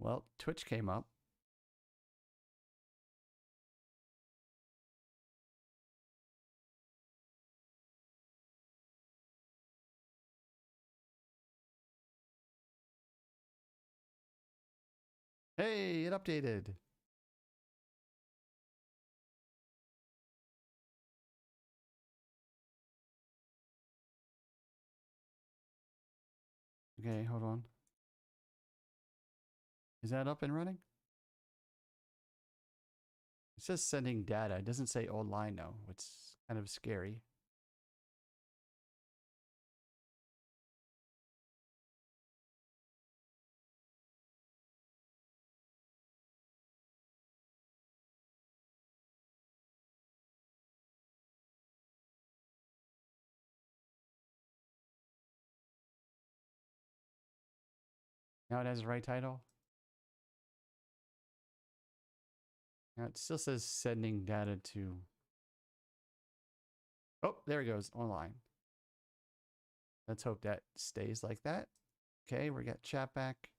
Well, Twitch came up. Hey, it updated. Okay, hold on. Is that up and running? It says sending data. It doesn't say online though, which is kind of scary. Now it has the right title. Now it still says sending data to... Oh, there it goes, online. Let's hope that stays like that. Okay, we got chat back.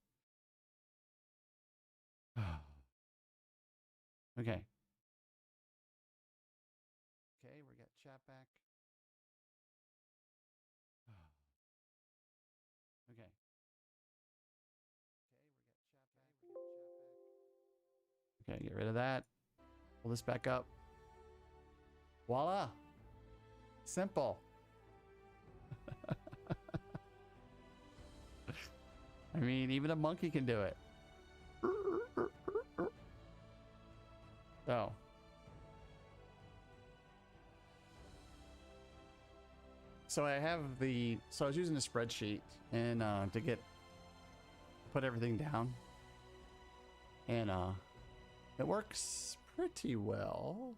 Okay. Okay, we got chat back. Okay. Okay, get rid of that. Pull this back up. Voila. Simple. I mean, even a monkey can do it. Oh. So I have the... So I was using a spreadsheet and to put everything down. And it works pretty well.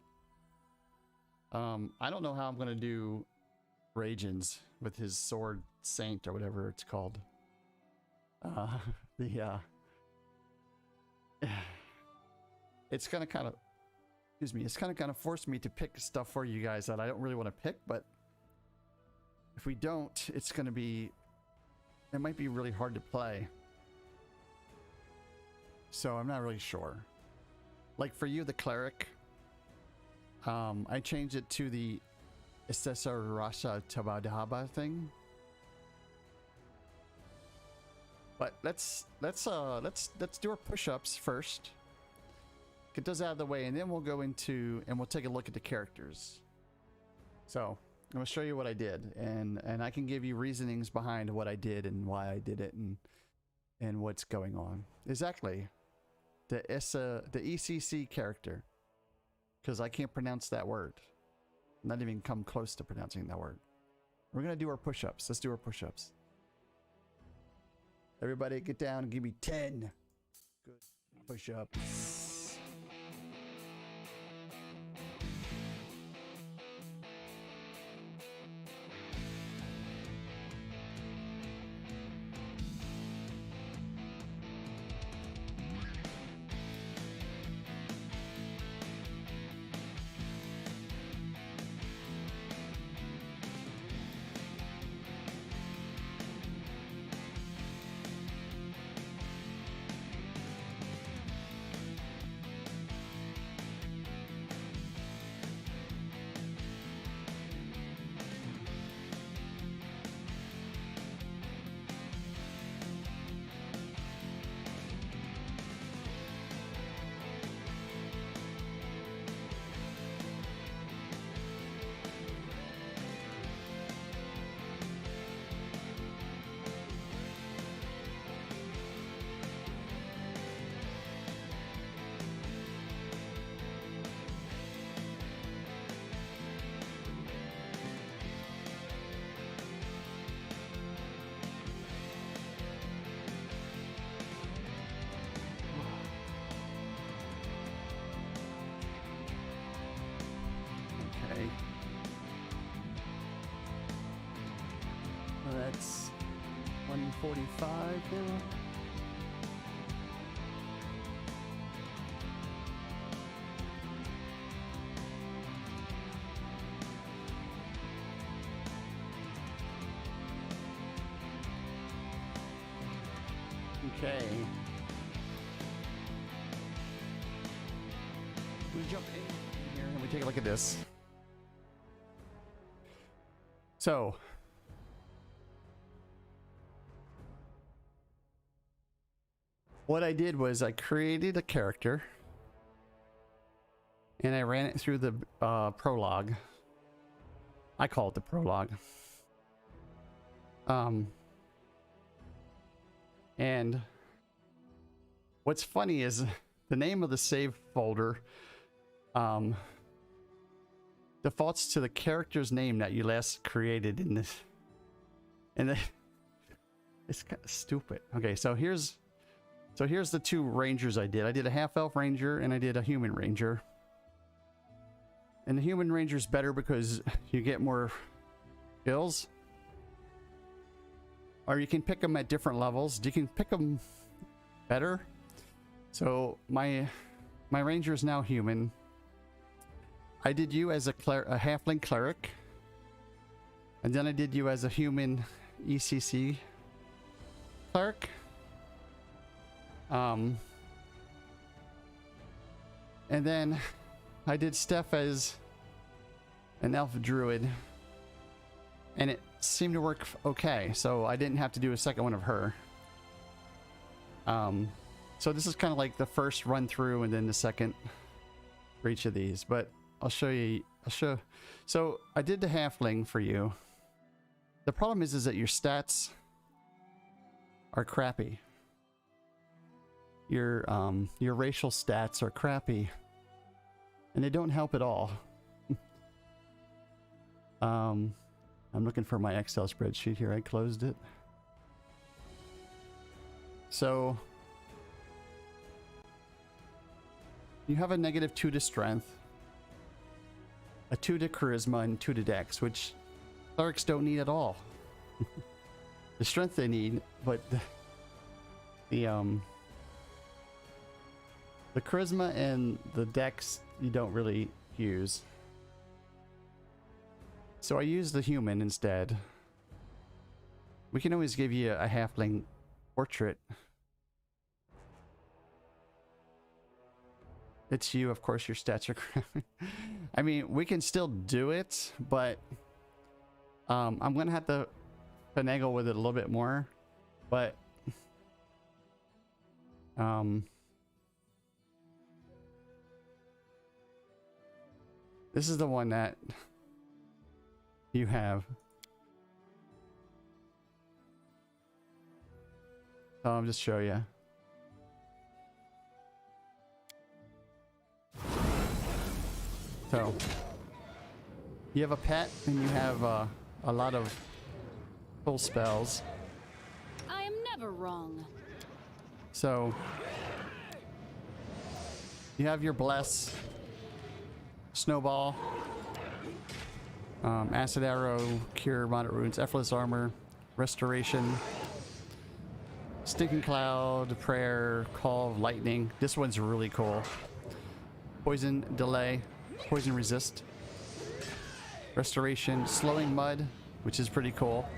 I don't know how I'm going to do Ragens with his sword saint or whatever it's called. It's gonna kind of, excuse me, it's kind of force me to pick stuff for you guys that I don't really want to pick, but if we don't, it's gonna be, it might be really hard to play. So I'm not really sure. Like for you, the cleric, I changed it to the Ikcedra Tabadhaba thing. But let's do our push-ups first. Get those out of the way, and then we'll go into and we'll take a look at the characters. So I'm gonna show you what I did, and I can give you reasonings behind what I did and why I did it and what's going on. Exactly, the ECC character, because I can't pronounce that word. Not even come close to pronouncing that word. We're gonna do our push-ups. Let's do our push-ups. Everybody get down and give me 10 good push-ups. Okay. Well, that's 145 now. Okay. I'm gonna jump in here and we take a look at this. So, what I did was I created a character and I ran it through the prologue. I call it the prologue. And what's funny is the name of the save folder defaults to the character's name that you last created in this. And it's kind of stupid. Okay, so here's the two rangers I did. I did a half-elf ranger and I did a human ranger. And the human ranger's better because you get more skills. Or you can pick them at different levels. You can pick them better. So my ranger is now human. I did you as a halfling cleric. And then I did you as a human ECC cleric. And then I did Steph as an elf druid. And it seemed to work okay, so I didn't have to do a second one of her. So this is kind of like the first run through and then the second for each of these, but I'll show you. So I did the halfling for you. The problem is that your stats are crappy. Your racial stats are crappy, and they don't help at all. I'm looking for my Excel spreadsheet here. I closed it. So you have a -2 to strength, a 2 to charisma, and 2 to dex, which clerics don't need at all. The strength they need, but the charisma and the dex you don't really use. So I used the human instead. We can always give you a halfling portrait. It's you, of course, your stats are crappy. I mean, we can still do it, but I'm gonna have to finagle with it a little bit more. But this is the one that you have. So I'll just show you. So you have a pet and you have a lot of full spells. I am never wrong. So you have your bless, snowball, acid arrow, cure moderate wounds, effortless armor, restoration, stinking cloud, prayer, call of lightning. This one's really cool. Poison delay, poison resist, restoration, slowing mud, which is pretty cool.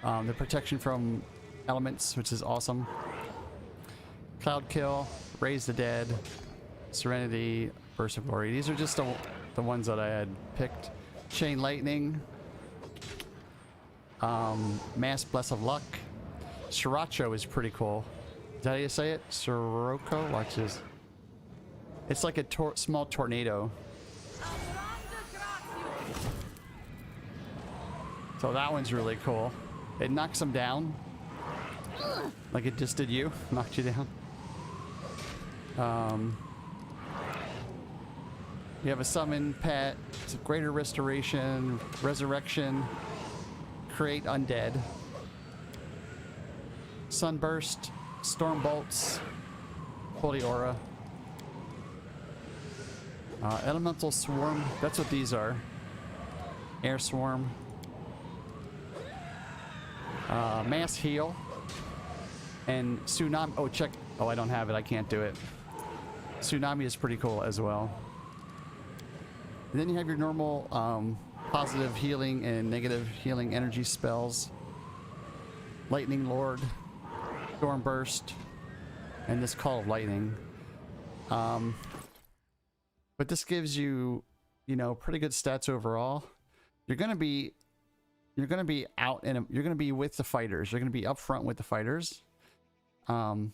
The protection from elements, which is awesome. Cloud kill, raise the dead, serenity, burst of glory. These are just the ones that I had picked. Chain lightning, mass bless of luck. Sriracha is pretty cool. Is that how you say it? Sirocco? Watch this. It's like a small tornado. So that one's really cool. It knocks them down. Like it just did you. Knocked you down. You have a summon pet, it's a greater restoration, resurrection, create undead, sunburst, storm bolts, holy aura, elemental swarm. That's what these are. Air swarm, mass heal, and tsunami. Oh, check. Oh, I don't have it. I can't do it. Tsunami is pretty cool as well. And then you have your normal positive healing and negative healing energy spells. Lightning Lord, Storm Burst, and this Call of Lightning. But but this gives you, you know, pretty good stats overall. You're gonna be out and you're gonna be with the fighters. You're gonna be up front with the fighters. The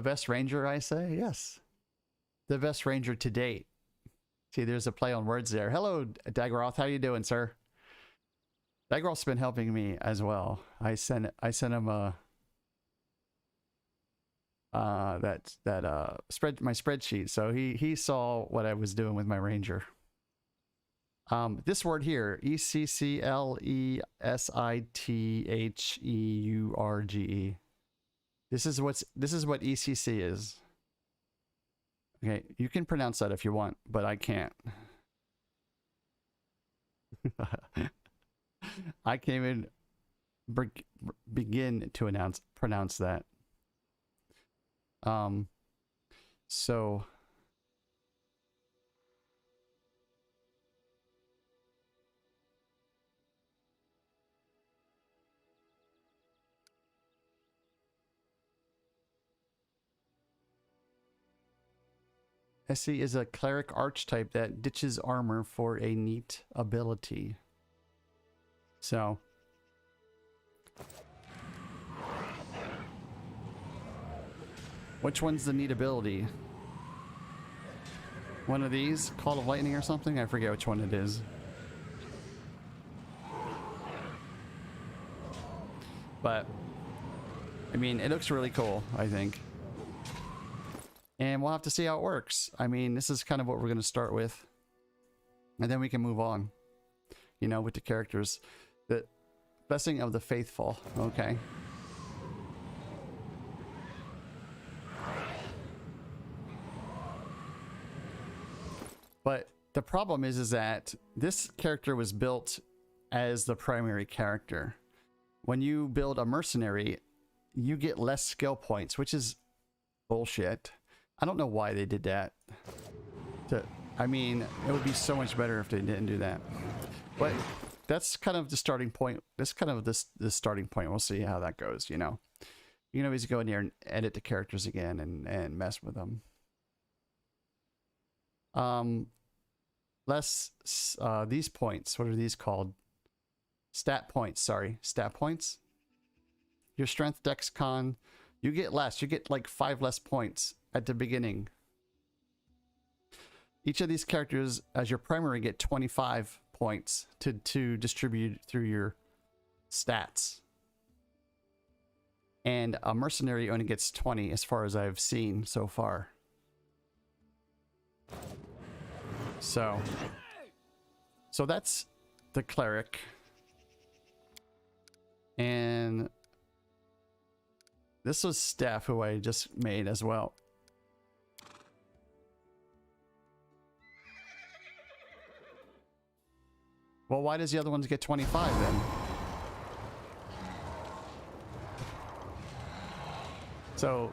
best ranger, I say, yes, the best ranger to date. See, there's a play on words there. Hello, Dagroth. How you doing, sir? Dagroth's been helping me as well. I sent him a my spreadsheet, so he saw what I was doing with my ranger. This word here, ECCLESITHEURGE. This is what ECC is. Okay, you can pronounce that if you want, but I can't. I can't even begin to pronounce that. So SC is a cleric archetype that ditches armor for a neat ability. So which one's the neat ability? One of these? Call of Lightning or something? I forget which one it is. But I mean, it looks really cool, I think. And we'll have to see how it works. I mean, this is kind of what we're going to start with. And then we can move on, you know, with the characters. The Blessing of the Faithful. Okay. But the problem is that this character was built as the primary character. When you build a mercenary, you get less skill points, which is bullshit. I don't know why they did that. I mean, it would be so much better if they didn't do that. But that's kind of the starting point. That's kind of the starting point. We'll see how that goes, you know. You can always go in there and edit the characters again and mess with them. These points, what are these called? Stat points, sorry. Stat points. Your strength, dex, con, you get less. You get like 5 less points at the beginning. Each of these characters, as your primary, get 25 points to distribute through your stats. And a mercenary only gets 20 as far as I've seen so far. So that's the cleric. And this was Steph, who I just made as well. Well, why does the other ones get 25 then? So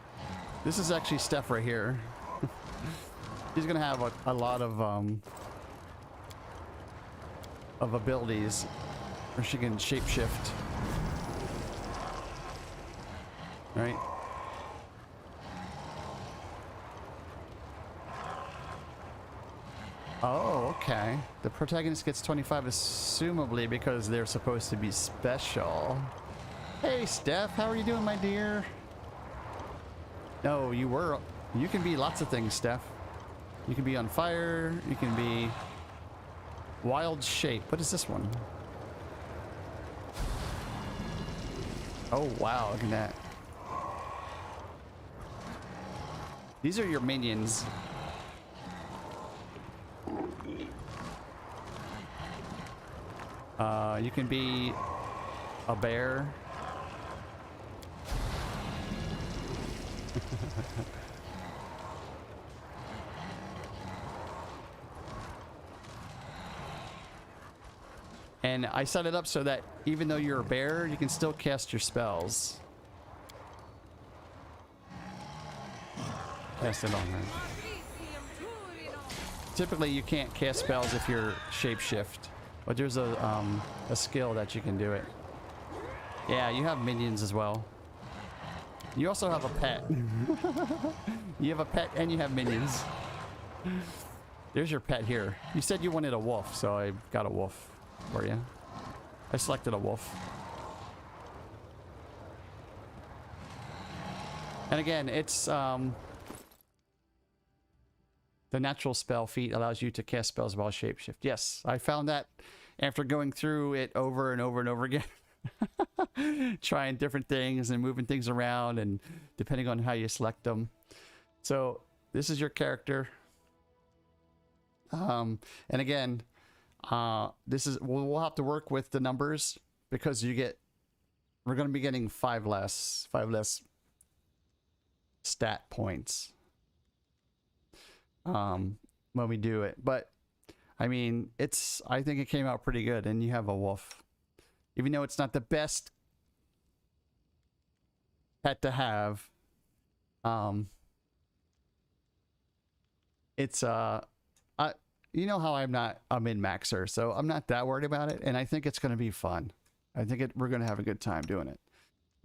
this is actually Steph right here. She's gonna have a lot of abilities where she can shapeshift. Right? Oh, okay. The protagonist gets 25, assumably because they're supposed to be special. Hey, Steph, how are you doing, my dear? No, you can be lots of things, Steph. You can be on fire. You can be wild shape. What is this one? Oh, wow. Look at that. These are your minions. You can be a bear. And I set it up so that even though you're a bear, you can still cast your spells. Cast it on her. Typically, you can't cast spells if you're shapeshift, but there's a skill that you can do it. Yeah, you have minions as well. You also have a pet. You have a pet and you have minions. There's your pet here. You said you wanted a wolf, so I got a wolf for you. I selected a wolf. And again, it's the natural spell feat allows you to cast spells while shapeshift. Yes, I found that after going through it over and over and over again. Trying different things and moving things around and depending on how you select them. So this is your character. And again, this is we'll have to work with the numbers because we're going to be getting five less stat points when we do it. But I mean, I think it came out pretty good, and you have a wolf. Even though it's not the best pet to have, it's you know how I'm not a min-maxer, so I'm not that worried about it, and I think it's going to be fun. I think we're going to have a good time doing it.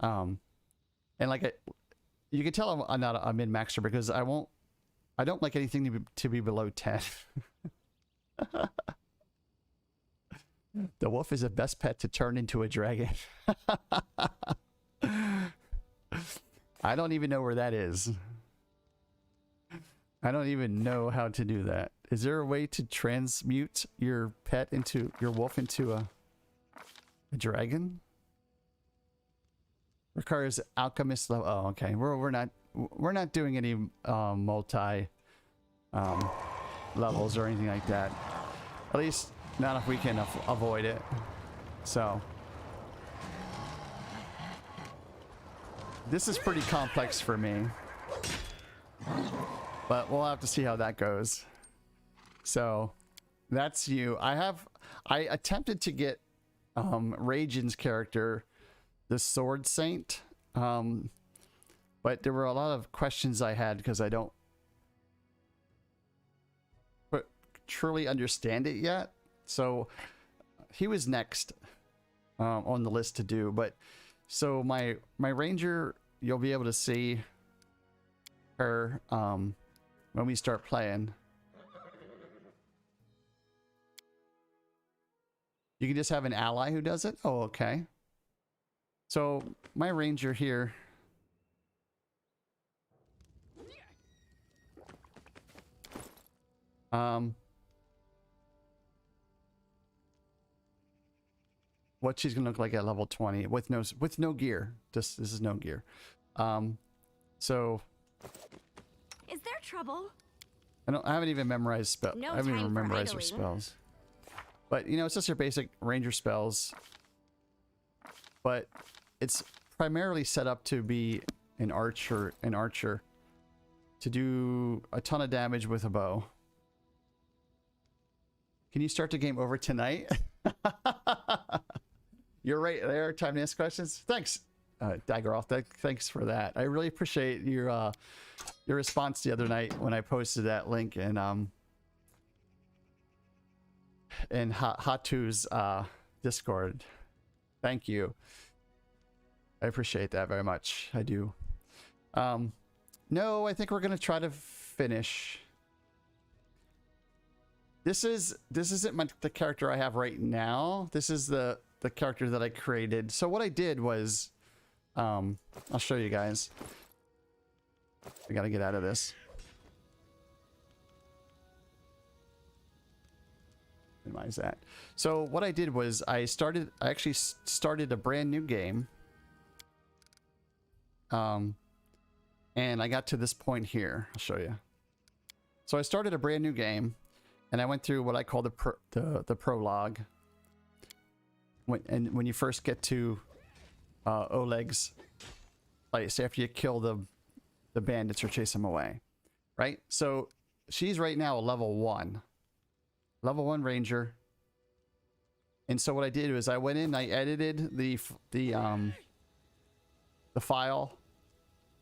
And like you can tell I'm not a min-maxer because I don't like anything to be below 10. The wolf is the best pet to turn into a dragon. I don't even know where that is. I don't even know how to do that. Is there a way to transmute your wolf into a dragon? Requires alchemist level. Oh, okay. We're not doing any multi levels or anything like that. At least not if we can avoid it. So this is pretty complex for me, but we'll have to see how that goes. So that's you. I attempted to get Rajin's character, the Sword Saint, but there were a lot of questions I had because I don't truly understand it yet. So he was next on the list to do, but so my ranger, you'll be able to see her when we start playing. You can just have an ally who does it. Oh, okay. So my ranger here, what she's gonna look like at level 20 with no gear. This is no gear. So is there trouble? I haven't even memorized spells. No I haven't even time for memorized her idling. spells. But you know, it's just your basic ranger spells. But it's primarily set up to be an archer to do a ton of damage with a bow. Can you start the game over tonight? You're right there. Time to ask questions. Thanks, Daggeroff. Thanks for that. I really appreciate your response the other night when I posted that link in Hatu's Discord. Thank you. I appreciate that very much. I do. No, I think we're gonna try to finish. This isn't the character I have right now. This is the character that I created. So what I did was, I'll show you guys. I gotta get out of this. Minimize that. So what I did was I actually started a brand new game. And I got to this point here. I'll show you. So I started a brand new game, and I went through what I call the prologue. When you first get to Oleg's place, after you kill the bandits or chase them away, right? So she's right now a level 1 ranger. And so what I did was I went in, I edited the file.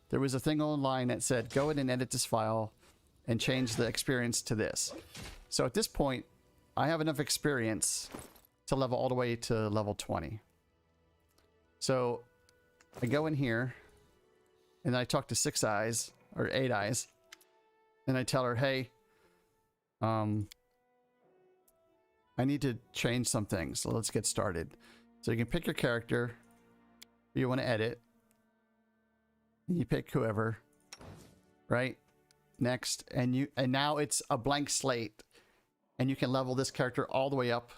There was a thing online that said, go in and edit this file and change the experience to this. So at this point, I have enough experience to level all the way to level 20. So I go in here And I talk to 6 eyes or 8 eyes, and I tell her, hey, I need to change some things. So let's get started. So you can pick your character you want to edit. You pick whoever, right? Next, and now it's a blank slate, and you can level this character all the way up.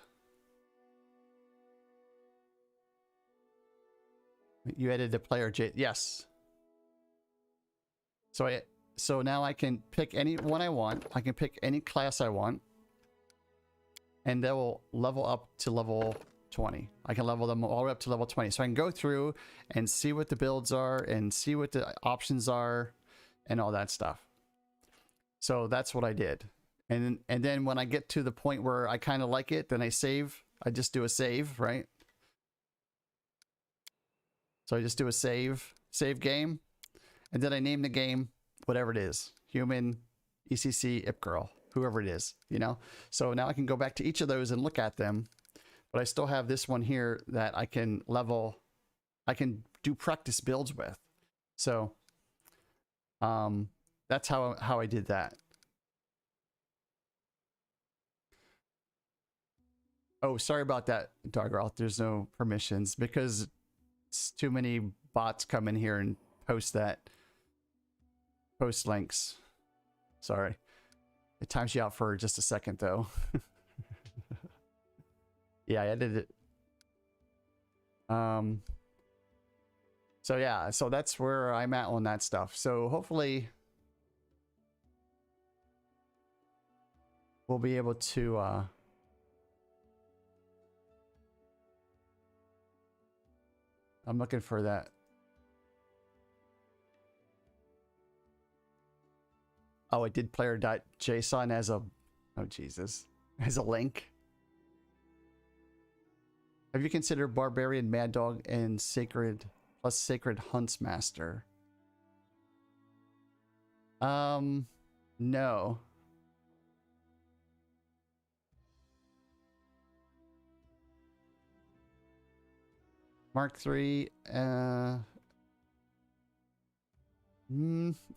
You edited the player, yes. So now I can pick any one I want. I can pick any class I want, and they will level up to level 20. I can level them all the way up to level 20. So I can go through and see what the builds are and see what the options are and all that stuff. So that's what I did. And then when I get to the point where I kind of like it, then I save. I just do a save, right? So I just do a save game, and then I name the game whatever it is. Human, ECC, Ipgirl, whoever it is, you know? So now I can go back to each of those and look at them, but I still have this one here that I can level, I can do practice builds with. So that's how I did that. Oh, sorry about that, Dargroth. There's no permissions because it's too many bots come in here and post links. Sorry. It times you out for just a second though. Yeah, I edited it. So yeah, so that's where I'm at on that stuff. So hopefully we'll be able to I'm looking for that. Oh, I did player.json as a, oh Jesus, as a link. Have you considered Barbarian Mad Dog and Sacred plus Sacred Huntsmaster? No. Mark III,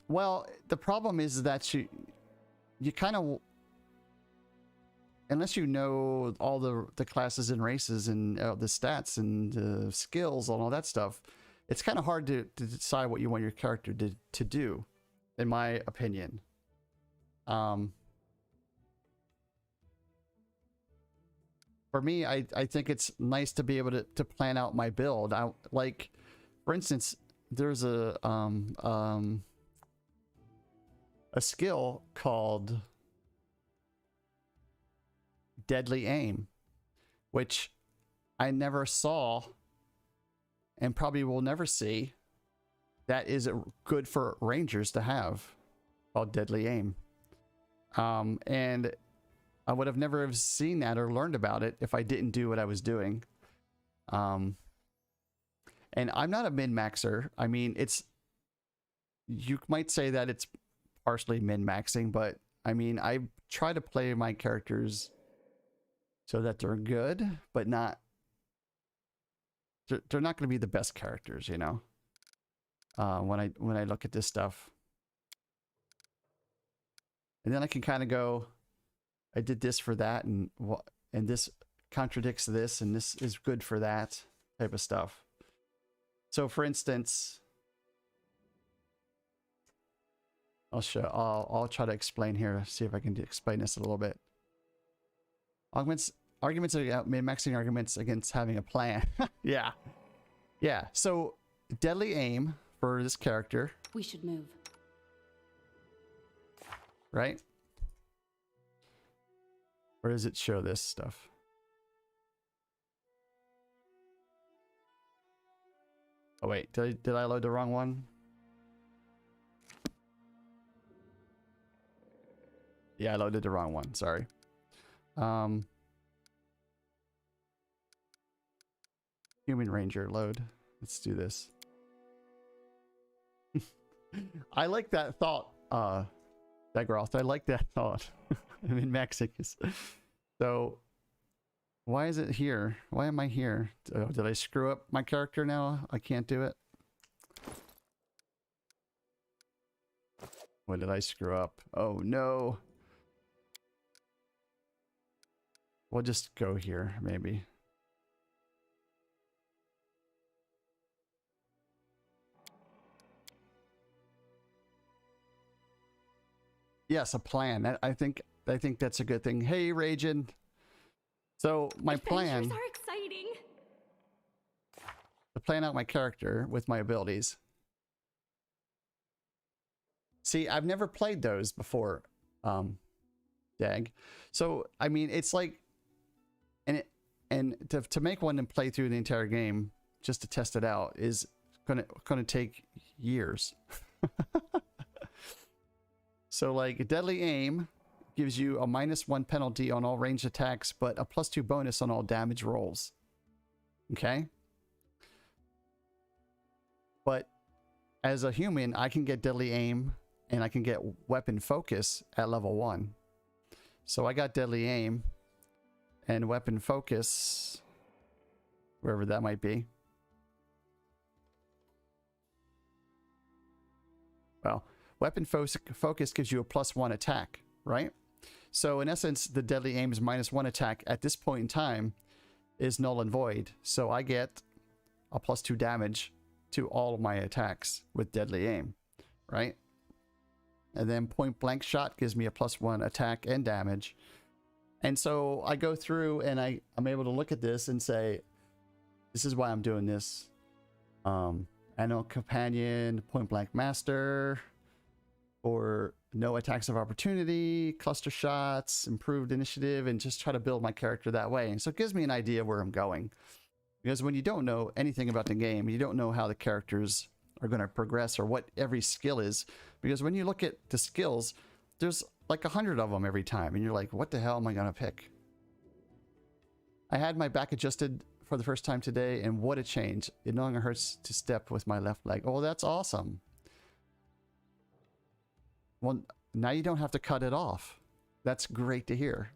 well, the problem is that you kind of, unless you know all the classes and races and the stats and the skills and all that stuff, it's kind of hard to decide what you want your character to do, in my opinion. For me, I think it's nice to be able to plan out my build. Like, for instance, there's a skill called Deadly Aim, which I never saw and probably will never see. That is good for rangers to have, called Deadly Aim. And I would have never have seen that or learned about it if I didn't do what I was doing. And I'm not a min-maxer. I mean, you might say that it's partially min-maxing, but I mean, I try to play my characters so that they're good, but not, they're not going to be the best characters, you know, when I look at this stuff. And then I can kind of go, I did this for that, and this contradicts this, and this is good for that type of stuff. So, for instance, I'll try to explain here. See if I can explain this a little bit. Arguments are min-maxing arguments against having a plan. Yeah. So, Deadly Aim for this character. We should move. Right? Where does it show this stuff? Oh wait, did I load the wrong one? Yeah, I loaded the wrong one, sorry. Human Ranger load. Let's do this. I like that thought, Dagroth. I like that thought. I'm in Mexicus. So, why is it here? Why am I here? Oh, did I screw up my character now? I can't do it. What did I screw up? Oh no. We'll just go here, maybe. Yes, a plan. I think that's a good thing. Hey, Ragin. So my plan Adventures are exciting. to plan out my character with my abilities. See, I've never played those before, Dag. So I mean, it's like, and to make one and play through the entire game just to test it out is gonna take years. So like deadly aim gives you a -1 penalty on all ranged attacks, but a +2 bonus on all damage rolls. Okay. But as a human, I can get deadly aim and I can get weapon focus at level 1. So I got deadly aim and weapon focus, wherever that might be. Well, weapon focus gives you a +1 attack, right? So in essence, the deadly aim's -1 attack at this point in time is null and void. So I get a +2 damage to all of my attacks with deadly aim, right? And then point blank shot gives me a +1 attack and damage. And so I go through and I'm able to look at this and say, this is why I'm doing this. Animal companion, point blank master, or no attacks of opportunity, cluster shots, improved initiative, and just try to build my character that way. And so it gives me an idea of where I'm going. Because when you don't know anything about the game, you don't know how the characters are going to progress or what every skill is. Because when you look at the skills, there's like 100 of them every time. And you're like, what the hell am I going to pick? I had my back adjusted for the first time today, and what a change. It no longer hurts to step with my left leg. Oh, that's awesome. Well, now you don't have to cut it off. That's great to hear.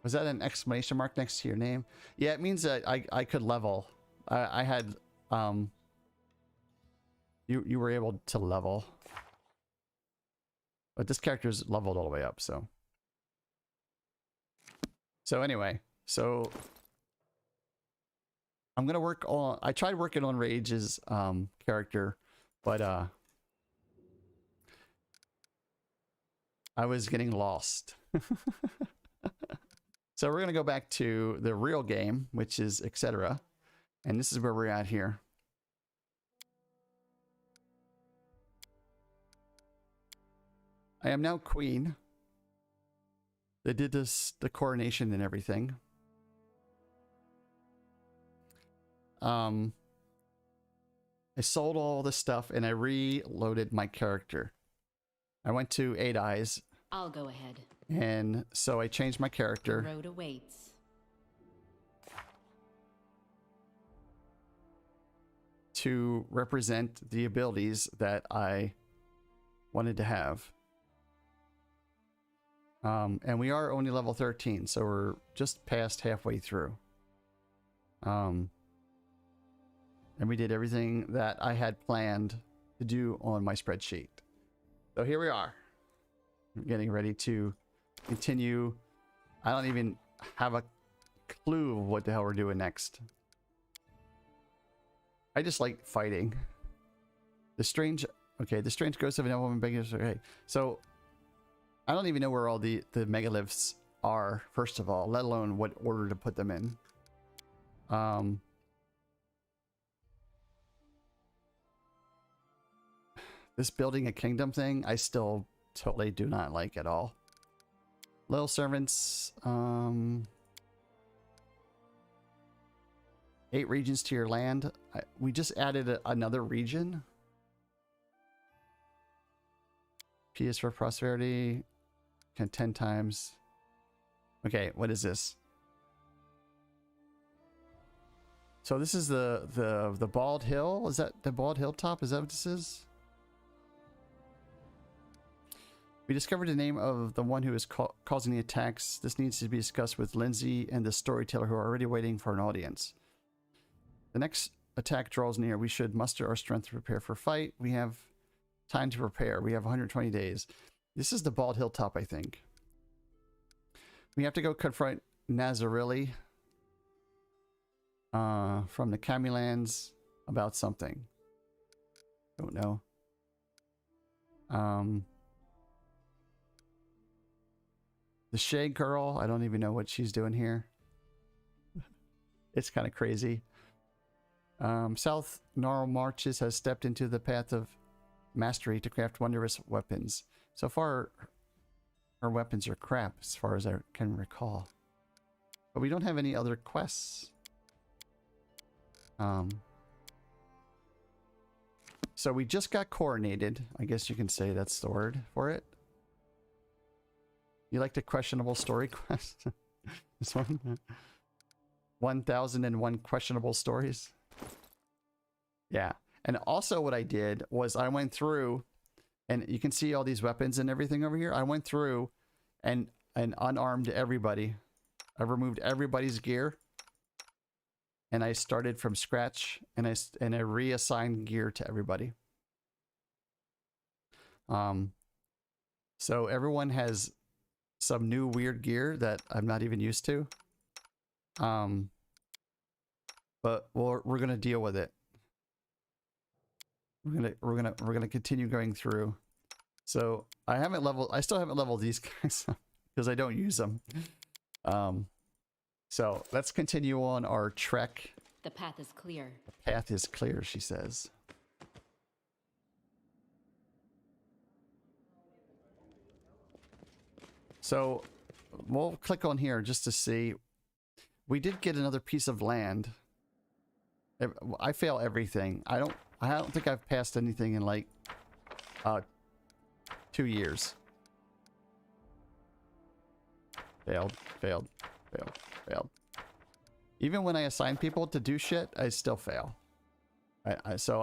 Was that an exclamation mark next to your name? Yeah, it means that I could level. I had you were able to level. But this character's leveled all the way up, so. So anyway, so I'm gonna work on. I tried working on Rage's character, but I was getting lost. So we're gonna go back to the real game, which is Ikcedra, and this is where we're at here. I am now queen. They did the coronation and everything. I sold all this stuff and I reloaded my character. I went to 8 Eyes. I'll go ahead. And so I changed my character. The road awaits. To represent the abilities that I wanted to have. And we are only level 13, so we're just past halfway through. And we did everything that I had planned to do on my spreadsheet. So here we are. I'm getting ready to continue. I don't even have a clue of what the hell we're doing next. I just like fighting. The strange ghost of an old woman begging us. Okay, so I don't even know where all the megaliths are, first of all, let alone what order to put them in. This building a kingdom thing, I still totally do not like at all. Little servants, 8 regions to your land. We just added another region. PS for prosperity, 10 times. Okay, what is this? So this is the bald hill. Is that the bald hilltop? Is that what this is? We discovered the name of the one who is causing the attacks. This needs to be discussed with Lindsay and the storyteller, who are already waiting for an audience. The next attack draws near, we should muster our strength to prepare for fight. We have time to prepare. We have 120 days. This is the Bald Hilltop, I think. We have to go confront Nazarili from the Camilands about something. Don't know. The Shade Girl, I don't even know what she's doing here. It's kind of crazy. South Gnarl Marches has stepped into the path of mastery to craft wondrous weapons. So far, her weapons are crap, as far as I can recall. But we don't have any other quests. So we just got coronated. I guess you can say that's the word for it. You like the questionable story quest? This one? 1001 questionable stories. Yeah. And also what I did was I went through, and you can see all these weapons and everything over here. I went through and unarmed everybody. I removed everybody's gear. And I started from scratch, and I reassigned gear to everybody. So everyone has some new weird gear that I'm not even used to. But we're gonna deal with it. We're gonna continue going through. So I still haven't leveled these guys because I don't use them. So let's continue on our trek. The path is clear. The path is clear, she says. So we'll click on here just to see. We did get another piece of land. I fail everything. I don't think I've passed anything in like 2 years. Failed. Even when I assign people to do shit, I still fail. So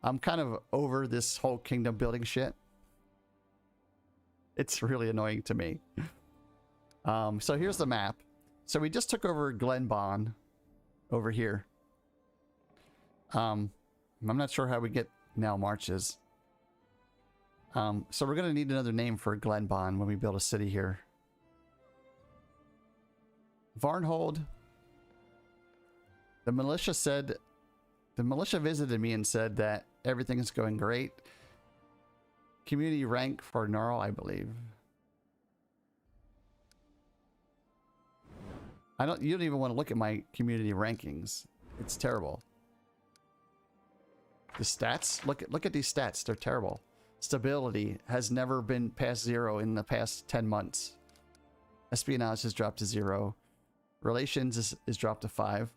I'm kind of over this whole kingdom building shit. It's really annoying to me. So here's the map. So we just took over Glenbon over here. I'm not sure how we get now Marches. So we're going to need another name for Glenbon when we build a city here. Varnhold. The militia visited me and said that everything is going great. Community rank for Gnarl, I believe. You don't even want to look at my community rankings. It's terrible. The stats, look at these stats. They're terrible. Stability has never been past 0 in the past 10 months. Espionage has dropped to 0. Relations is dropped to 5.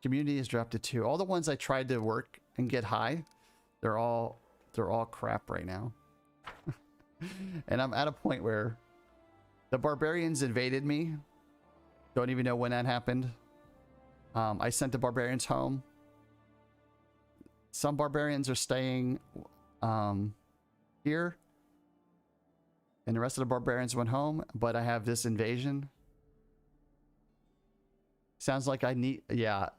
Community has dropped to 2. All the ones I tried to work and get high, they're all crap right now. And I'm at a point where the barbarians invaded me. Don't even know when that happened. I sent the barbarians home. Some barbarians are staying here. And the rest of the barbarians went home. But I have this invasion. Sounds like I need... Yeah,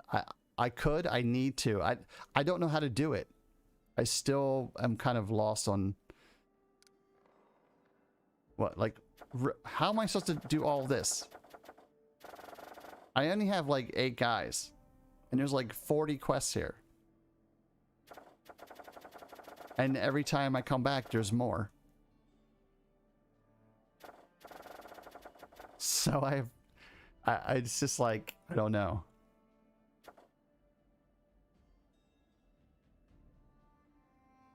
I need to. I don't know how to do it. I still am kind of lost on... What, like... How am I supposed to do all this? I only have like 8 guys. And there's like 40 quests here. And every time I come back, there's more. So it's just like, I don't know.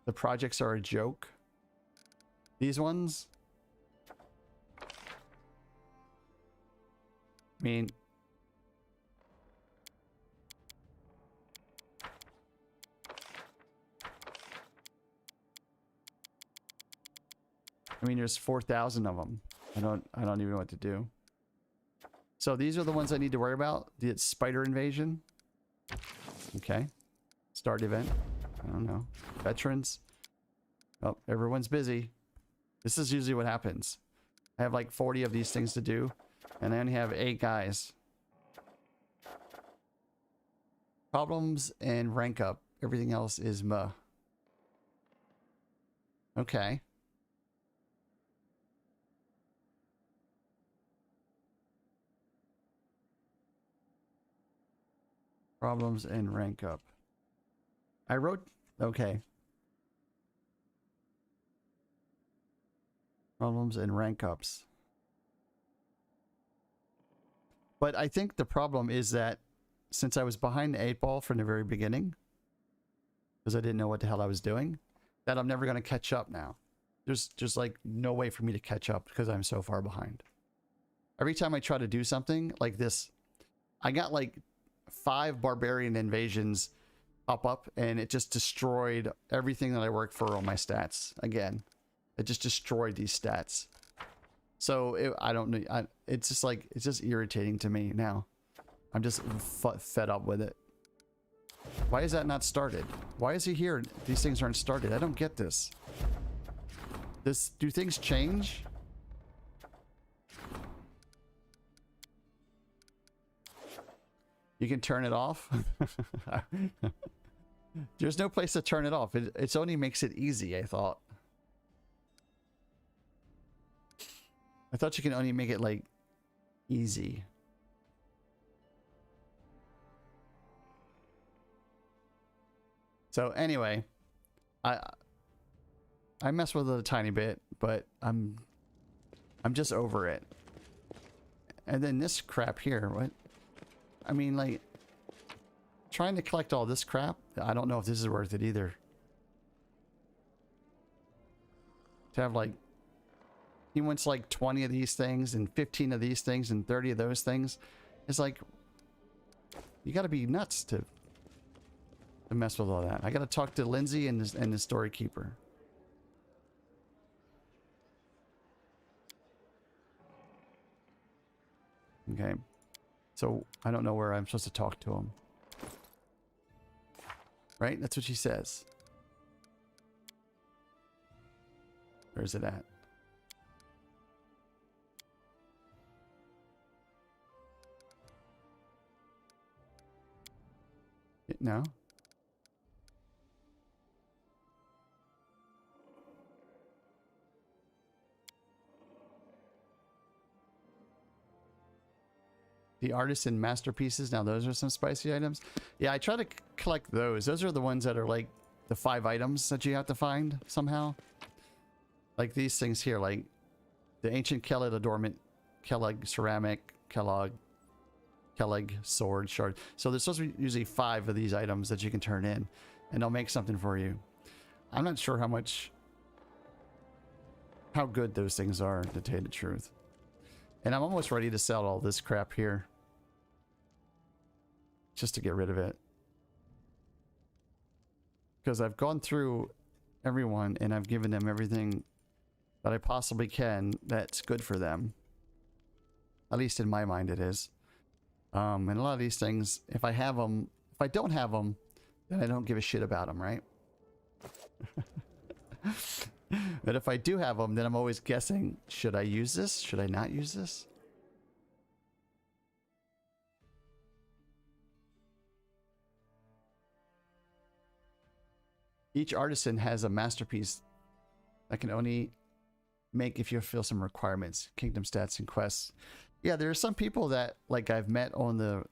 The projects are a joke. These ones. I mean... there's 4,000 of them. I don't even know what to do. So these are the ones I need to worry about. The spider invasion. Okay. Start event. I don't know. Veterans. Oh, everyone's busy. This is usually what happens. I have like 40 of these things to do, and I only have 8 guys. Problems and rank up. Everything else is muh. Okay. Problems and rank up. I wrote... Okay. Problems and rank ups. But I think the problem is that since I was behind the 8-ball from the very beginning, because I didn't know what the hell I was doing, that I'm never going to catch up now. There's just like no way for me to catch up because I'm so far behind. Every time I try to do something like this, I got like 5 barbarian invasions up, and it just destroyed everything that I worked for on my stats. Again, it just destroyed these stats. So I don't know. It's just like, it's just irritating to me now. I'm just fed up with it. Why is that not started? Why is he here? These things aren't started. I don't get this. Do things change? You can turn it off. There's no place to turn it off. It only makes it easy, I thought. I thought you can only make it like easy. So anyway, I mess with it a tiny bit, but I'm just over it. And then this crap here, what? I mean, like, trying to collect all this crap, I don't know if this is worth it either. To have like, he wants like 20 of these things and 15 of these things and 30 of those things. It's like, you gotta be nuts to mess with all that. I gotta talk to Lindsay and the story keeper. Okay. So, I don't know where I'm supposed to talk to him. Right? That's what she says. Where is it at? No? The artisan masterpieces. Now those are some spicy items. Yeah, I try to collect those. Those are the ones that are like the 5 items that you have to find somehow. Like these things here, like the ancient Kellid adornment, Kelleg ceramic, Kellogg sword shard. So there's supposed to be usually 5 of these items that you can turn in, and they'll make something for you. I'm not sure how good those things are, to tell you the truth. And I'm almost ready to sell all this crap here. Just to get rid of it. Because I've gone through everyone and I've given them everything that I possibly can that's good for them. At least in my mind it is. And a lot of these things, if I have them, if I don't have them, then I don't give a shit about them, right? But if I do have them, then I'm always guessing, should I use this? Should I not use this? Each artisan has a masterpiece that can only make if you fulfill some requirements, kingdom stats and quests. Yeah, there are some people that like I've met on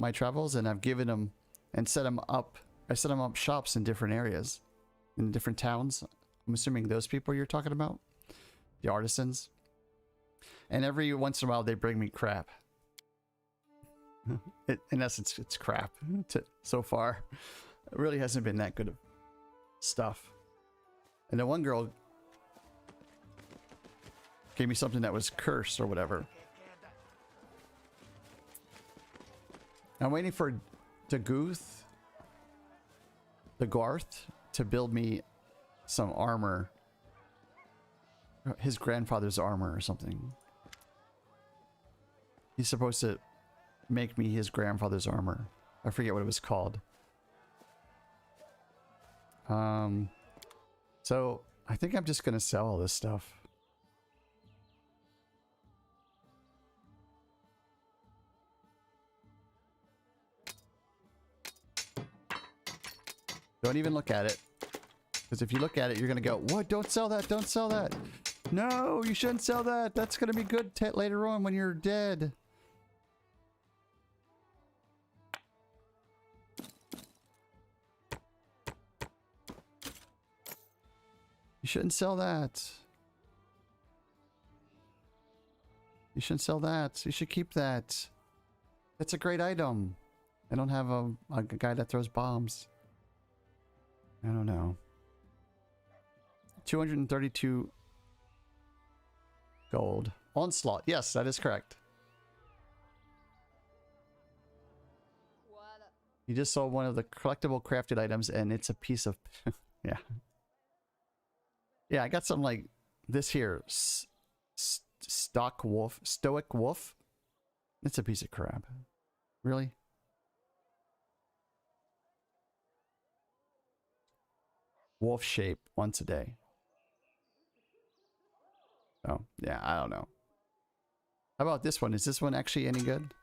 my travels, and I've given them and set them up. I set them up shops in different areas, in different towns. I'm assuming those people you're talking about, the artisans. And every once in a while they bring me crap. In essence, it's crap so far. It really hasn't been that good of stuff. And the one girl gave me something that was cursed or whatever. I'm waiting for the Garth to build me some armor. His grandfather's armor or something. He's supposed to make me his grandfather's armor. I forget what it was called. So I think I'm just gonna sell all this stuff. Don't even look at it. Because if you look at it, you're going to go, what? Don't sell that. Don't sell that. No, you shouldn't sell that. That's going to be good later on when you're dead. You shouldn't sell that. You shouldn't sell that. You should keep that. That's a great item. I don't have a guy that throws bombs. I don't know. 232 gold. Onslaught. Yes, that is correct. You just sold one of the collectible crafted items and it's a piece of... yeah. Yeah, I got some like this here. Stoic wolf. It's a piece of crap. Really? Wolf shape once a day. Oh, yeah, I don't know. How about this one? Is this one actually any good?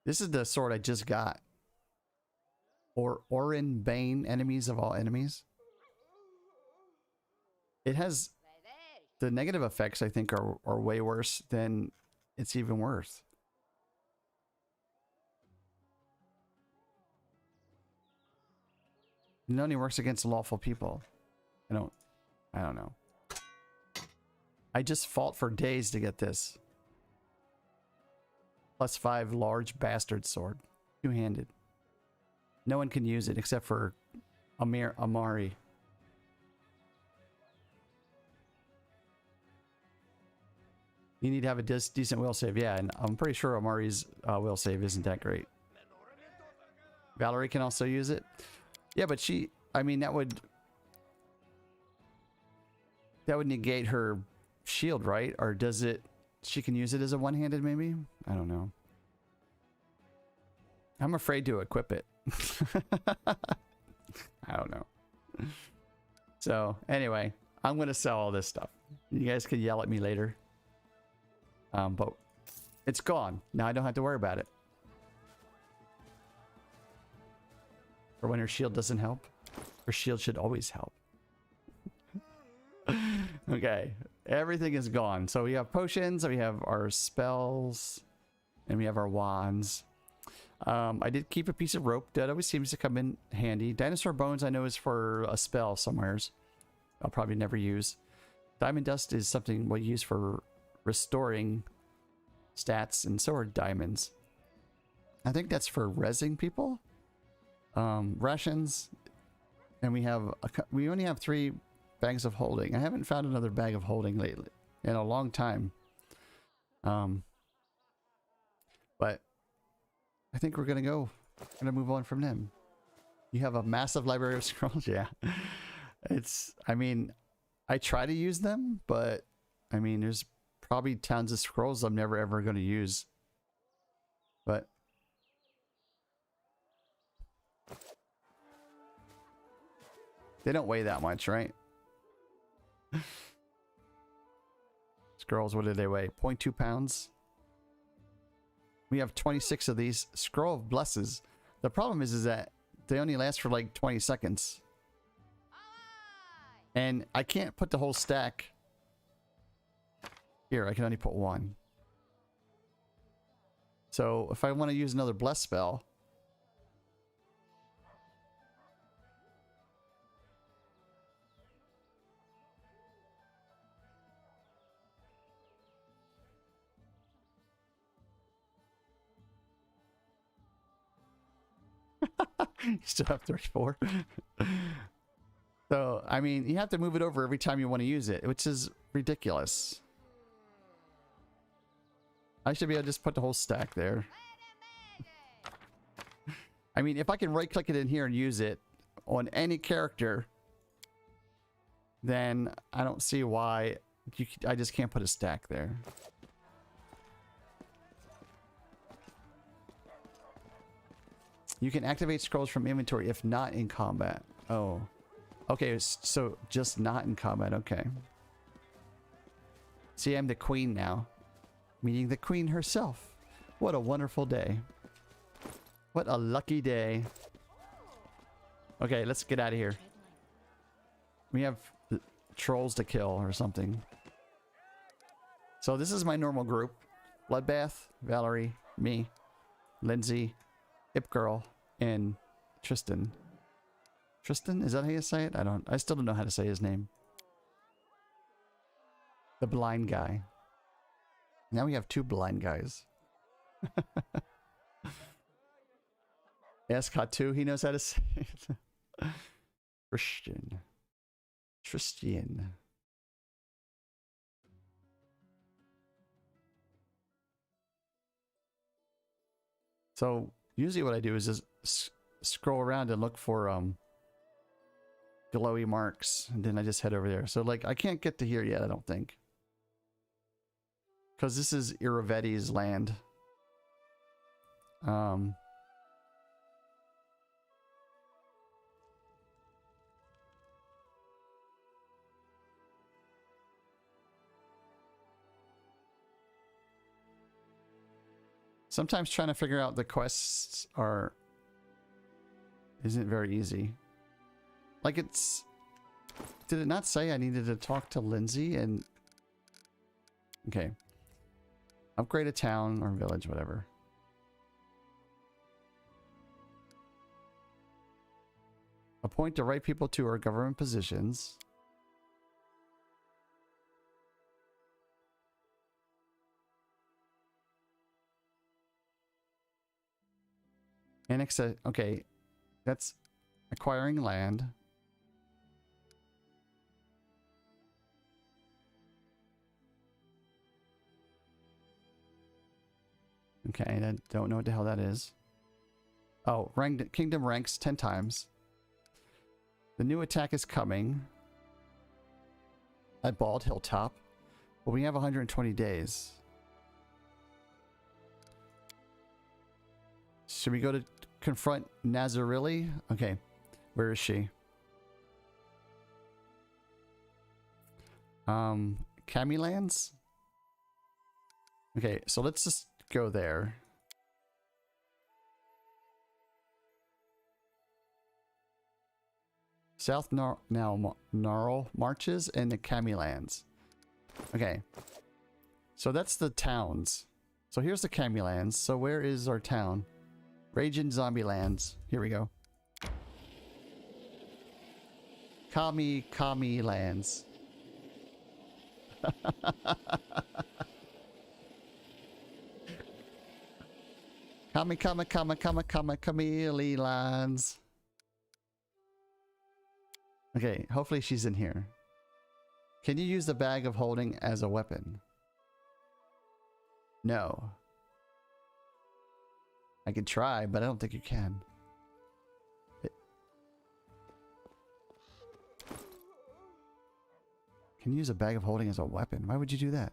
This is the sword I just got. Orin Bane, enemies of all enemies. It has the negative effects, I think, are way worse than it's even worth. It only works against lawful people. I don't know. I just fought for days to get this. +5 large bastard sword. Two-handed. No one can use it except for Amari. You need to have a decent will save. Yeah, and I'm pretty sure Amari's will save isn't that great. Valerie can also use it. Yeah, but I mean, that would negate her shield, right? Or does it... She can use it as a one-handed, maybe? I don't know. I'm afraid to equip it. I don't know. So, anyway, I'm going to sell all this stuff. You guys can yell at me later. But it's gone. Now I don't have to worry about it. Or when her shield doesn't help. Her shield should always help. Okay. Everything is gone. So we have potions, we have our spells, and we have our wands. I did keep a piece of rope. That always seems to come in handy. Dinosaur bones I know is for a spell somewheres. I'll probably never use. Diamond dust is something we'll use for restoring stats, and so are diamonds. I think that's for rezzing people. Rations, and we only have 3 bags of holding. I haven't found another bag of holding lately in a long time. But I think we're gonna move on from them. You have a massive library of scrolls. Yeah, I mean, I try to use them, but I mean, there's probably tons of scrolls I'm never ever going to use. But they don't weigh that much, right? Scrolls, what do they weigh? 0.2 pounds. We have 26 of these. Scroll of Blesses. The problem is that they only last for like 20 seconds. And I can't put the whole stack. Here, I can only put 1. So if I want to use another Bless spell, you still have 34. So, I mean, you have to move it over every time you want to use it, which is ridiculous. I should be able to just put the whole stack there. I mean, if I can right-click it in here and use it on any character, then I don't see why I just can't put a stack there. You can activate scrolls from inventory if not in combat. Oh. Okay, so just not in combat. Okay. See, I'm the queen now. Meeting the queen herself. What a wonderful day. What a lucky day. Okay, let's get out of here. We have trolls to kill or something. So this is my normal group. Bloodbath, Valerie, me, Lindsay, Hip Girl, and Tristan. Tristan? Is that how you say it? I still don't know how to say his name. The blind guy. Now we have 2 blind guys. Ask Hatu, he knows how to say it. Christian. Tristan. So usually what I do is just scroll around and look for glowy marks, and then I just head over there. So like I can't get to here yet, I don't think, because this is Iravetti's land. Sometimes trying to figure out the quests isn't very easy. Like it's... Did it not say I needed to talk to Lindsay and... Okay. Upgrade a town or village, whatever. Appoint the right people to our government positions. Annex a... Okay. That's acquiring land. Okay, I don't know what the hell that is. Oh, ranked, kingdom ranks 10 times. The new attack is coming. At Bald Hilltop. But we have 120 days. Should we go to confront Nazarili? Okay. Where is she? Camilands? Okay, so let's just go there. South Gnarl marches and the Camilands. Okay. So that's the towns. So here's the Camilands. So where is our town? Raging Zombie Lands. Here we go. Kami Lands. Camille Lands. Okay, hopefully she's in here. Can you use the bag of holding as a weapon? No. I can try, but I don't think you can. Can you use a bag of holding as a weapon? Why would you do that?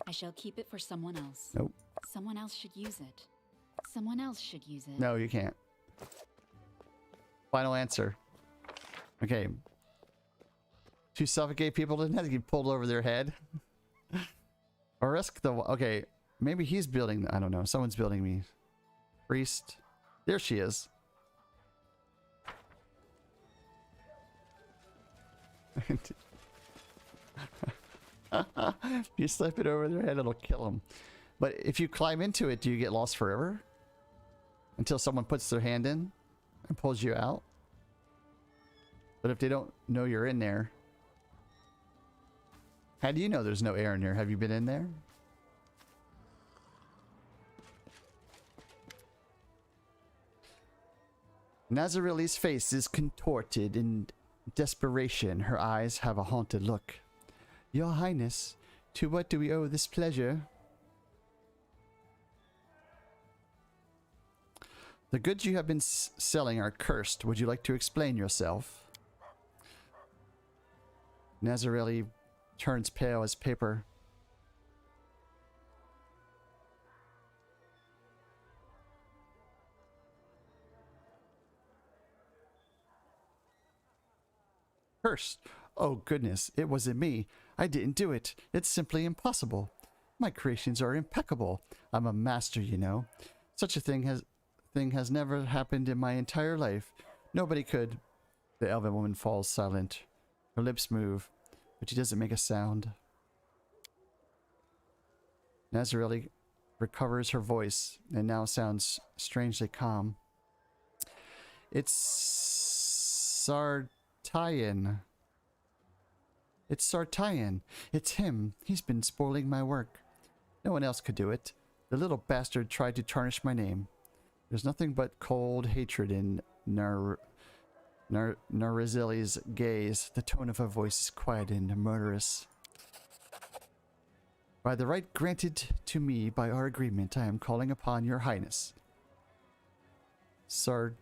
I shall keep it for someone else. Nope. Someone else should use it. Someone else should use it. No, you can't. Final answer. Okay. To suffocate people, doesn't have to get pulled over their head. Or risk the... Okay, maybe he's building... I don't know. Someone's building me. Priest. There she is. If you slip it over their head, it'll kill them. But if you climb into it, do you get lost forever? Until someone puts their hand in and pulls you out? But if they don't know you're in there... How do you know there's no air in there? Have you been in there? Nazarili's face is contorted in desperation. Her eyes have a haunted look. Your Highness, to what do we owe this pleasure? The goods you have been selling are cursed. Would you like to explain yourself? Nazarili turns pale as paper. Cursed? Oh goodness, it wasn't me. I didn't do it. It's simply impossible. My creations are impeccable. I'm a master, you know. Such a thing has never happened in my entire life. Nobody could. The elven woman falls silent. Her lips move, but she doesn't make a sound. Nazarelli recovers her voice and now sounds strangely calm. It's Sartayan. It's Sartayan. It's him. He's been spoiling my work. No one else could do it. The little bastard tried to tarnish my name. There's nothing but cold hatred in Narizili's gaze. The tone of her voice is quiet and murderous. By the right granted to me by our agreement, I am calling upon your highness. Sartani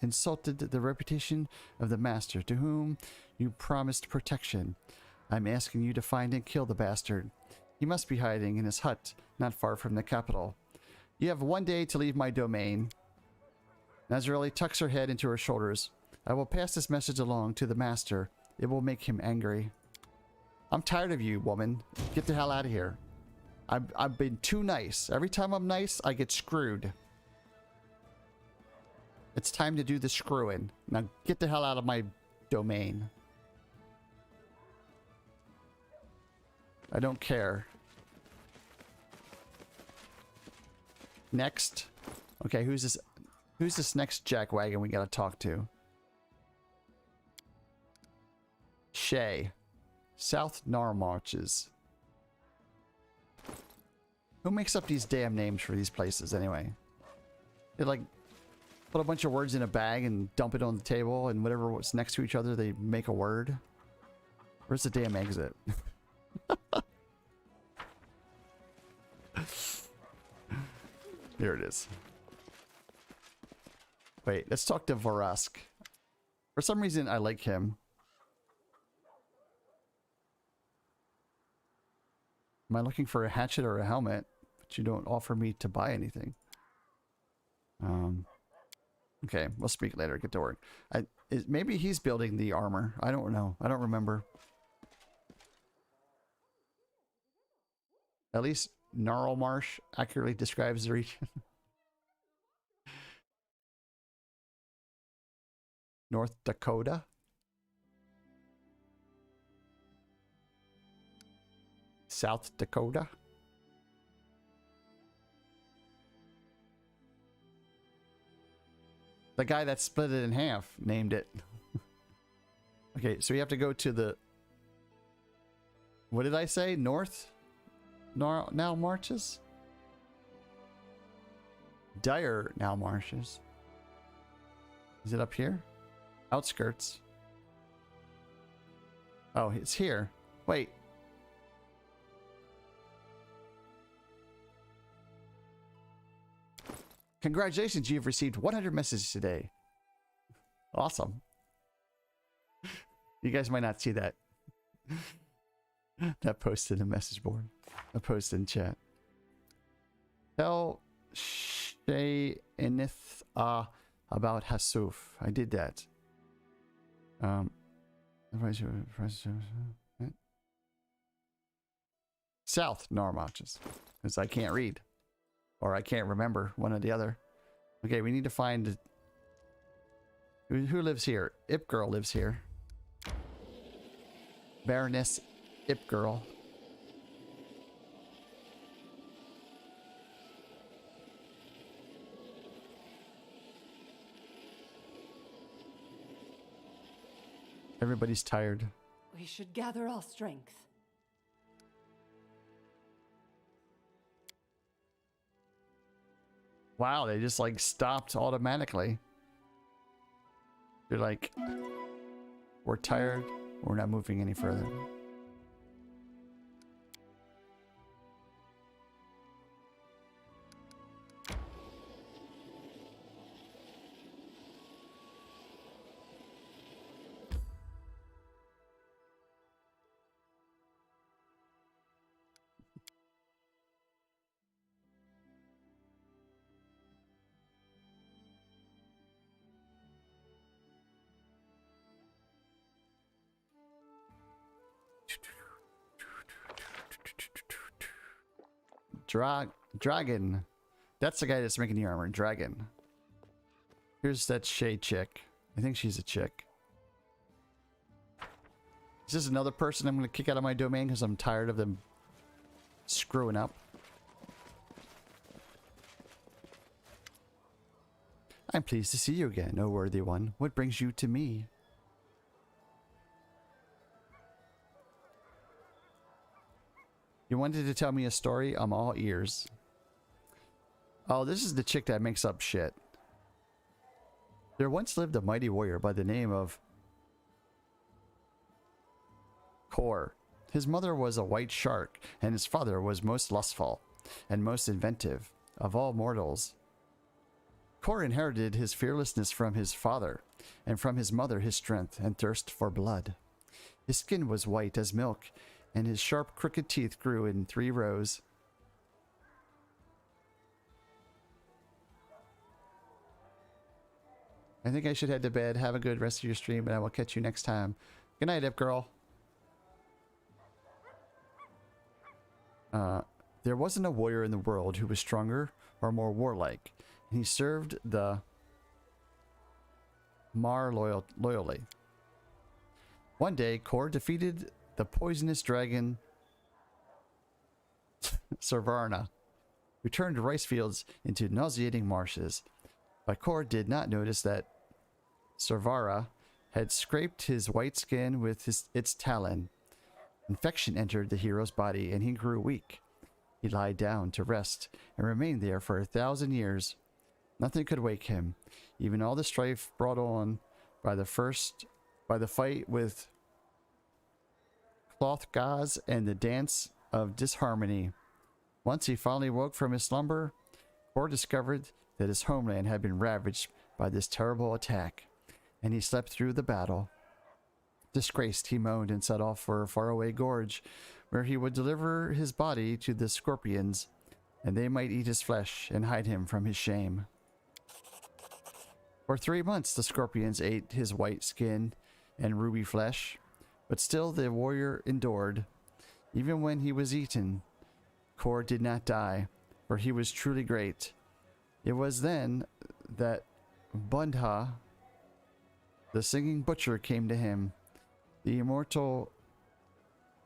insulted the reputation of the master to whom you promised protection. I'm asking you to find and kill the bastard. He must be hiding in his hut, not far from the capital. You have 1 day to leave my domain. Nazarelli tucks her head into her shoulders. I will pass this message along to the master. It will make him angry. I'm tired of you, woman. Get the hell out of here. I've been too nice. Every time I'm nice, I get screwed. It's time to do the screwing. Now get the hell out of my domain. I don't care. Next. Okay, who's this? Who's this next jackwagon we gotta talk to? Shay. South Narmarches. Who makes up these damn names for these places anyway? They like put a bunch of words in a bag and dump it on the table, and whatever was next to each other, they make a word. Where's the damn exit? Here it is. Wait, let's talk to Vorask. For some reason, I like him. Am I looking for a hatchet or a helmet? But you don't offer me to buy anything. Okay, we'll speak later. Get to work. Maybe he's building the armor. I don't know. I don't remember. At least Gnarl Marsh accurately describes the region. North Dakota. South Dakota. The guy that split it in half named it. Okay, so we have to go to the... What did I say? North? Now Marches? Dire now Marshes. Is it up here? Outskirts. Oh, it's here. Wait. Congratulations, you've received 100 messages today. Awesome. You guys might not see that. That posted in a message board. I posted in chat. Tell Shay Enith about Hasuf. I did that. South Narmarches. Because I can't read. Or I can't remember one or the other. Okay, we need to find... Who lives here? Ip Girl lives here. Baroness Ip Girl. Everybody's tired. We should gather our strength. Wow, they just like stopped automatically. They're like, we're tired. We're not moving any further. Dragon. That's the guy that's making the armor. Dragon. Here's that Shay chick. I think she's a chick. Is this another person I'm going to kick out of my domain because I'm tired of them screwing up? I'm pleased to see you again, O worthy one. What brings you to me? You wanted to tell me a story? I'm all ears. Oh, this is the chick that makes up shit. There once lived a mighty warrior by the name of Kor. His mother was a white shark, and his father was most lustful and most inventive of all mortals. Kor inherited his fearlessness from his father, and from his mother his strength and thirst for blood. His skin was white as milk, and his sharp, crooked teeth grew in 3 rows. I think I should head to bed. Have a good rest of your stream, and I will catch you next time. Good night, Ip Girl. There wasn't a warrior in the world who was stronger or more warlike, and he served the Mar loyally. One day, Kor defeated the poisonous dragon Servarna, who turned rice fields into nauseating marshes. But Kor did not notice that Servara had scraped his white skin with its talon. Infection entered the hero's body, and he grew weak. He lied down to rest and remained there for 1,000 years. Nothing could wake him, even all the strife brought on by the fight with cloth gauze and the dance of disharmony. Once he finally woke from his slumber, Kor discovered that his homeland had been ravaged by this terrible attack, and he slept through the battle. Disgraced, he moaned and set off for a faraway gorge, where he would deliver his body to the scorpions, and they might eat his flesh and hide him from his shame. For 3 months the scorpions ate his white skin and ruby flesh, but still the warrior endured. Even when he was eaten, Kor did not die, for he was truly great. It was then that Bundha, the singing butcher, came to him. The immortal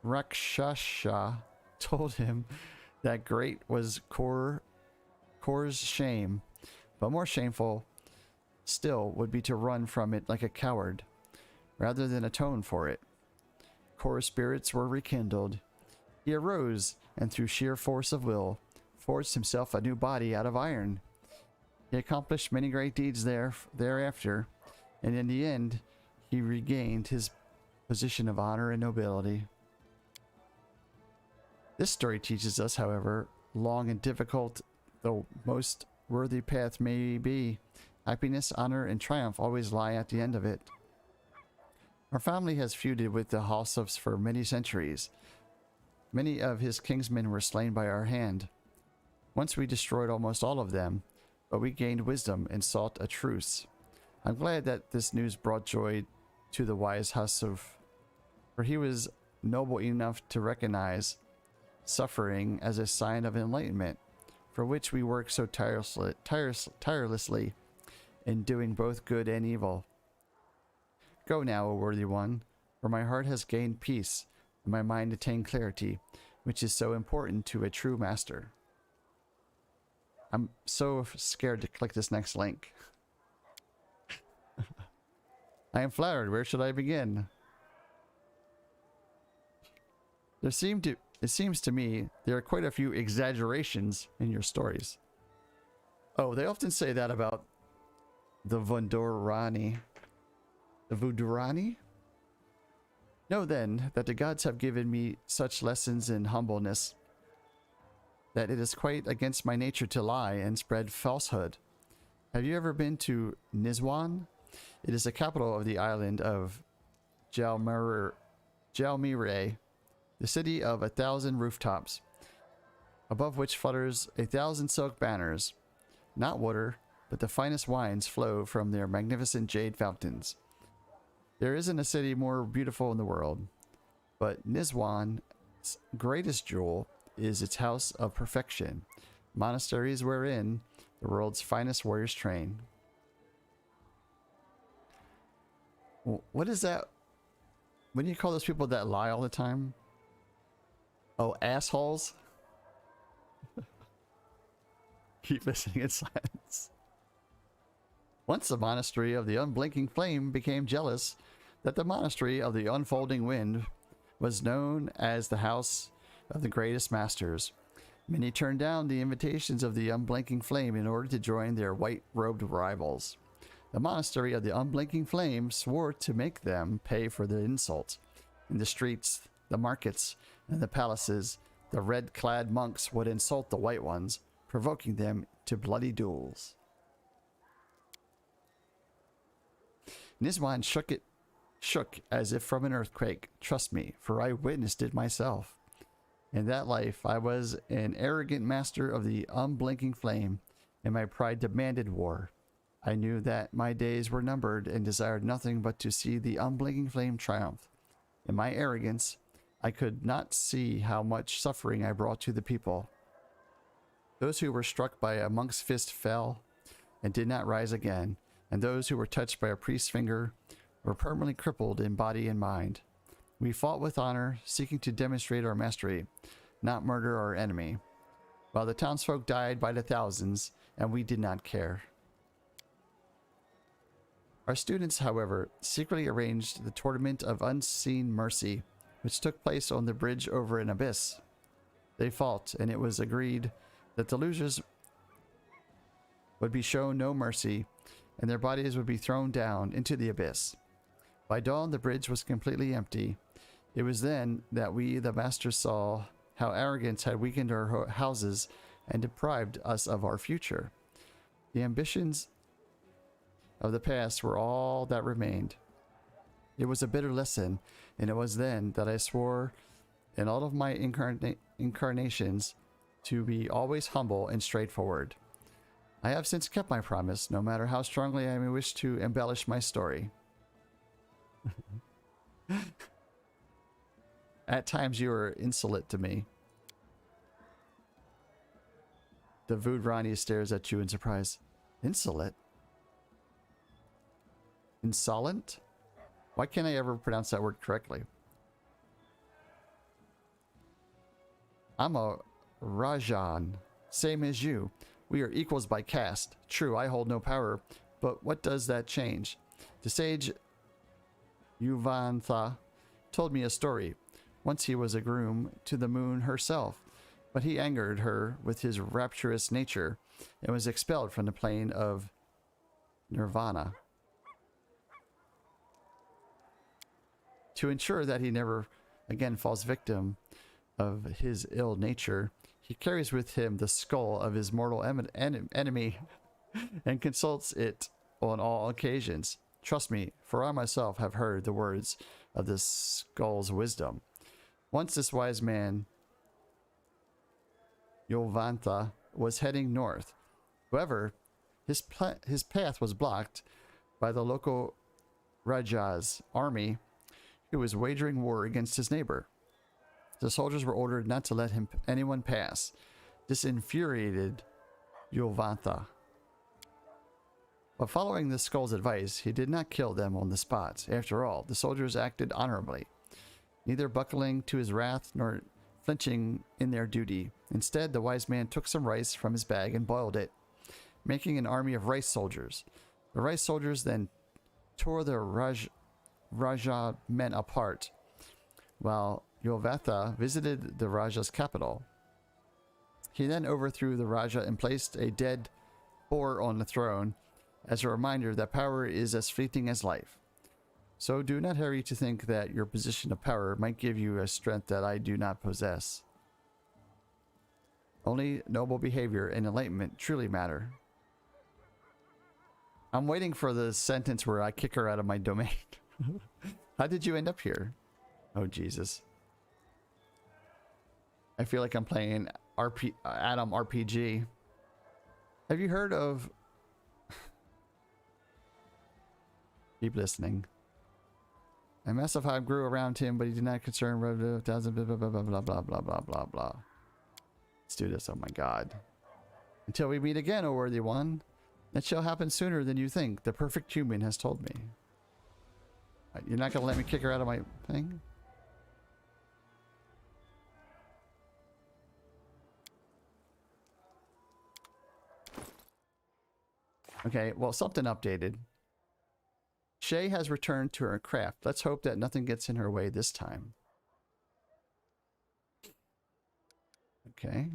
Rakshasha told him that great was Kor's shame, but more shameful still would be to run from it like a coward, rather than atone for it. Kor's spirits were rekindled. He arose, and through sheer force of will, forged himself a new body out of iron. He accomplished many great deeds thereafter, and in the end, he regained his position of honor and nobility. This story teaches us, however long and difficult the most worthy path may be, happiness, honor, and triumph always lie at the end of it. Our family has feuded with the Halsovs for many centuries. Many of his kingsmen were slain by our hand. Once we destroyed almost all of them, but we gained wisdom and sought a truce. I'm glad that this news brought joy to the wise Halsov, for he was noble enough to recognize suffering as a sign of enlightenment, for which we work so tirelessly in doing both good and evil. Go now, O worthy one, for my heart has gained peace, and my mind attained clarity, which is so important to a true master. I'm so scared to click this next link. I am flattered. Where should I begin? It seems to me there are quite a few exaggerations in your stories. Oh, they often say that about the Vundurani. The Vundurani? Know then that the gods have given me such lessons in humbleness that it is quite against my nature to lie and spread falsehood. Have you ever been to Nizwan? It is the capital of the island of Jalmire, the city of 1,000 rooftops, above which flutters 1,000 silk banners. Not water, but the finest wines flow from their magnificent jade fountains. There isn't a city more beautiful in the world, but Nizwan's greatest jewel is its house of perfection, monasteries wherein the world's finest warriors train. What is that? When you call those people that lie all the time? Oh, assholes? Keep listening in silence. Once the monastery of the unblinking flame became jealous that the monastery of the unfolding wind was known as the house of the greatest masters. Many turned down the invitations of the unblinking flame in order to join their white-robed rivals. The monastery of the unblinking flame swore to make them pay for the insult. In the streets, the markets, and the palaces, the red-clad monks would insult the white ones, provoking them to bloody duels. Nizwan shook as if from an earthquake. Trust me, for I witnessed it myself. In that life, I was an arrogant master of the unblinking flame, and my pride demanded war. I knew that my days were numbered and desired nothing but to see the unblinking flame triumph. In my arrogance, I could not see how much suffering I brought to the people. Those who were struck by a monk's fist fell and did not rise again, and those who were touched by a priest's finger were permanently crippled in body and mind. We fought with honor, seeking to demonstrate our mastery, not murder our enemy, while the townsfolk died by the thousands, and we did not care. Our students, however, secretly arranged the tournament of unseen mercy, which took place on the bridge over an abyss. They fought, and it was agreed that the losers would be shown no mercy, and their bodies would be thrown down into the abyss. By dawn, the bridge was completely empty. It was then that we, the masters, saw how arrogance had weakened our houses and deprived us of our future. The ambitions of the past were all that remained. It was a bitter lesson, and it was then that I swore in all of my incarnations to be always humble and straightforward. I have since kept my promise, no matter how strongly I may wish to embellish my story. At times you are insolent to me. The Vudrani stares at you in surprise. Insolent? Insolent? Why can't I ever pronounce that word correctly? I'm a Rajan, same as you. We are equals by caste. True, I hold no power, but what does that change? The sage Yuvantha told me a story. Once he was a groom to the moon herself, but he angered her with his rapturous nature and was expelled from the plane of Nirvana. To ensure that he never again falls victim of his ill nature, he carries with him the skull of his mortal enemy and consults it on all occasions. Trust me, for I myself have heard the words of this skull's wisdom. Once this wise man, Yolvantha, was heading north. However, his path was blocked by the local Raja's army, who was wagering war against his neighbor. The soldiers were ordered not to let anyone pass. This infuriated Yolvantha. But following the skull's advice, he did not kill them on the spot. After all, the soldiers acted honorably, neither buckling to his wrath nor flinching in their duty. Instead, the wise man took some rice from his bag and boiled it, making an army of rice soldiers. The rice soldiers then tore the Raja men apart, while Yovatha visited the Raja's capital. He then overthrew the Raja and placed a dead boar on the throne as a reminder that power is as fleeting as life. So do not hurry to think that your position of power might give you a strength that I do not possess. Only noble behavior and enlightenment truly matter. I'm waiting for the sentence where I kick her out of my domain. How did you end up here? Oh, Jesus. I feel like I'm playing Adam RPG. Have you heard of... Keep listening. A massive hive grew around him, but he did not concern blah blah blah blah blah blah blah blah blah. Let's do this. Oh my God! Until we meet again, O worthy one, that shall happen sooner than you think. The perfect human has told me. You're not gonna let me kick her out of my thing? Okay, well, something updated. Shay has returned to her craft. Let's hope that nothing gets in her way this time. Okay.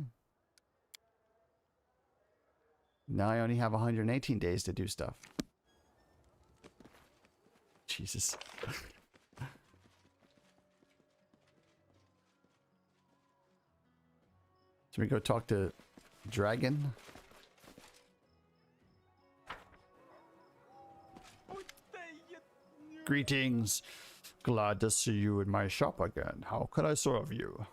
Now I only have 118 days to do stuff. Jesus. Should we go talk to Dragon? Greetings. Glad to see you in my shop again. How can I serve you?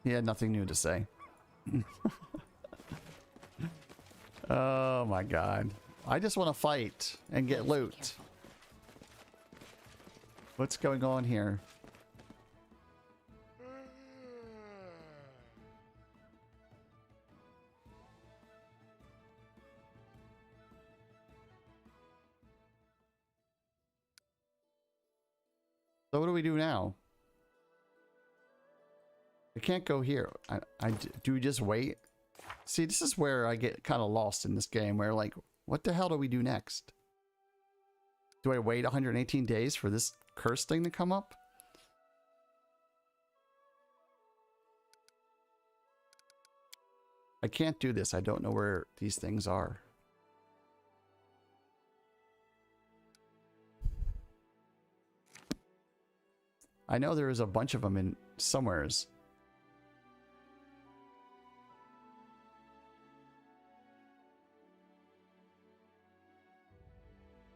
He had nothing new to say. Oh my god. I just want to fight and get loot. What's going on here? So what do we do now? I can't go here. Do we just wait? See, this is where I get kind of lost in this game, where like, what the hell do we do next? Do I wait 118 days for this curse thing to come up? I can't do this. I don't know where these things are. I know there is a bunch of them in somewheres.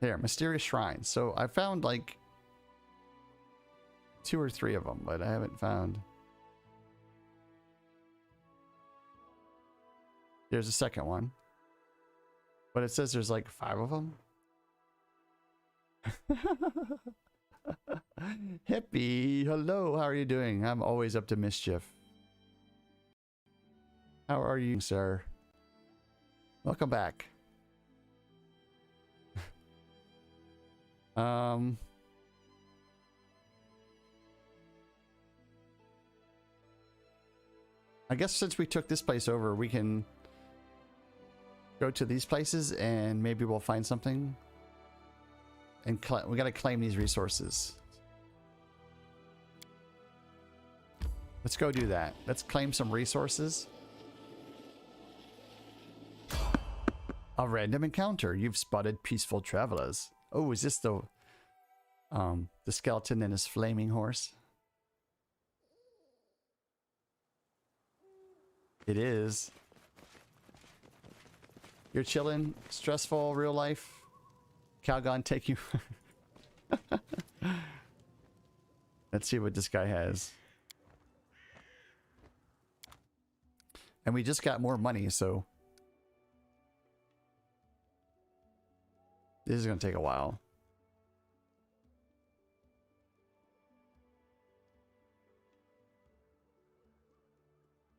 There, mysterious shrines. So I found like 2 or 3 of them, but I haven't found. There's a second one, but it says there's like 5 of them. Hippie, hello, how are you doing? I'm always up to mischief. How are you, sir? Welcome back. I guess since we took this place over, we can go to these places and maybe we'll find something. And we gotta claim these resources. Let's go do that. Let's claim some resources. A random encounter. You've spotted peaceful travelers. Oh, is this the skeleton and his flaming horse? It is. You're chilling, stressful, real life. Calgon take you. Let's see what this guy has. And we just got more money, so this is going to take a while.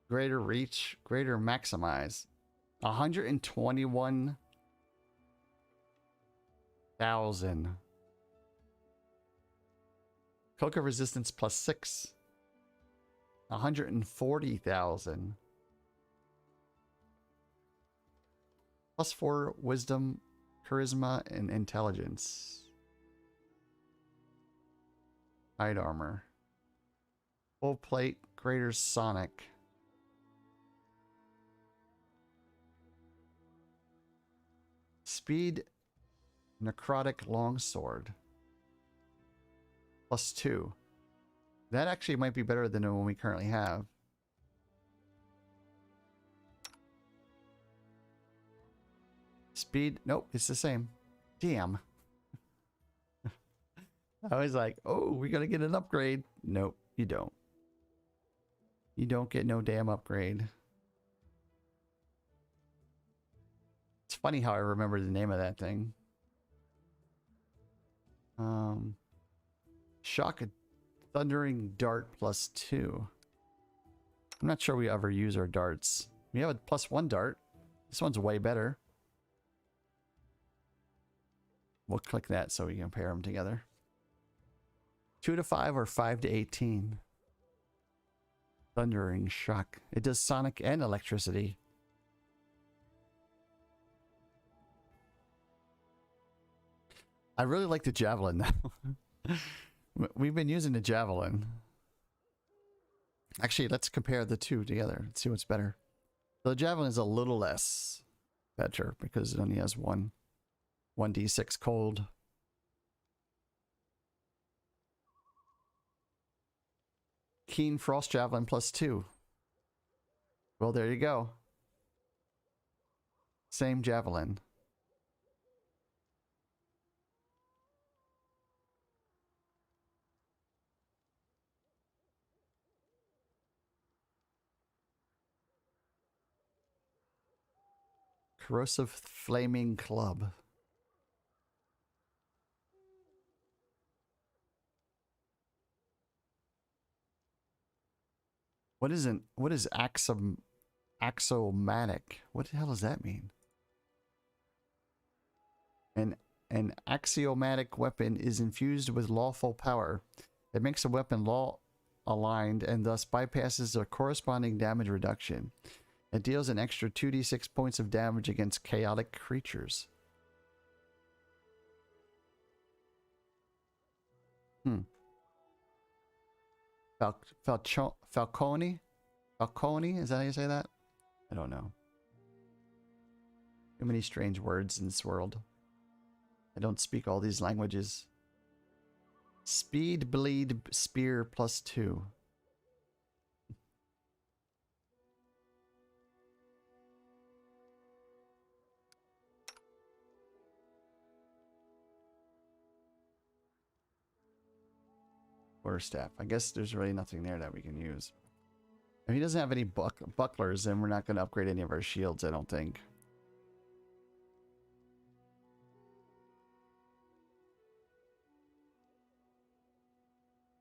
Greater reach, greater maximize. 121,000. Coca resistance plus 6. 140,000. Plus 4 wisdom, charisma, and intelligence. Hide armor. Full plate, greater sonic. Speed, necrotic longsword. Plus 2. That actually might be better than the one we currently have. Speed, nope, it's the same. Damn. I was like, oh, we're gonna get an upgrade. Nope, you don't. You don't get no damn upgrade. It's funny how I remember the name of that thing. Shock thundering dart +2. I'm not sure we ever use our darts. We have a +1 dart. This one's way better. We'll click that so we can pair them together. 2 to 5 or 5 to 18. Thundering shock. It does sonic and electricity. I really like the javelin now. We've been using the javelin. Actually, let's compare the two together. Let's see what's better. The javelin is a little less better because it only has 1d6 cold. Keen frost javelin +2. Well, there you go. Same javelin. Corrosive flaming club. What is axiomatic? What the hell does that mean? An axiomatic weapon is infused with lawful power. It makes a weapon law aligned and thus bypasses the corresponding damage reduction. It deals an extra 2d6 points of damage against chaotic creatures. Falcone? Falcone? Is that how you say that? I don't know. Too many strange words in this world. I don't speak all these languages. Speed bleed spear +2. Quarterstaff. I guess there's really nothing there that we can use. If he doesn't have any bucklers, then we're not going to upgrade any of our shields, I don't think.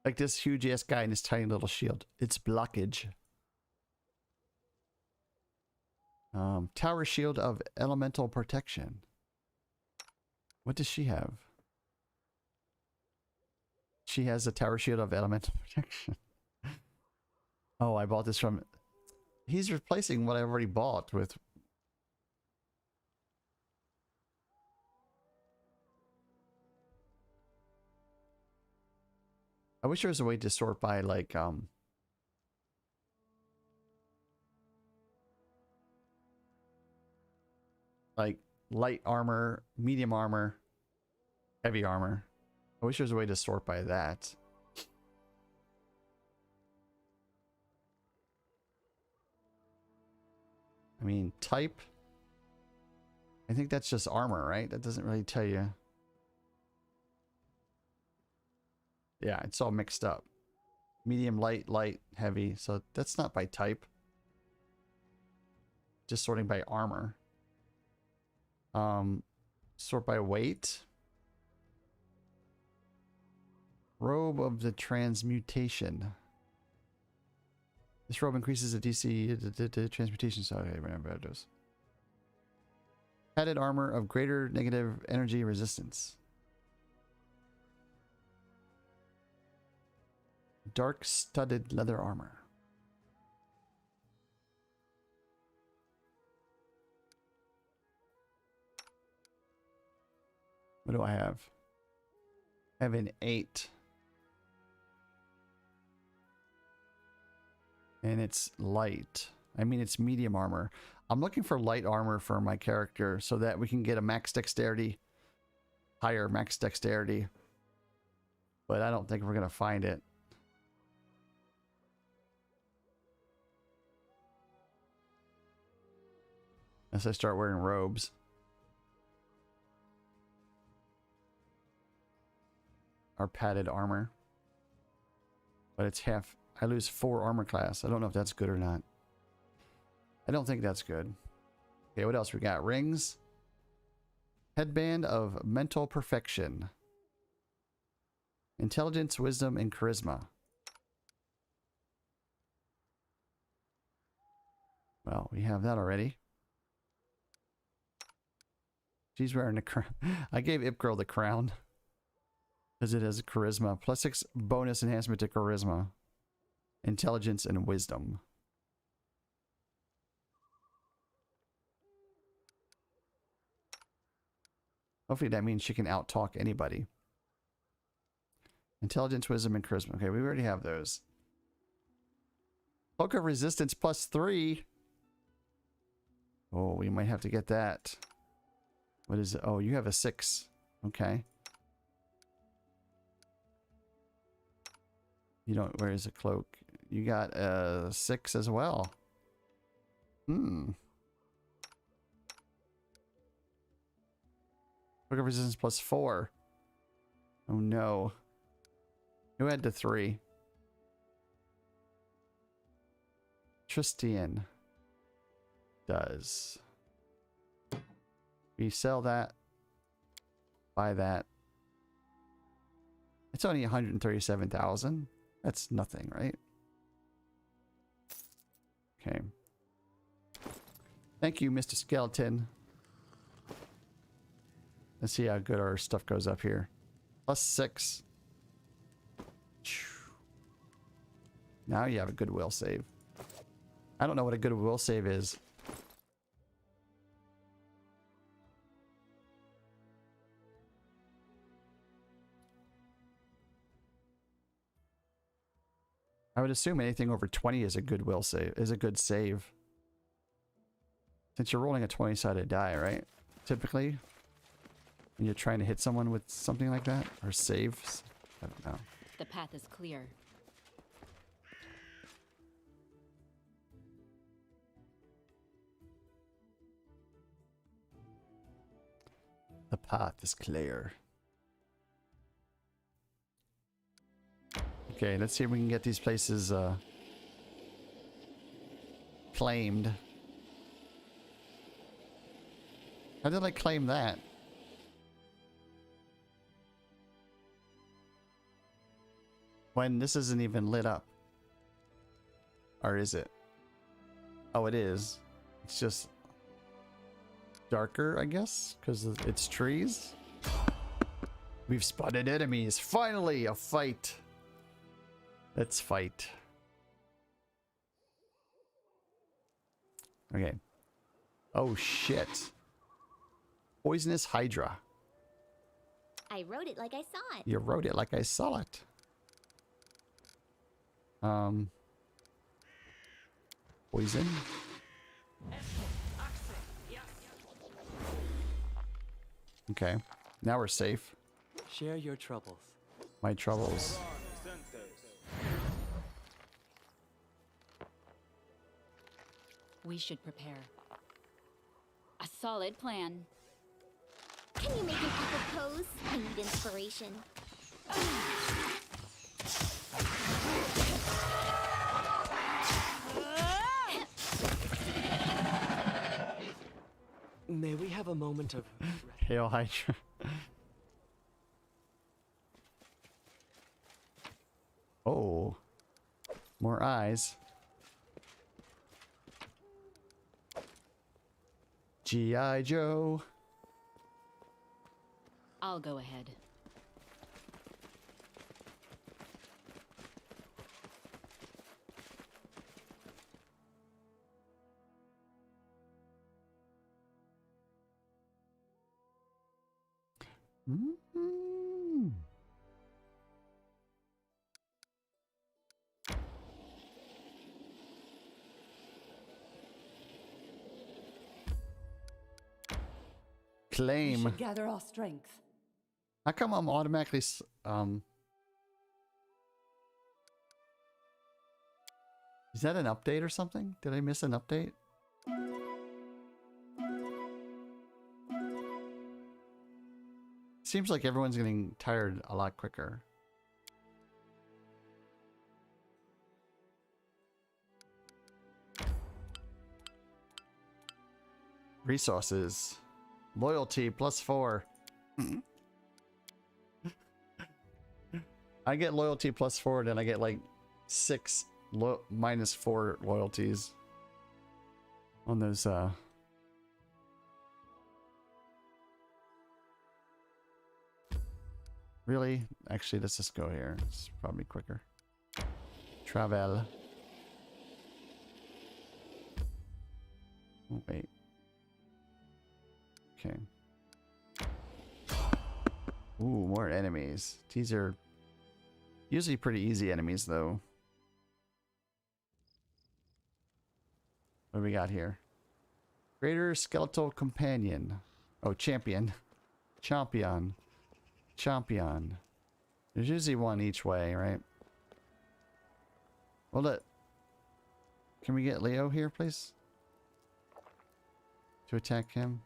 Like this huge ass guy and his tiny little shield. It's blockage. Tower shield of elemental protection. What does she have? She has a tower shield of elemental protection. Oh, I bought this from... He's replacing what I already bought with... I wish there was a way to sort by, like light armor, medium armor, heavy armor. I wish there was a way to sort by that. I mean, type. I think that's just armor, right? That doesn't really tell you. Yeah, it's all mixed up. Medium, light, light, heavy. So that's not by type. Just sorting by armor. Sort by weight. Robe of the Transmutation. This robe increases the DC transmutation. So okay, remember what it does. Padded armor of greater negative energy resistance. Dark studded leather armor. What do I have? I have an 8. And it's light. I mean, it's medium armor. I'm looking for light armor for my character so that we can get a max dexterity. Higher max dexterity. But I don't think we're going to find it. Unless I start wearing robes. Our padded armor. But it's half. I lose 4 armor class. I don't know if that's good or not. I don't think that's good. Okay, what else we got? Rings. Headband of mental perfection. Intelligence, wisdom, and charisma. Well, we have that already. She's wearing a crown. I gave Ip Girl the crown. Because it has charisma. +6 bonus enhancement to charisma. Intelligence and wisdom. Hopefully that means she can out-talk anybody. Intelligence, wisdom, and charisma. Okay, we already have those. Cloak of resistance +3. Oh, we might have to get that. What is it? Oh, you have a 6. Okay. You don't, where is a cloak? You got a 6 as well. Hmm. Cloak of resistance +4. Oh no. Who had the 3? Tristian does. We sell that. Buy that. It's only 137,000. That's nothing, right? Okay. Thank you, Mr. Skeleton. Let's see how good our stuff goes up here. +6. Now you have a goodwill save. I don't know what a goodwill save is. I would assume anything over 20 is a goodwill save, is a good save. Since you're rolling a 20-sided die, right? Typically, when you're trying to hit someone with something like that, or saves. I don't know. The path is clear. The path is clear. Okay, let's see if we can get these places claimed. How did I claim that? When this isn't even lit up. Or is it? Oh, it is. It's just darker, I guess, because it's trees. We've spotted enemies. Finally, a fight. Let's fight. Okay. Oh, shit. Poisonous Hydra. I wrote it like I saw it. You wrote it like I saw it. Poison. Okay. Now we're safe. Share your troubles. My troubles. We should prepare. A solid plan. Can you make an epic pose? I need inspiration. May we have a moment of Hail Hydra. Oh. More eyes. G.I. Joe. I'll go ahead. Mm-hmm. We Claim. should gather our strength. How come I'm automatically Is that an update or something? Did I miss an update? Seems like everyone's getting tired a lot quicker. Resources. Loyalty +4. I get loyalty +4, then I get like 6 -4 loyalties on those. Really? Actually, let's just go here. It's probably quicker. Travel. Oh, wait. Okay. Ooh, more enemies. These are usually pretty easy enemies, though. What do we got here? Greater Skeletal Companion. Oh, Champion. Champion. Champion. There's usually one each way, right? Hold it. Can we get Leo here, please? To attack him.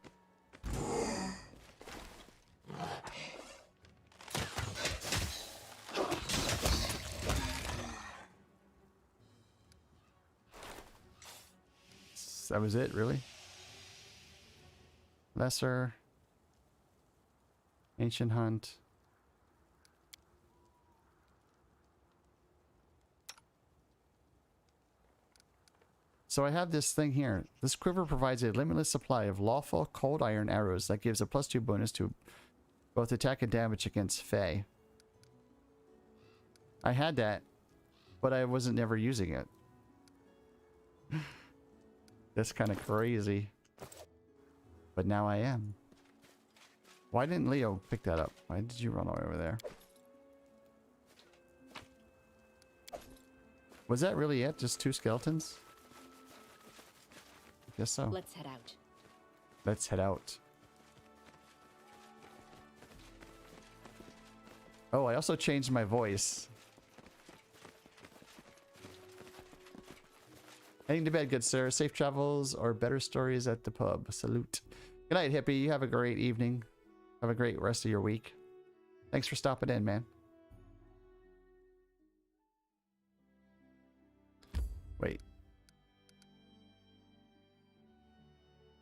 That was it, really? Lesser. Ancient Hunt. So I have this thing here. This quiver provides a limitless supply of lawful cold iron arrows that gives a +2 bonus to both attack and damage against Fae. I had that, but I wasn't never using it. That's kind of crazy. But now I am. Why didn't Leo pick that up? Why did you run over there? Was that really it? Just 2 skeletons? I guess so. Let's head out. Let's head out. Oh, I also changed my voice. Heading to bed, good sir. Safe travels or better stories at the pub. Salute. Good night, hippie. You have a great evening. Have a great rest of your week. Thanks for stopping in, man. Wait.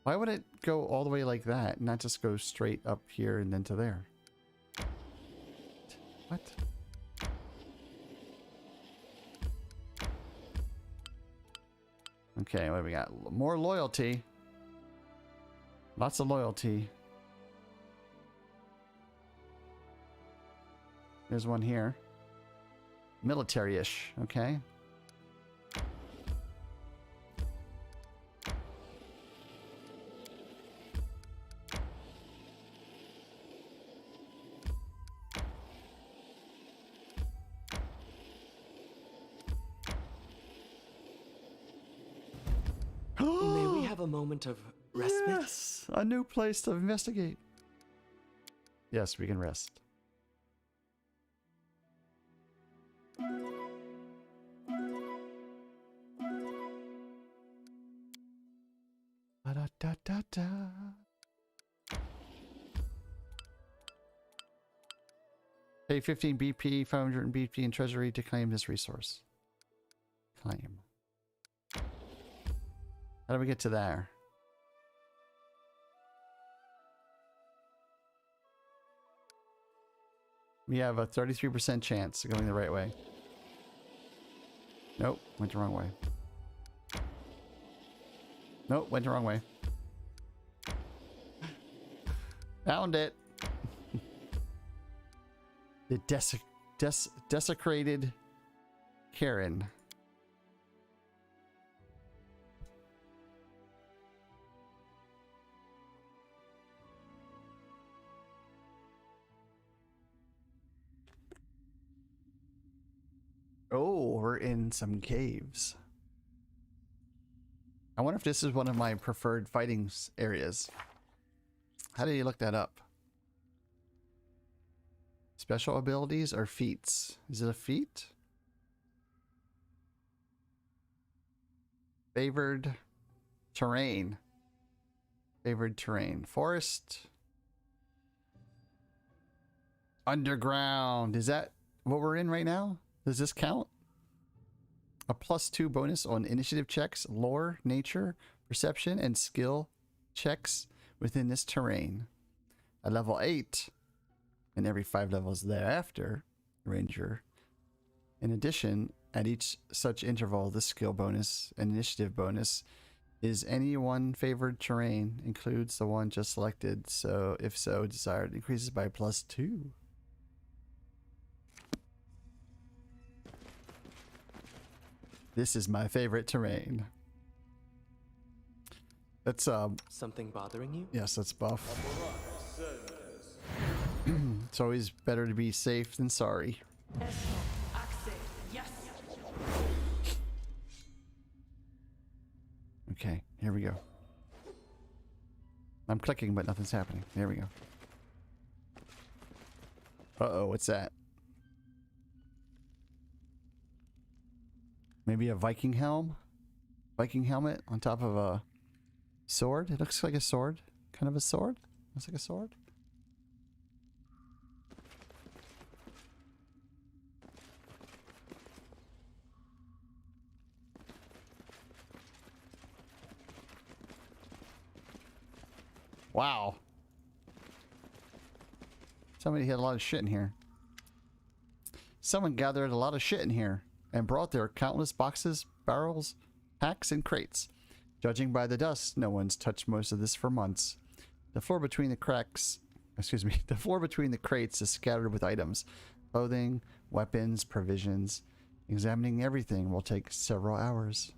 Why would it go all the way like that and not just go straight up here and then to there? What? Okay, what do we got? More loyalty. Lots of loyalty. There's one here. Military-ish, okay. May we have a moment of respite? Yes, a new place to investigate. Yes, we can rest. Da-da-da-da-da. Pay 15 BP, 500 BP in treasury to claim this resource. Claim. How do we get to there? We have a 33% chance of going the right way. Nope, went the wrong way. Nope, went the wrong way. Found it. The desecrated Karen. Oh, we're in some caves. I wonder if this is one of my preferred fighting areas. How do you look that up? Special abilities or feats? Is it a feat? Favored terrain. Favored terrain. Forest. Underground. Is that what we're in right now? Does this count? A +2 bonus on initiative checks, lore, nature, perception, and skill checks within this terrain. At level 8, and every 5 levels thereafter, Ranger In addition, at each such interval, the skill bonus and initiative bonus is any one favored terrain, includes the one just selected, so if so desired, increases by +2. This is my favorite terrain. Let's Something bothering you? yes, let's buff. It's always better to be safe than sorry. Okay, here we go. I'm clicking, but nothing's happening. There we go. Uh-oh, what's that? Maybe a Viking helm? Viking helmet on top of a sword? It looks like a sword. Kind of a sword? Looks like a sword. Wow. Somebody had a lot of shit in here. Someone gathered a lot of shit in here and brought their countless boxes, barrels, packs, and crates. Judging by the dust, no one's touched most of this for months. The floor between the cracks, the floor between the crates is scattered with items, clothing, weapons, provisions. Examining everything will take several hours.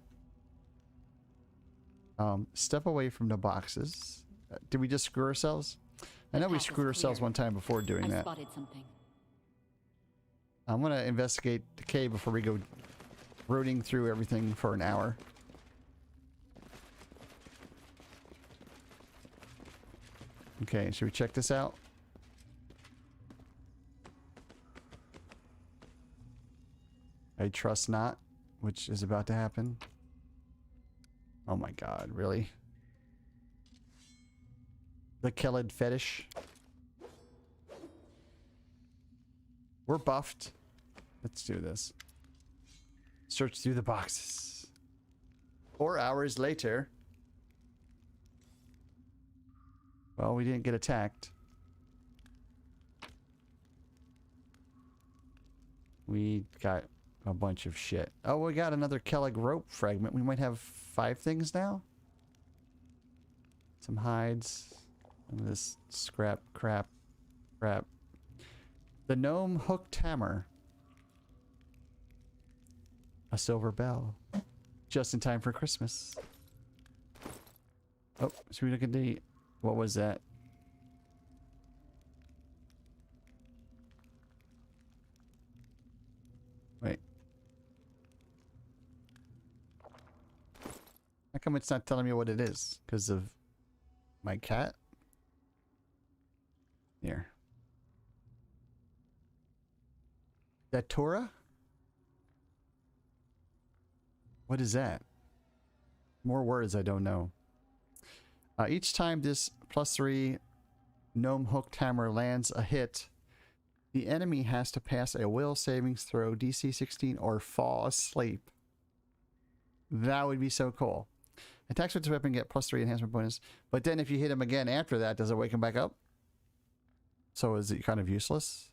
Step away from the boxes. Did we just screw ourselves? I know we screwed ourselves one time before doing that. Spotted something. I'm gonna investigate the cave before we go rooting through everything for an hour. Okay, should we check this out? I trust not, which is about to happen. Oh my god, really? The Kellid fetish. We're buffed. Let's do this. Search through the boxes. 4 hours later. Well, we didn't get attacked. We got a bunch of shit. Oh, we got another Kellig rope fragment. We might have 5 things now. Some hides. Some of this scrap, crap. The gnome hooked hammer. A silver bell. Just in time for Christmas. Oh, should we look at the... What was that? Wait. How come it's not telling me what it is? Because of my cat? Here. That Torah? What is that? More words I don't know. Each time this +3 gnome hooked hammer lands a hit, the enemy has to pass a will savings throw DC 16 or fall asleep. That would be so cool. Attacks with this weapon get +3 enhancement bonus, but then if you hit him again after that, does it wake him back up? So is it kind of useless?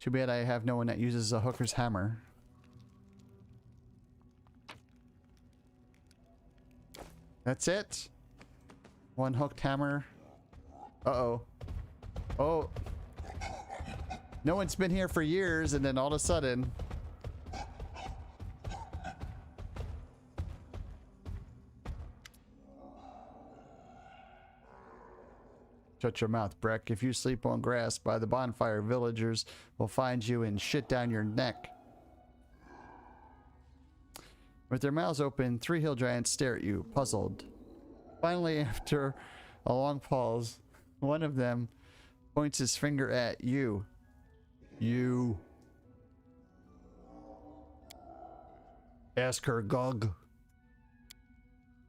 Too bad I have no one that uses a hooker's hammer. That's it? One hooked hammer. Uh-oh. Oh. No one's been here for years, and then all of a sudden... Shut your mouth, Breck. If you sleep on grass by the bonfire, villagers will find you and shit down your neck. With their mouths open, 3 hill giants stare at you, puzzled. Finally, after a long pause, one of them points his finger at you. You. Ask her, Gug.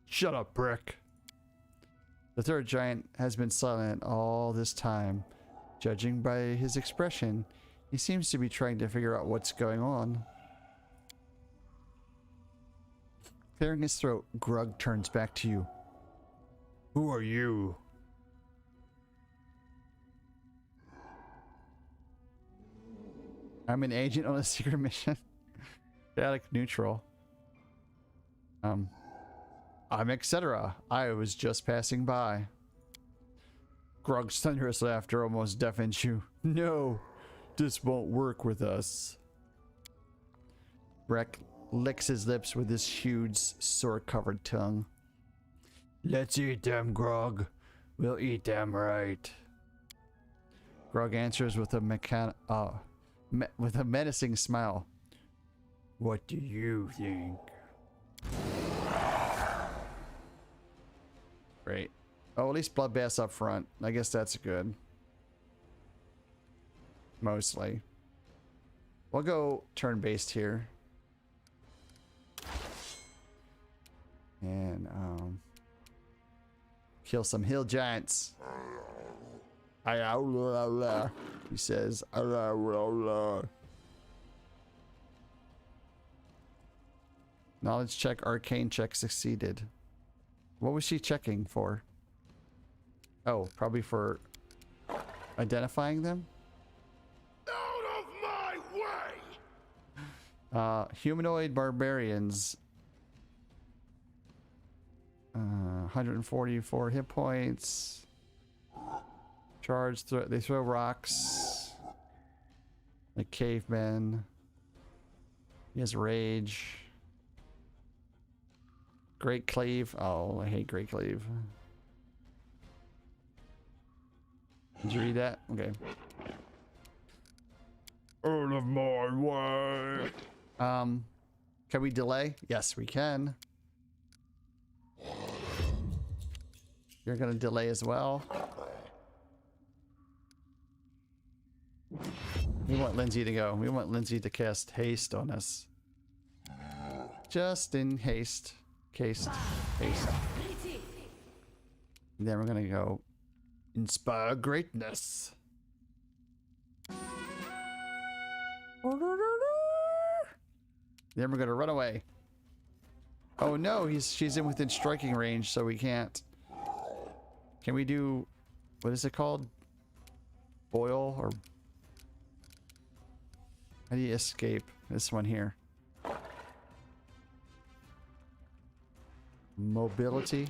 Shut up, Brick. The third giant has been silent all this time. Judging by his expression, he seems to be trying to figure out what's going on. Clearing his throat, Grug turns back to you. Who are you? I'm an agent on a secret mission. Static neutral. I'm Ikcedra. I was just passing by. Grog's thunderous laughter almost deafens you. No, this won't work with us. Breck licks his lips with his huge, sore-covered tongue. Let's eat them, Grog. We'll eat them right. Grog answers with a with a menacing smile. What do you think? Great. Oh, at least bloodbaths up front. I guess that's good. Mostly. We'll go turn-based here. And, kill some hill giants. He says, knowledge check, arcane check succeeded. What was she checking for? Oh, probably for identifying them? Out of my way! Humanoid barbarians. 144 hit points. Charge, they throw rocks. Like cavemen. He has rage. Great Cleave. Oh, I hate Great Cleave. Did you read that? Okay. Out of my way! Can we delay? Yes, we can. You're gonna delay as well. We want Lindsay to go. We want Lindsay to cast haste on us. Just in haste. Haste. And then we're gonna go inspire greatness. Then we're gonna run away. Oh no, she's in within striking range, so we can't. Can we do, what is it called? Boil, or how do you escape? This one here. Mobility.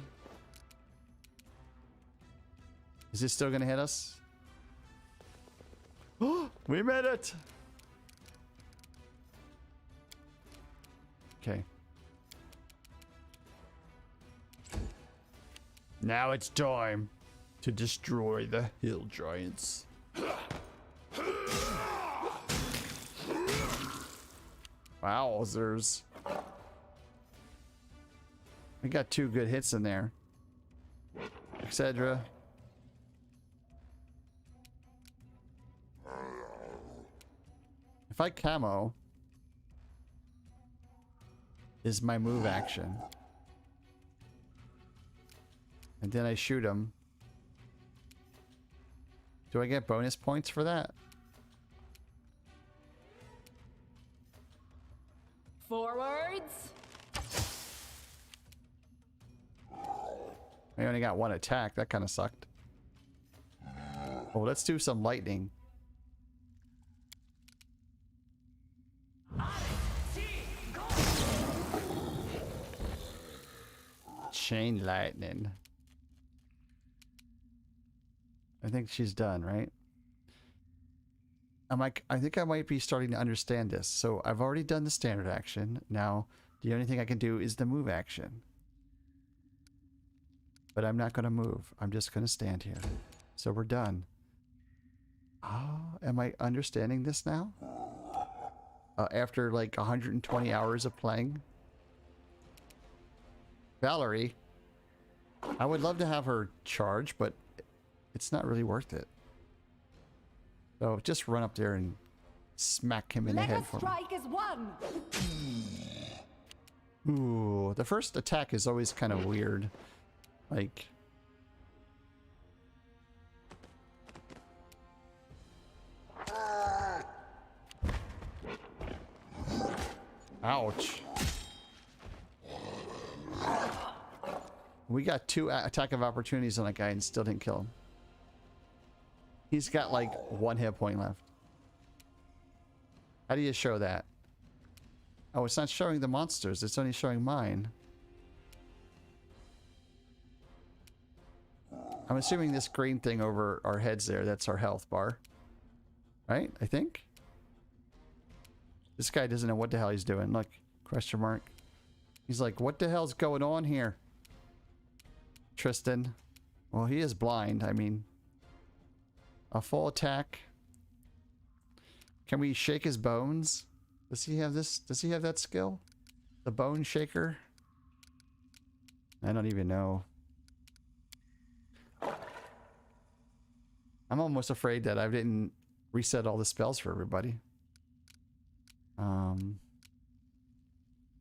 Is it still gonna hit us? Oh, we made it! Okay. Now it's time to destroy the hill giants. Wowzers. We got 2 good hits in there. Ikcedra. If I camo, is my move action. And then I shoot him. Do I get bonus points for that? Forwards. I only got 1 attack. That kind of sucked. Oh, let's do some lightning. Chain lightning. I think she's done, right? I think I might be starting to understand this. So I've already done the standard action. Now, the only thing I can do is the move action. But I'm not going to move. I'm just going to stand here. So we're done. Oh, am I understanding this now? After like 120 hours of playing? Valerie. I would love to have her charge, but it's not really worth it. So just run up there and smack him in the head for me. Strike is one. Ooh, the first attack is always kind of weird. Like... Ouch. We got 2 attack of opportunities on that guy and still didn't kill him. He's got like 1 hit point left. How do you show that? Oh, it's not showing the monsters. It's only showing mine. I'm assuming this green thing over our heads there, that's our health bar. Right? I think. This guy doesn't know what the hell he's doing. Look, question mark. He's like, what the hell's going on here? Tristan. Well, he is blind. I mean, a full attack. Can we shake his bones? Does he have this? Does he have that skill? The bone shaker? I don't even know. I'm almost afraid that I didn't reset all the spells for everybody.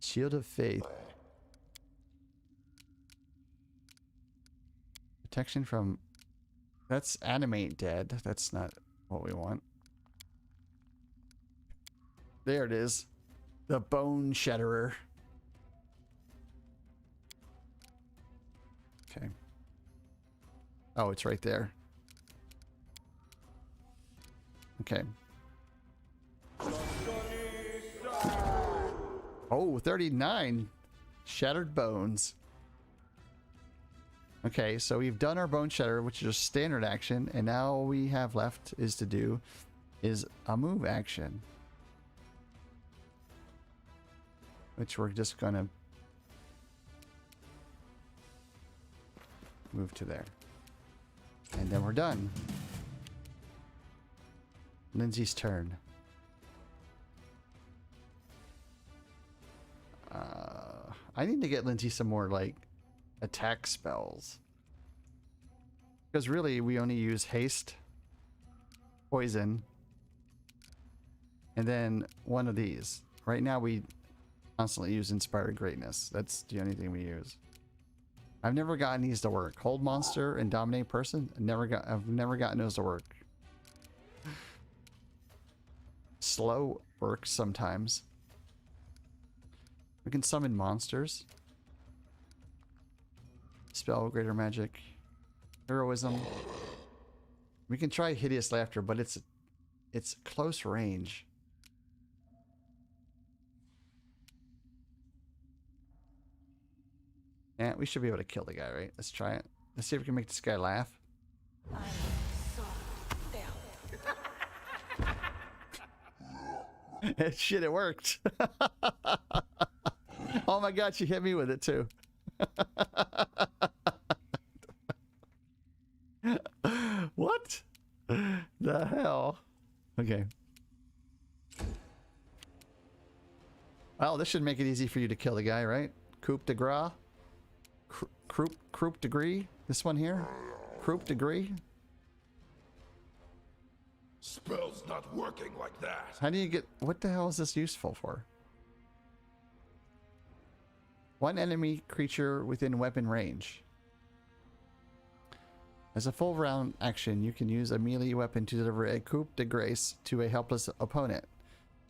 Shield of Faith. Protection from... That's animate dead. That's not what we want. There it is. The Bone Shatterer. Okay. Oh, it's right there. Okay. Oh, 39. Shattered bones. Okay, so we've done our Bone Shatter, which is a standard action, and now all we have left is to do is a move action. Which we're just gonna move to there. And then we're done. Lindsay's turn. I need to get Lindsay some more, like, attack spells. Because really, we only use haste, poison, and then one of these. Right now, we constantly use Inspired Greatness. That's the only thing we use. I've never gotten these to work. Hold monster and dominate person. I've never gotten those to work. Slow works sometimes. We can summon monsters. Spell greater magic. Heroism. We can try hideous laughter, but it's close range. Yeah, we should be able to kill the guy, right? Let's try it. Let's see if we can make this guy laugh. Shit, it worked. Oh my god, she hit me with it too. What the hell? Okay. Well, this should make it easy for you to kill the guy, right? Coup de grace. Croup degree. This one here. Croup degree. Spell's not working like that. How do you get... What the hell is this useful for? One enemy creature within weapon range. As a full round action, you can use a melee weapon to deliver a coup de grace to a helpless opponent.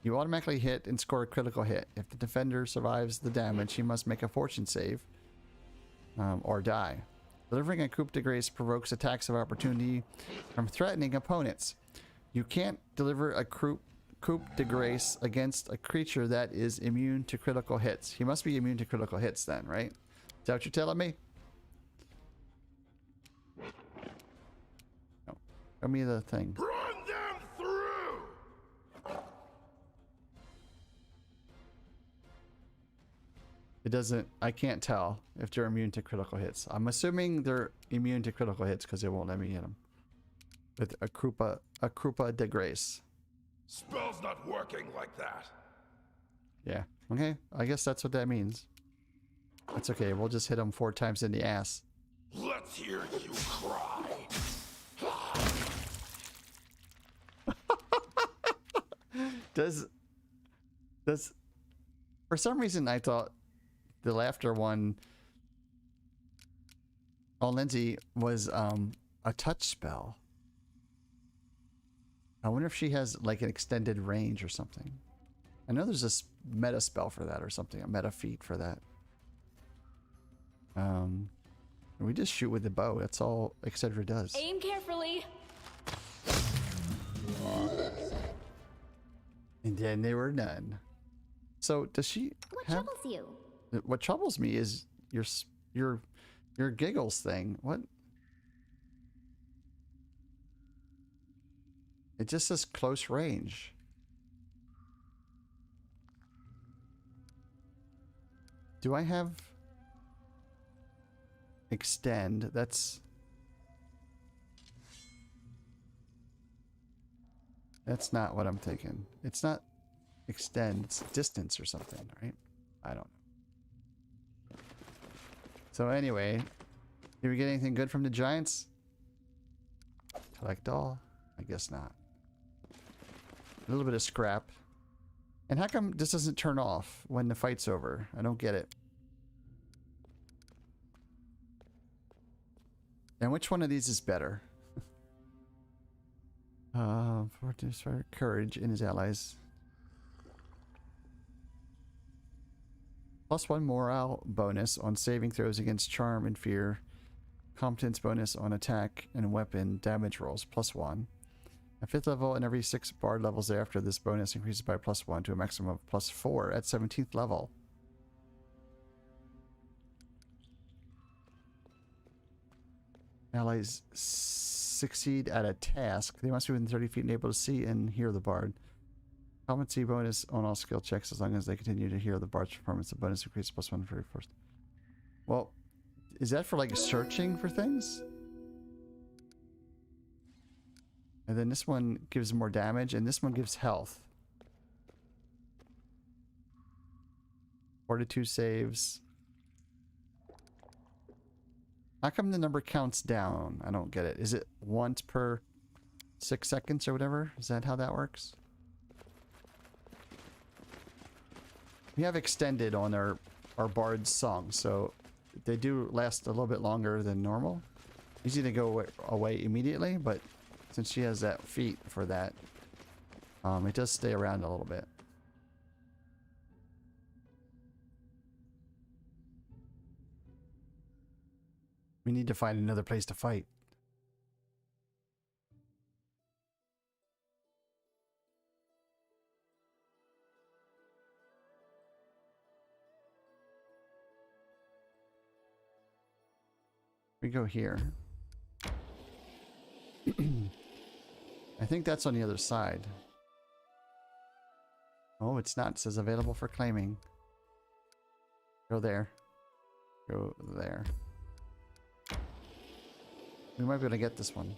You automatically hit and score a critical hit. If the defender survives the damage, he must make a fortune save or die. Delivering a coup de grace provokes attacks of opportunity from threatening opponents. You can't deliver a coup de grace against a creature that is immune to critical hits. He must be immune to critical hits then, right? Is that what you're telling me? No. Show me the thing. Run them through! It doesn't... I can't tell if they're immune to critical hits. I'm assuming they're immune to critical hits because it won't let me hit them. With a Krupa de Grace. Spell's not working like that. Yeah. Okay. I guess that's what that means. That's okay. We'll just hit him 4 times in the ass. Let's hear you cry. Does for some reason I thought the laughter one on Lindsay was a touch spell. I wonder if she has like an extended range or something. I know there's this meta spell for that or something, a meta feat for that. We just shoot with the bow. That's all Ikcedra does. Aim carefully. And then there were none. So does she What have... troubles you? What troubles me is your giggles thing. What? It just says close range. Do I have extend? That's not what I'm thinking. It's not extend, it's distance or something, right? I don't know. So anyway, did we get anything good from the giants? Collect all? I guess not. A little bit of scrap. And how come this doesn't turn off when the fight's over? I don't get it. And which one of these is better? For courage in his allies. +1 morale bonus on saving throws against charm and fear. Competence bonus on attack and weapon damage rolls +1. At 5th level and every 6 bard levels thereafter, this bonus increases by +1 to a maximum of +4 at 17th level. Allies succeed at a task. They must be within 30 feet and able to see and hear the bard. Competency bonus on all skill checks as long as they continue to hear the bard's performance. The bonus increases +1 for first. Well, is that for like searching for things? And then this one gives more damage and this one gives health. Fortitude saves. How come the number counts down? I don't get it. Is it once per 6 seconds or whatever? Is that how that works? We have extended on our bard's songs, so they do last a little bit longer than normal. Easy to go away immediately, but since she has that feat for that, it does stay around a little bit. We need to find another place to fight. We go here. I think that's on the other side. Oh, it's not. It says available for claiming. Go there. Go there. We might be able to get this one.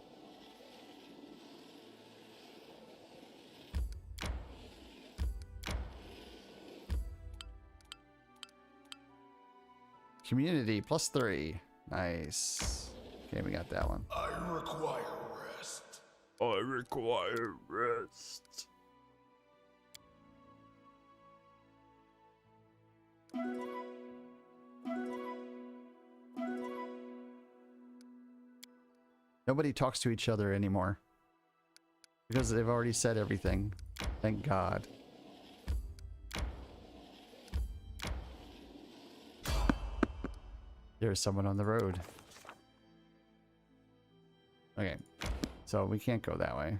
Community +3. Nice. Okay, we got that one. I require rest. I require rest. Nobody talks to each other anymore. Because they've already said everything. Thank God. There's someone on the road. Okay. So we can't go that way.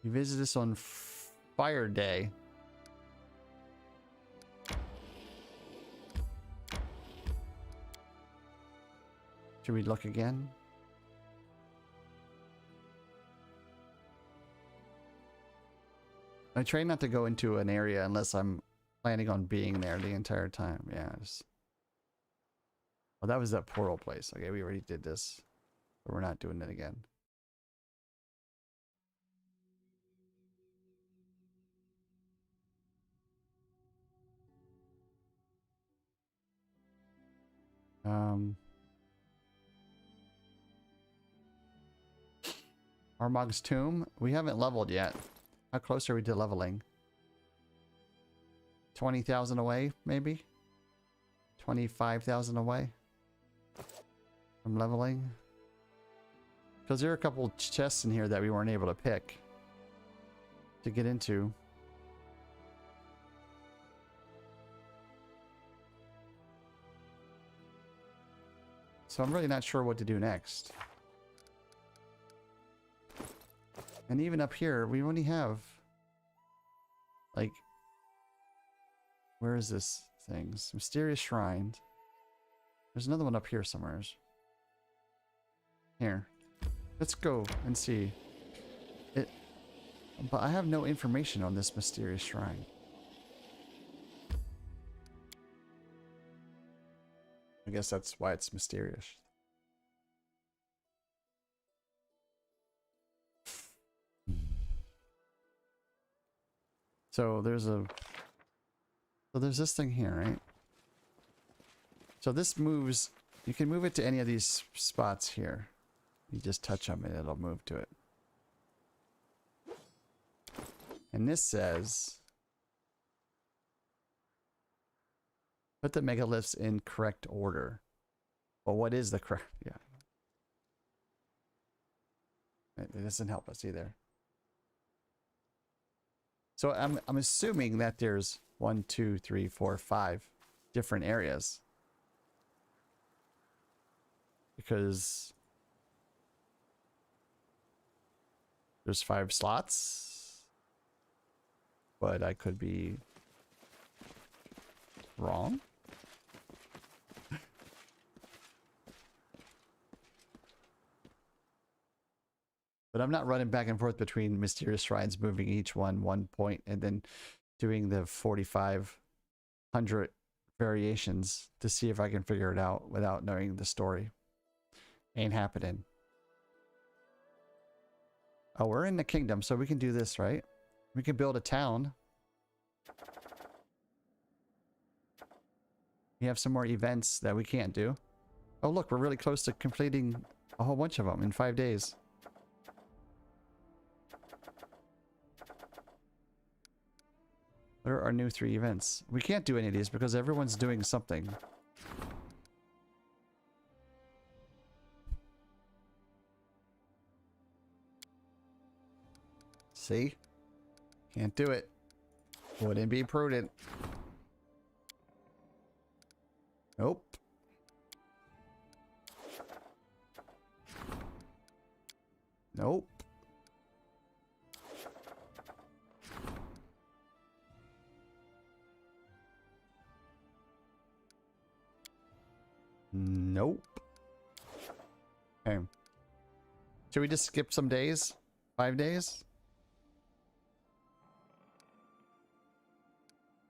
You visit us on Fire Day. Should we look again? I try not to go into an area unless I'm planning on being there the entire time. Yeah. Oh, that was that portal place. Okay, we already did this. But we're not doing it again. Armag's Tomb. We haven't leveled yet. How close are we to leveling? 20,000 away, maybe? 25,000 away from leveling? Because there are a couple chests in here that we weren't able to pick to get into. So I'm really not sure what to do next. And even up here, we only have... Like... Where is this thing? Mysterious Shrine. There's another one up here somewhere. Here. Let's go and see. But I have no information on this mysterious shrine. I guess that's why it's mysterious. So there's this thing here, right? So this moves, you can move it to any of these spots here. You just touch them and it'll move to it. And this says, put the megaliths in correct order. Well, what is the correct? Yeah. It doesn't help us either. So I'm assuming that there's 1, 2, 3, 4, 5 different areas. Because there's 5 slots. But I could be wrong. But I'm not running back and forth between mysterious shrines, moving each one point, and then doing the 4,500 variations to see if I can figure it out without knowing the story. Ain't happening. Oh, we're in the kingdom, so we can do this, right? We can build a town. We have some more events that we can't do. Oh, look, we're really close to completing a whole bunch of them in 5 days. What are our new 3 events? We can't do any of these because everyone's doing something. See? Can't do it. Wouldn't be prudent. Nope. Nope. Nope. Okay. Should we just skip some days? 5 days?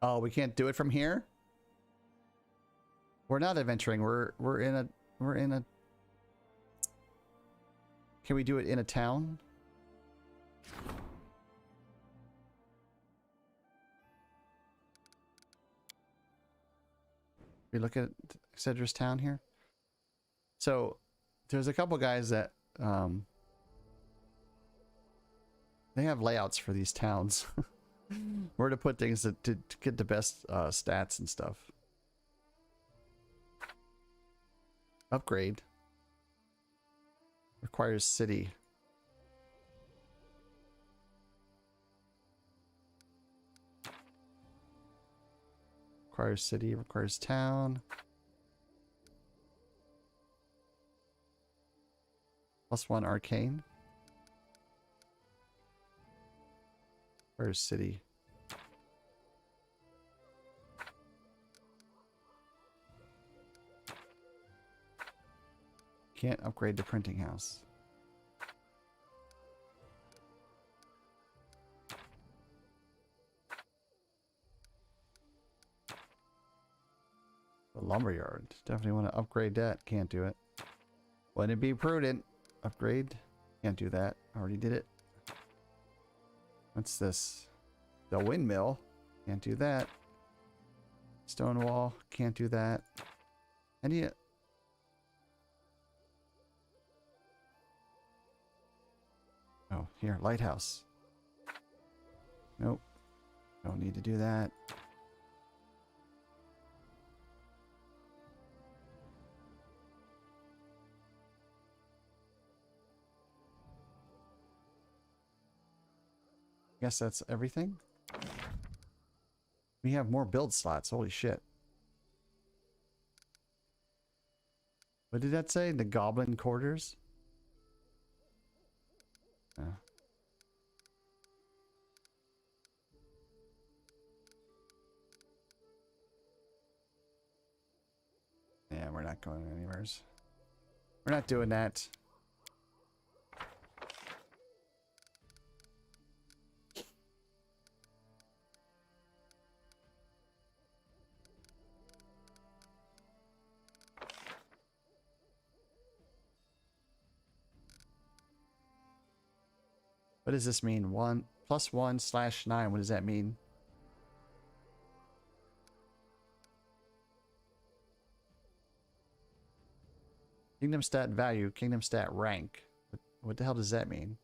Oh, we can't do it from here? We're not adventuring. We're in a Can we do it in a town? We look at Ikcedra's town here. So there's a couple guys that they have layouts for these towns. Where to put things to get the best stats and stuff. Upgrade. Requires city. Requires city, requires town. +1 arcane. Where's city? Can't upgrade the printing house. The lumberyard. Definitely want to upgrade that. Can't do it. Wouldn't it be prudent? Upgrade. Can't do that. Already did it. What's this? The windmill. Can't do that. Stone wall. Can't do that. Any... Oh, here. Lighthouse. Nope. Don't need to do that. Guess that's everything. We have more build slots. Holy shit. What did that say? The goblin quarters? Oh. Yeah, we're not going anywhere. We're not doing that. What does this mean? 1 + 1/9. What does that mean? Kingdom stat value, kingdom stat rank. What the hell does that mean?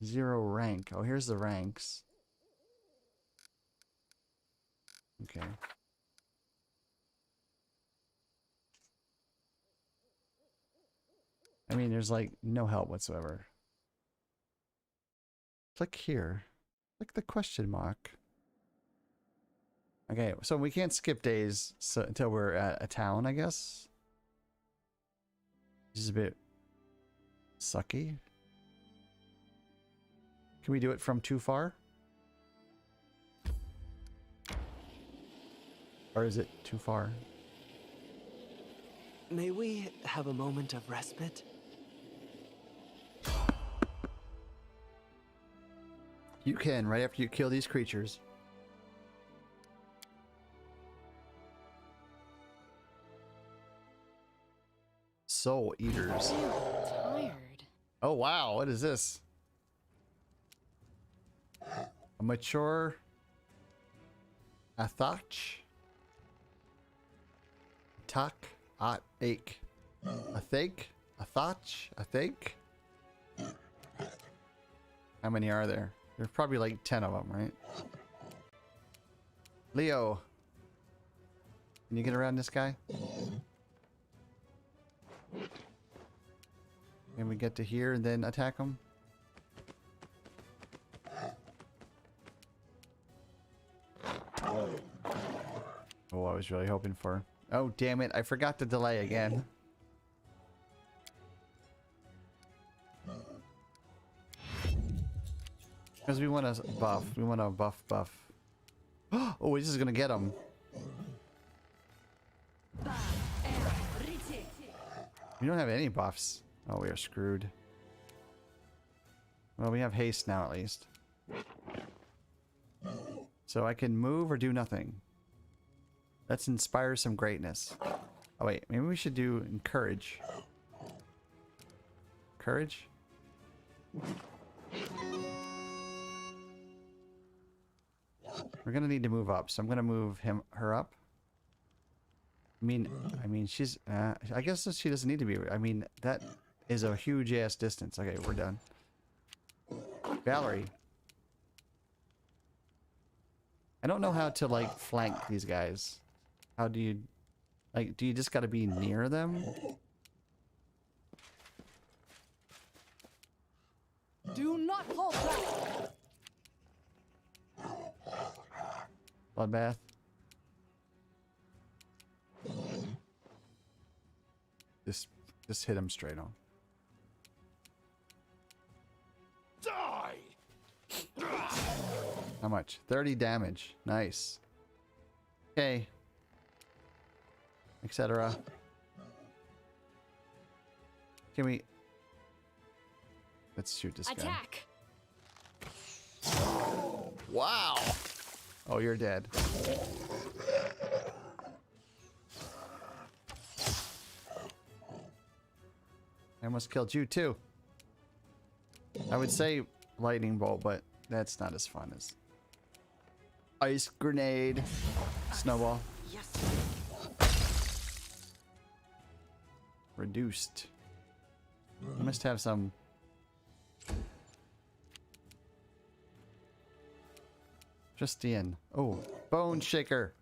Zero rank. Oh, here's the ranks. Okay. I mean, there's like no help whatsoever. Click here. Click the question mark. Okay, so we can't skip days until we're at a town, I guess. This is a bit sucky. Can we do it from too far? Or is it too far? May we have a moment of respite? You can, right after you kill these creatures. Soul Eaters. Tired. Oh wow, what is this? A mature Athach. Tak at ache. A think? A thought? A think? How many are there? There's probably like 10 of them, right? Leo. Can you get around this guy? Can we get to here and then attack him? Oh, I was really hoping for. Oh, damn it. I forgot to delay again. Because we want to buff. We want to buff. Oh, this is going to get him. We don't have any buffs. Oh, we are screwed. Well, we have haste now at least. So I can move or do nothing. Let's inspire some greatness. Oh wait, maybe we should do encourage. Courage? We're gonna need to move up, so I'm gonna move her up. I mean, she's. I guess she doesn't need to be. I mean, that is a huge ass distance. Okay, we're done. Valerie. I don't know how to like flank these guys. How do you, like? Do you just got to be near them? Do not hold back. Bloodbath. Just hit him straight on. Die! How much? 30 damage. Nice. Okay. Ikcedra. Can we... Let's shoot this guy. Attack. Wow! Oh, you're dead. I almost killed you too. I would say lightning bolt, but that's not as fun as ice grenade, snowball. Yes. Reduced. You must have some. Justine. Oh, bone shaker.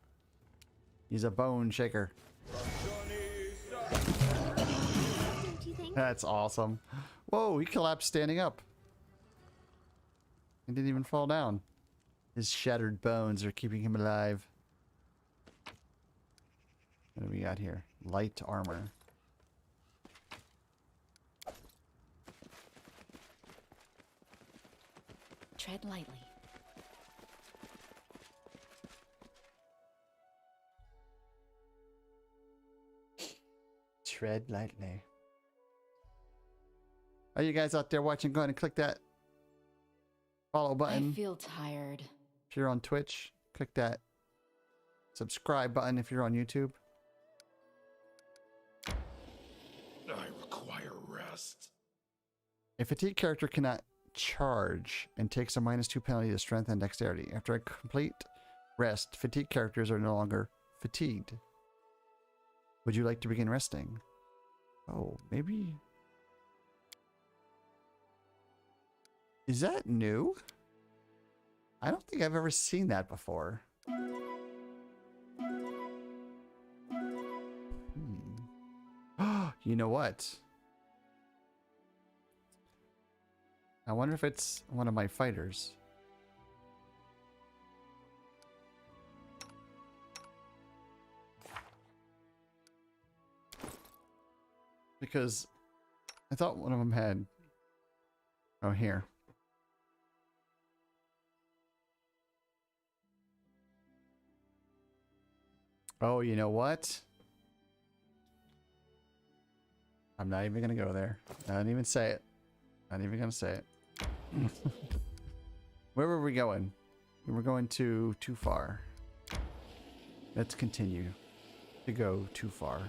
He's a bone shaker. Don't you think? That's awesome. Whoa, he collapsed standing up. He didn't even fall down. His shattered bones are keeping him alive. What do we got here? Light armor. Tread lightly. Tread lightly. Are you guys out there watching? Go ahead and click that follow button. I feel tired. If you're on Twitch, click that subscribe button if you're on YouTube. I require rest. A fatigue character cannot charge and takes a -2 penalty to strength and dexterity. After a complete rest, fatigue characters are no longer fatigued. Would you like to begin resting? Oh, maybe. Is that new? I don't think I've ever seen that before. You know what? I wonder if it's one of my fighters. Because I thought one of them had... Oh, here. Oh, you know what? I'm not even going to go there. Not even say it. Not even going to say it. Where were we going? We were going too far. Let's continue to go too far.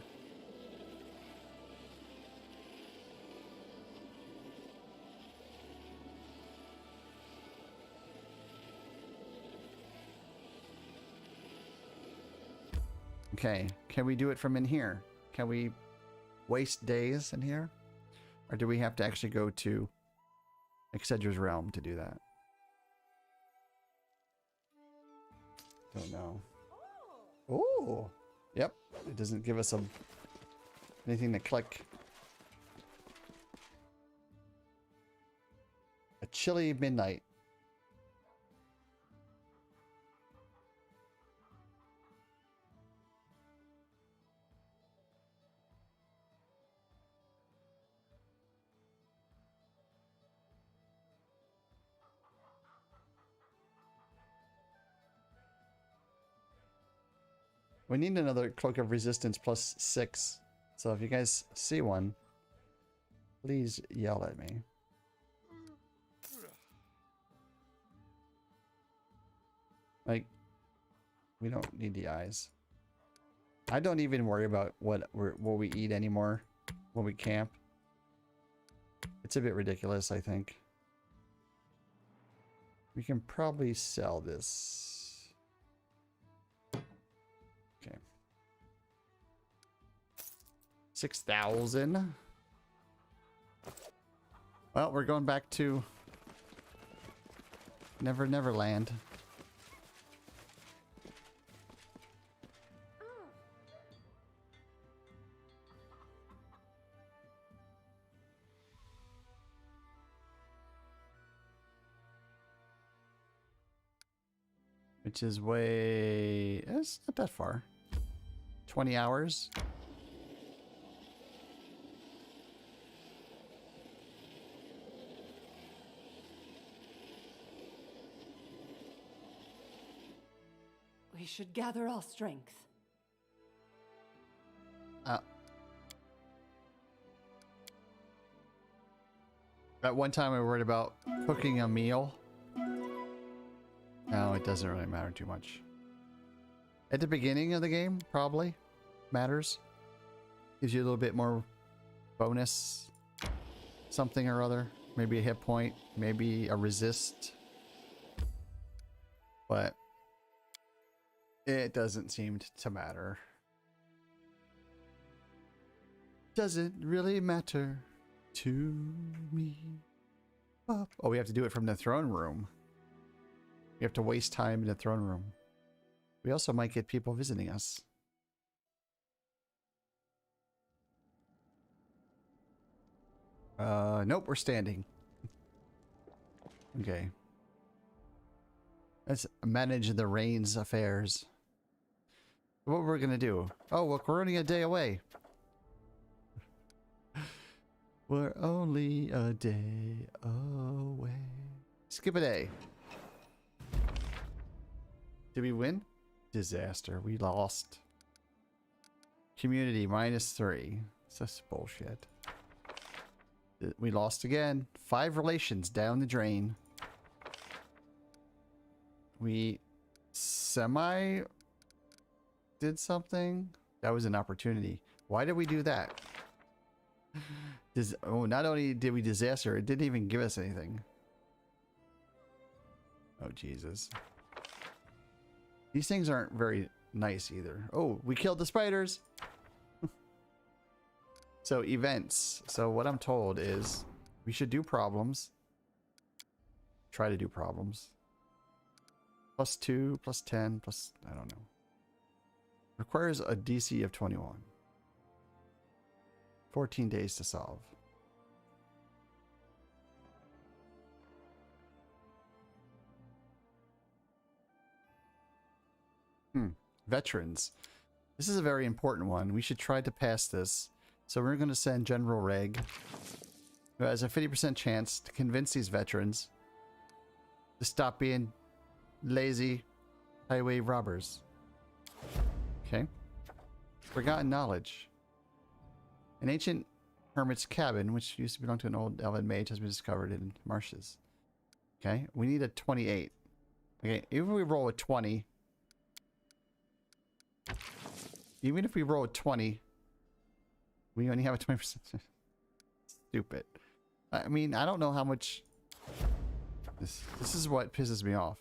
Okay, can we do it from in here? Can we waste days in here? Or do we have to actually go to Ikcedra's realm to do that? Don't know. Oh, yep. It doesn't give us anything to click. A chilly midnight. We need another Cloak of Resistance +6. So if you guys see one, please yell at me. Like, we don't need the eyes. I don't even worry about what we eat anymore when we camp. It's a bit ridiculous, I think. We can probably sell this. 6,000. Well, we're going back to Neverland. Which is it's not that far. 20 hours. We should gather our strength. At one time we were worried about cooking a meal. No, it doesn't really matter too much. At the beginning of the game, probably matters. Gives you a little bit more bonus. Something or other. Maybe a hit point. Maybe a resist. But it doesn't seem to matter. Doesn't really matter to me. Oh, we have to do it from the throne room. We have to waste time in the throne room. We also might get people visiting us. Nope, we're standing. Okay. Let's manage the rain's affairs. What we're gonna do? Oh, look, we're only a day away. We're only a day away. Skip a day. Did we win? Disaster. We lost. Community -3. That's bullshit. We lost again. 5 relations down the drain. We semi did something. That was an opportunity. Why did we do that? Oh, not only did we disaster, it didn't even give us anything. Oh, Jesus. These things aren't very nice either. Oh, we killed the spiders. So events. So what I'm told is we should do problems. Try to do problems. +2, +10, plus I don't know. Requires a DC of 21. 14 days to solve. Veterans. This is a very important one. We should try to pass this. So we're going to send General Reg, who has a 50% chance to convince these veterans to stop being lazy highway robbers. Okay. Forgotten knowledge. An ancient hermit's cabin, which used to belong to an old elven mage, has been discovered in marshes. Okay. We need a 28. Okay. Even if we roll a 20. Even if we roll a 20. We only have a 20%. Stupid. I mean, I don't know how much... This is what pisses me off.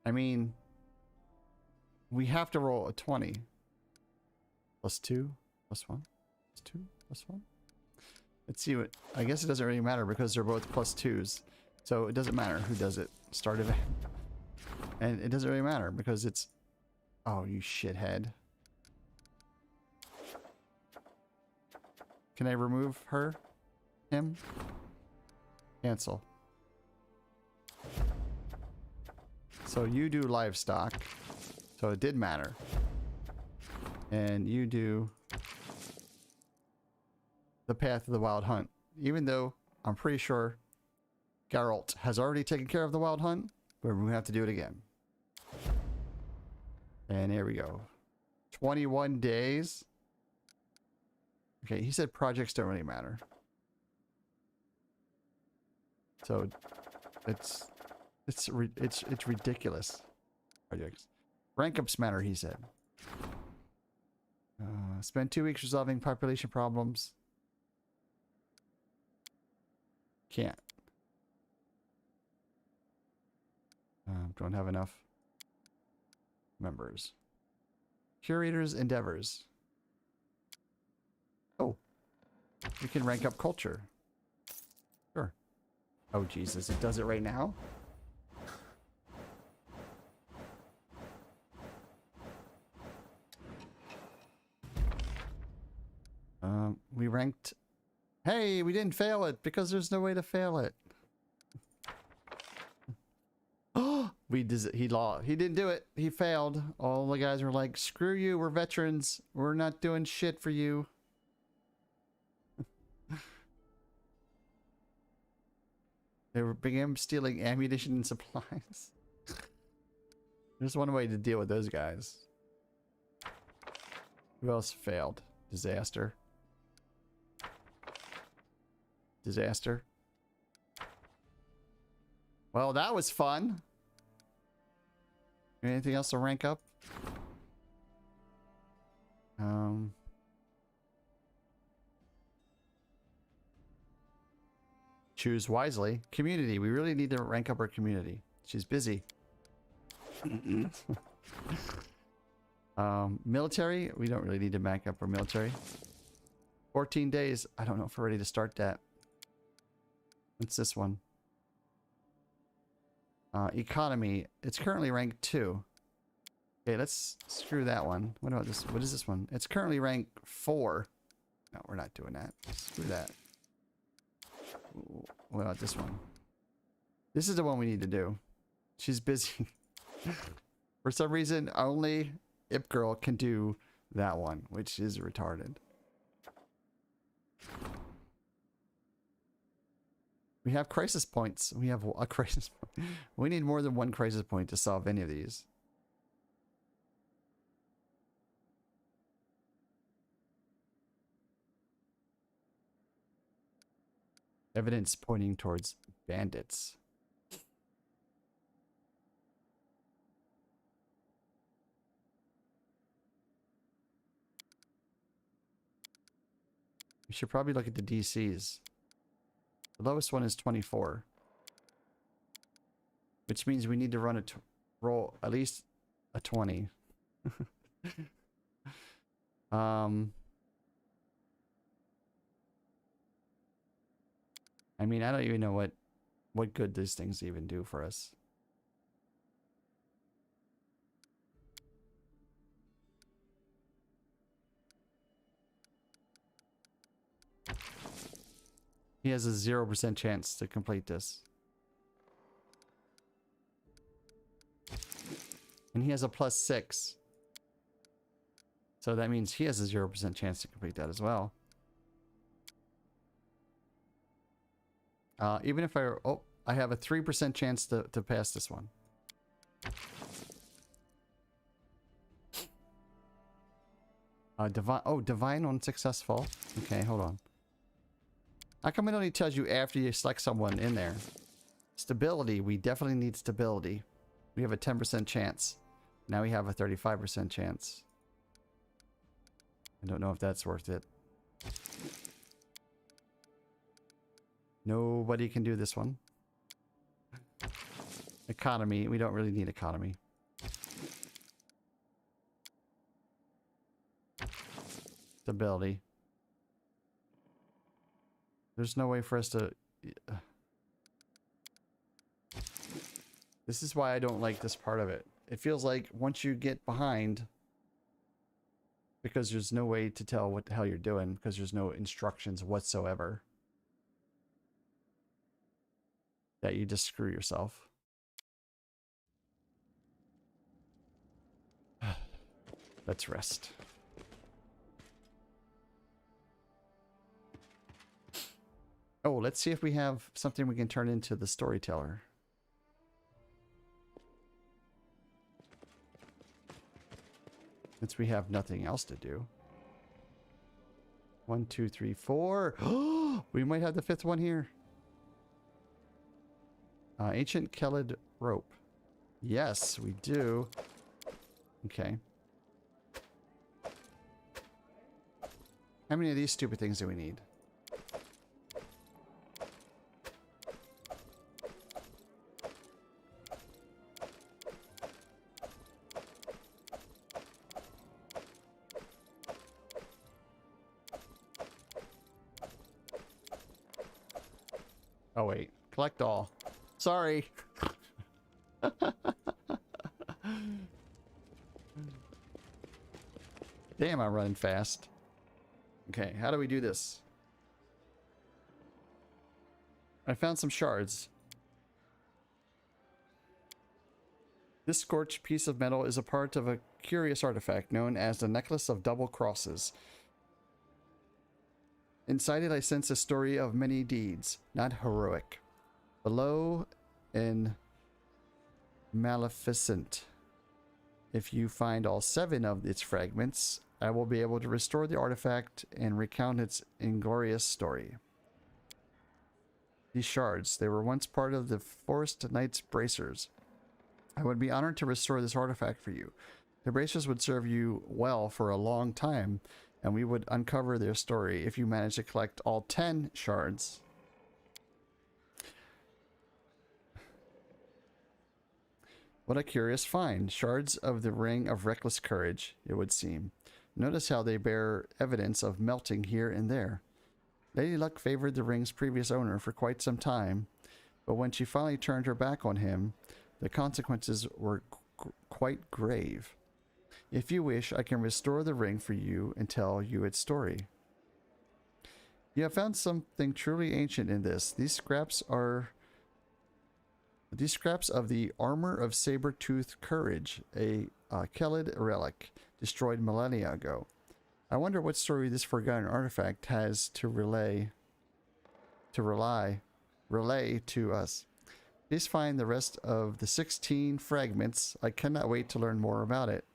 I mean... We have to roll a 20. +2, +1, +2, +1. Let's see what... I guess it doesn't really matter because they're both +2s. So it doesn't matter who does it. Start event. And it doesn't really matter because it's... Oh, you shithead. Can I remove her? Him? Cancel. So you do livestock. So it did matter. And you do the Path of the Wild Hunt. Even though I'm pretty sure Geralt has already taken care of the Wild Hunt, but we have to do it again. And here we go. 21 days. Okay, he said projects don't really matter. So it's ridiculous. Projects. Rank ups matter, he said. Spend 2 weeks resolving population problems. Can't. Don't have enough members. Curator's endeavors. Oh. We can rank up culture. Sure. Oh, Jesus. It does it right now? We ranked... Hey, we didn't fail it because there's no way to fail it. Oh, he didn't do it. He failed. All the guys were like, screw you, we're veterans. We're not doing shit for you. They began stealing ammunition and supplies. There's one way to deal with those guys. Who else failed? Disaster. Disaster. Well, that was fun. Anything else to rank up? Choose wisely. Community. We really need to rank up our community. She's busy. Military. We don't really need to rank up our military. 14 days. I don't know if we're ready to start that. What's this one? Economy. It's currently ranked 2. Okay, let's screw that one. What about this? What is this one? It's currently ranked 4. No, we're not doing that. Screw that. Ooh, what about this one? This is the one we need to do. She's busy. For some reason, only Ip Girl can do that one, which is retarded. We have crisis points. We have a crisis point. We need more than one crisis point to solve any of these. Evidence pointing towards bandits. We should probably look at the DCs. The lowest one is 24. Which means we need to run roll at least a 20. I mean, I don't even know what good these things even do for us. He has a 0% chance to complete this. And he has a +6. So that means he has a 0% chance to complete that as well. Even if I have a 3% chance to pass this one. Divine unsuccessful. Okay, hold on. How come it only tells you after you select someone in there? Stability, we definitely need stability. We have a 10% chance. Now we have a 35% chance. I don't know if that's worth it. Nobody can do this one. Economy, we don't really need economy. Stability. There's no way for us to... This is why I don't like this part of it. It feels like once you get behind, because there's no way to tell what the hell you're doing, because there's no instructions whatsoever, that you just screw yourself. Let's rest. Oh, let's see if we have something we can turn into the storyteller. Since we have nothing else to do. 1, 2, 3, 4. Oh, we might have the 5th one here. Ancient Kelid rope. Yes, we do. Okay. How many of these stupid things do we need? Oh wait, collect all. Sorry. Damn, I'm running fast. Okay, how do we do this? I found some shards. This scorched piece of metal is a part of a curious artifact known as the Necklace of Double Crosses. Inside it I sense a story of many deeds, not heroic. Below in Maleficent. If you find all 7 of its fragments, I will be able to restore the artifact and recount its inglorious story. These shards, they were once part of the Forest Knight's bracers. I would be honored to restore this artifact for you. The bracers would serve you well for a long time, and we would uncover their story if you manage to collect all 10 shards. What a curious find. Shards of the Ring of Reckless Courage, it would seem. Notice how they bear evidence of melting here and there. Lady Luck favored the ring's previous owner for quite some time, but when she finally turned her back on him, the consequences were quite grave. If you wish, I can restore the ring for you and tell you its story. You have found something truly ancient in this. These scraps of the armor of saber-toothed courage, a Kelid relic destroyed millennia ago. I wonder what story this forgotten artifact has to relay to us. Please find the rest of the 16 fragments. I cannot wait to learn more about it.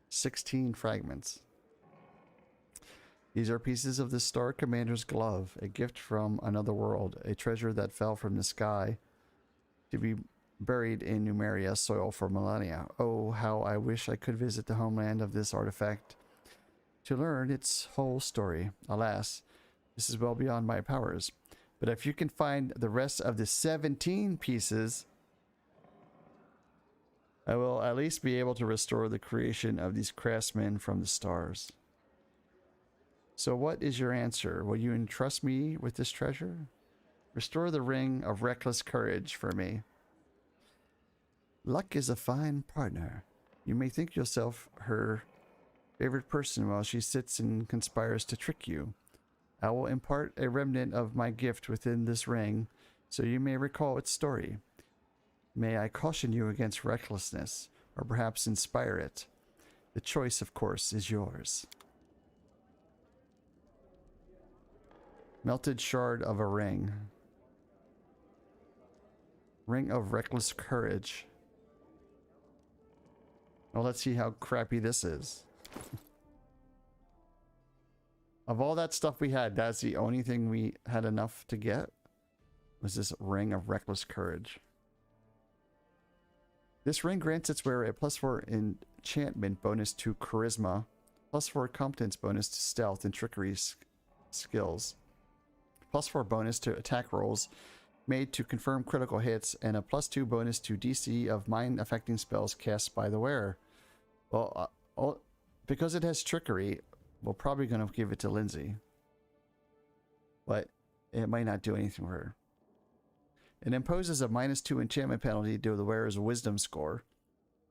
16 fragments. These are pieces of the Star Commander's glove, a gift from another world, a treasure that fell from the sky to be buried in Numeria soil for millennia. Oh, how I wish I could visit the homeland of this artifact to learn its whole story. Alas, this is well beyond my powers. But if you can find the rest of the 17 pieces, I will at least be able to restore the creation of these craftsmen from the stars. So what is your answer? Will you entrust me with this treasure? Restore the ring of reckless courage for me. Luck is a fine partner. You may think yourself her favorite person while she sits and conspires to trick you. I will impart a remnant of my gift within this ring, so you may recall its story. May I caution you against recklessness, or perhaps inspire it. The choice, of course, is yours. Melted shard of a ring. Ring of reckless courage. Well, let's see how crappy this is. Of all that stuff we had, that's the only thing we had enough to get, was this ring of reckless courage. This ring grants its wearer a +4 enchantment bonus to charisma, +4 competence bonus to stealth and trickery skills, +4 bonus to attack rolls made to confirm critical hits, and a +2 bonus to DC of mind affecting spells cast by the wearer. Well, because it has trickery, we're probably going to give it to Lindsay. But it might not do anything for her. It imposes a -2 enchantment penalty to the wearer's wisdom score,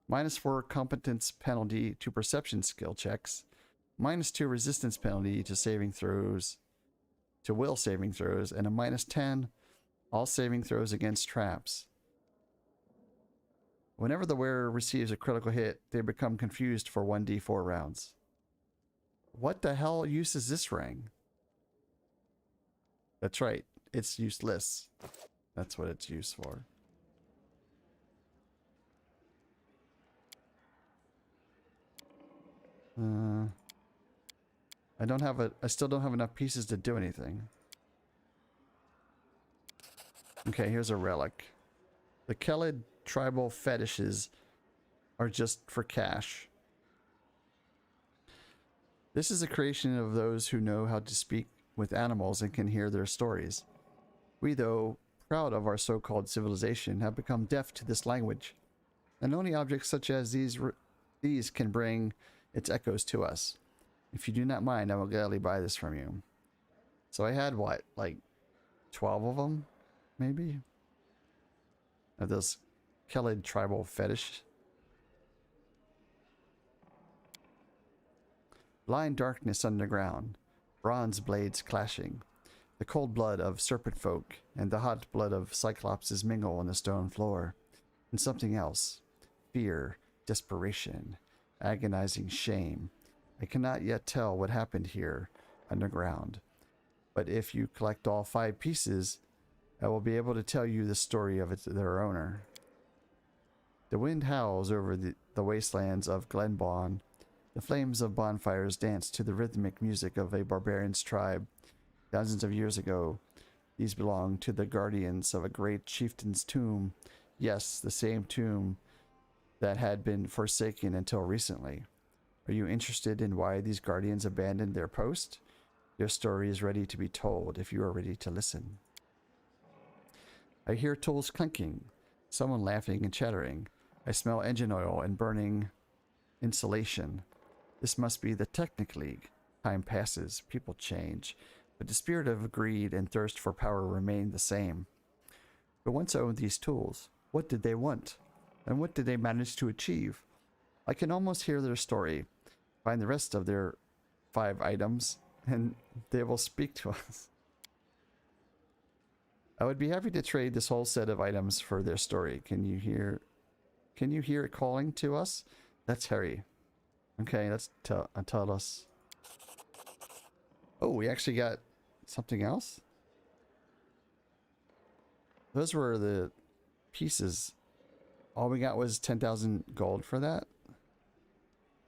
-4 competence penalty to perception skill checks, -2 resistance penalty to saving throws, to will saving throws, and a -10 all saving throws against traps. Whenever the wearer receives a critical hit, they become confused for 1d4 rounds. What the hell use is this ring? That's right, it's useless. That's what it's used for. I still don't have enough pieces to do anything. Okay, here's a relic. The Kelid tribal fetishes are just for cash. This is a creation of those who know how to speak with animals and can hear their stories. We, though proud of our so-called civilization, have become deaf to this language, and only objects such as these can bring its echoes to us. If you do not mind, I will gladly buy this from you. So I had, what, like 12 of them, maybe? Of those Kelid tribal fetish. Blind darkness underground, bronze blades clashing. The cold blood of serpent folk and the hot blood of cyclopses mingle on the stone floor. And something else. Fear, desperation, agonizing shame. I cannot yet tell what happened here underground. But if you collect all 5 pieces, I will be able to tell you the story of their owner. The wind howls over the wastelands of Glenbawn. The flames of bonfires dance to the rhythmic music of a barbarian's tribe. Thousands of years ago, these belonged to the guardians of a great chieftain's tomb. Yes, the same tomb that had been forsaken until recently. Are you interested in why these guardians abandoned their post? Your story is ready to be told if you are ready to listen. I hear tools clanking, someone laughing and chattering. I smell engine oil and burning insulation. This must be the Technic League. Time passes, people change, but the spirit of greed and thirst for power remain the same. Who once owned these tools? What did they want? And what did they manage to achieve? I can almost hear their story. Find the rest of their 5 items, and they will speak to us. I would be happy to trade this whole set of items for their story. Can you hear it calling to us? That's Harry. Okay, let's tell us. Oh, we actually got something else? Those were the pieces. All we got was 10,000 gold for that.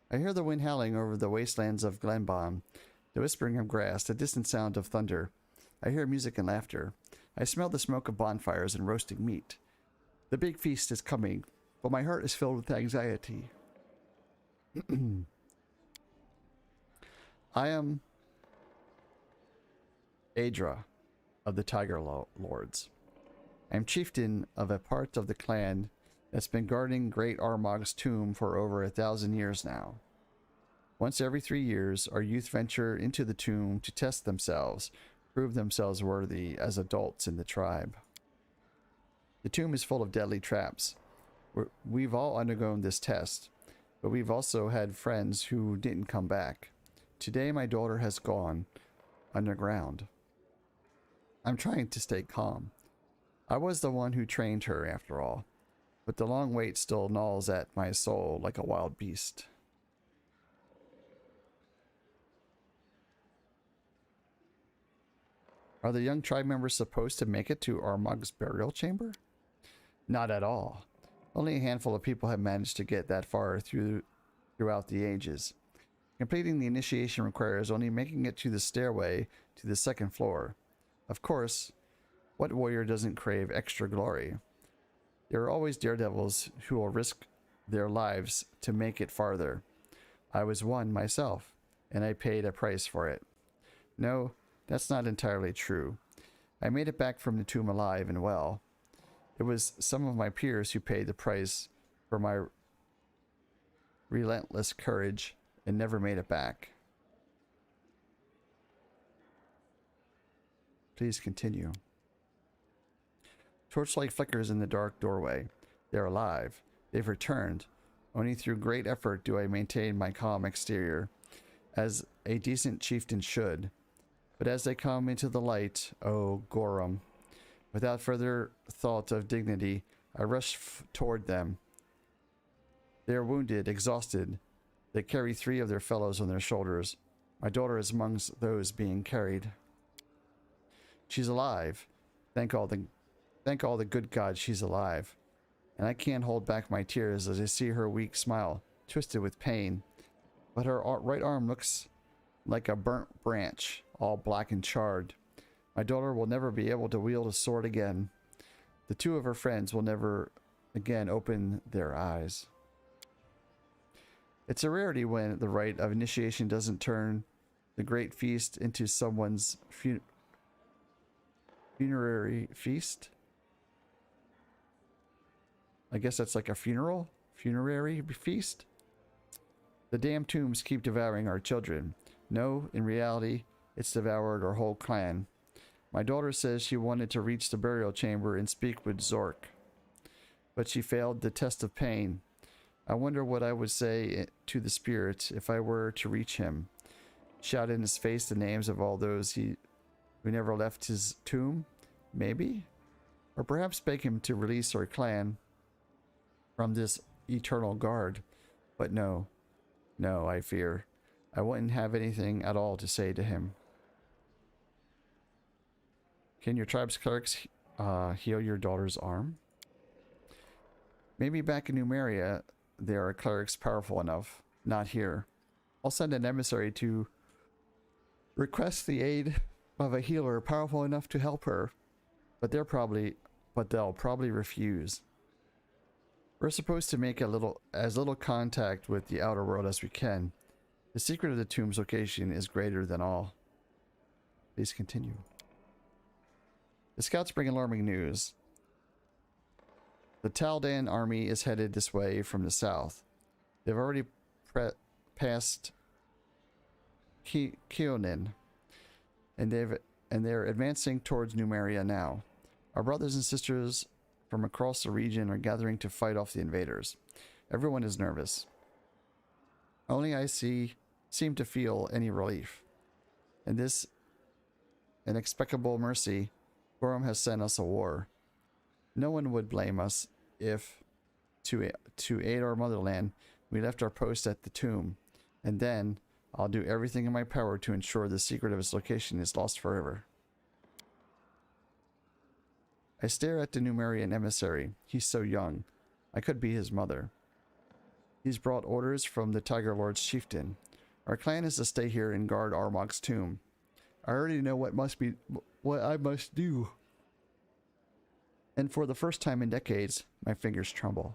I hear the wind howling over the wastelands of Glenbaum, the whispering of grass, the distant sound of thunder. I hear music and laughter. I smell the smoke of bonfires and roasting meat. The big feast is coming, but my heart is filled with anxiety. I am Ikcedra of the Tiger Lords. I am chieftain of a part of the clan that's been guarding Great Armag's tomb for over 1,000 years now. Once every 3 years, our youth venture into the tomb to test themselves, prove themselves worthy as adults in the tribe. The tomb is full of deadly traps. We've all undergone this test, but we've also had friends who didn't come back. Today my daughter has gone underground. I'm trying to stay calm. I was the one who trained her after all, but the long wait still gnaws at my soul like a wild beast. Are the young tribe members supposed to make it to Armag's burial chamber? Not at all. Only a handful of people have managed to get that far throughout the ages. Completing the initiation requires only making it to the stairway to the second floor. Of course, what warrior doesn't crave extra glory? There are always daredevils who will risk their lives to make it farther. I was one myself, and I paid a price for it. No, that's not entirely true. I made it back from the tomb alive and well. It was some of my peers who paid the price for my relentless courage and never made it back. Please continue. Torchlight flickers in the dark doorway. They're alive. They've returned. Only through great effort do I maintain my calm exterior, as a decent chieftain should. But as they come into the light, oh, Gorum, without further thought of dignity, I rush toward them. They are wounded, exhausted. They carry 3 of their fellows on their shoulders. My daughter is amongst those being carried. She's alive. Thank all the good gods she's alive. And I can't hold back my tears as I see her weak smile, twisted with pain. But her right arm looks like a burnt branch, all black and charred. My daughter will never be able to wield a sword again. The 2 of her friends will never again open their eyes. It's a rarity when the rite of initiation doesn't turn the great feast into someone's funerary feast. I guess that's like a funerary feast. The damn tombs keep devouring our children. No, in reality, it's devoured our whole clan. My daughter says she wanted to reach the burial chamber and speak with Zork, but she failed the test of pain. I wonder what I would say to the spirit if I were to reach him. Shout in his face the names of all those who never left his tomb? Maybe? Or perhaps beg him to release our clan from this eternal guard. But no, I fear I wouldn't have anything at all to say to him. Can your tribe's clerics heal your daughter's arm? Maybe back in Numeria there are clerics powerful enough. Not here. I'll send an emissary to request the aid of a healer powerful enough to help her. But they'll probably refuse. We're supposed to make as little contact with the outer world as we can. The secret of the tomb's location is greater than all. Please continue. The scouts bring alarming news. The Taldan army is headed this way from the south. They've already passed Keonin, and they're advancing towards Numeria now. Our brothers and sisters from across the region are gathering to fight off the invaders. Everyone is nervous. Only I seem to feel any relief. In this inexplicable mercy, Gorum has sent us a war. No one would blame us if, to aid our motherland, we left our post at the tomb. And then, I'll do everything in my power to ensure the secret of its location is lost forever. I stare at the Numerian emissary. He's so young. I could be his mother. He's brought orders from the Tiger Lord's chieftain. Our clan is to stay here and guard Armag's tomb. I already know what I must do. And for the first time in decades, my fingers tremble.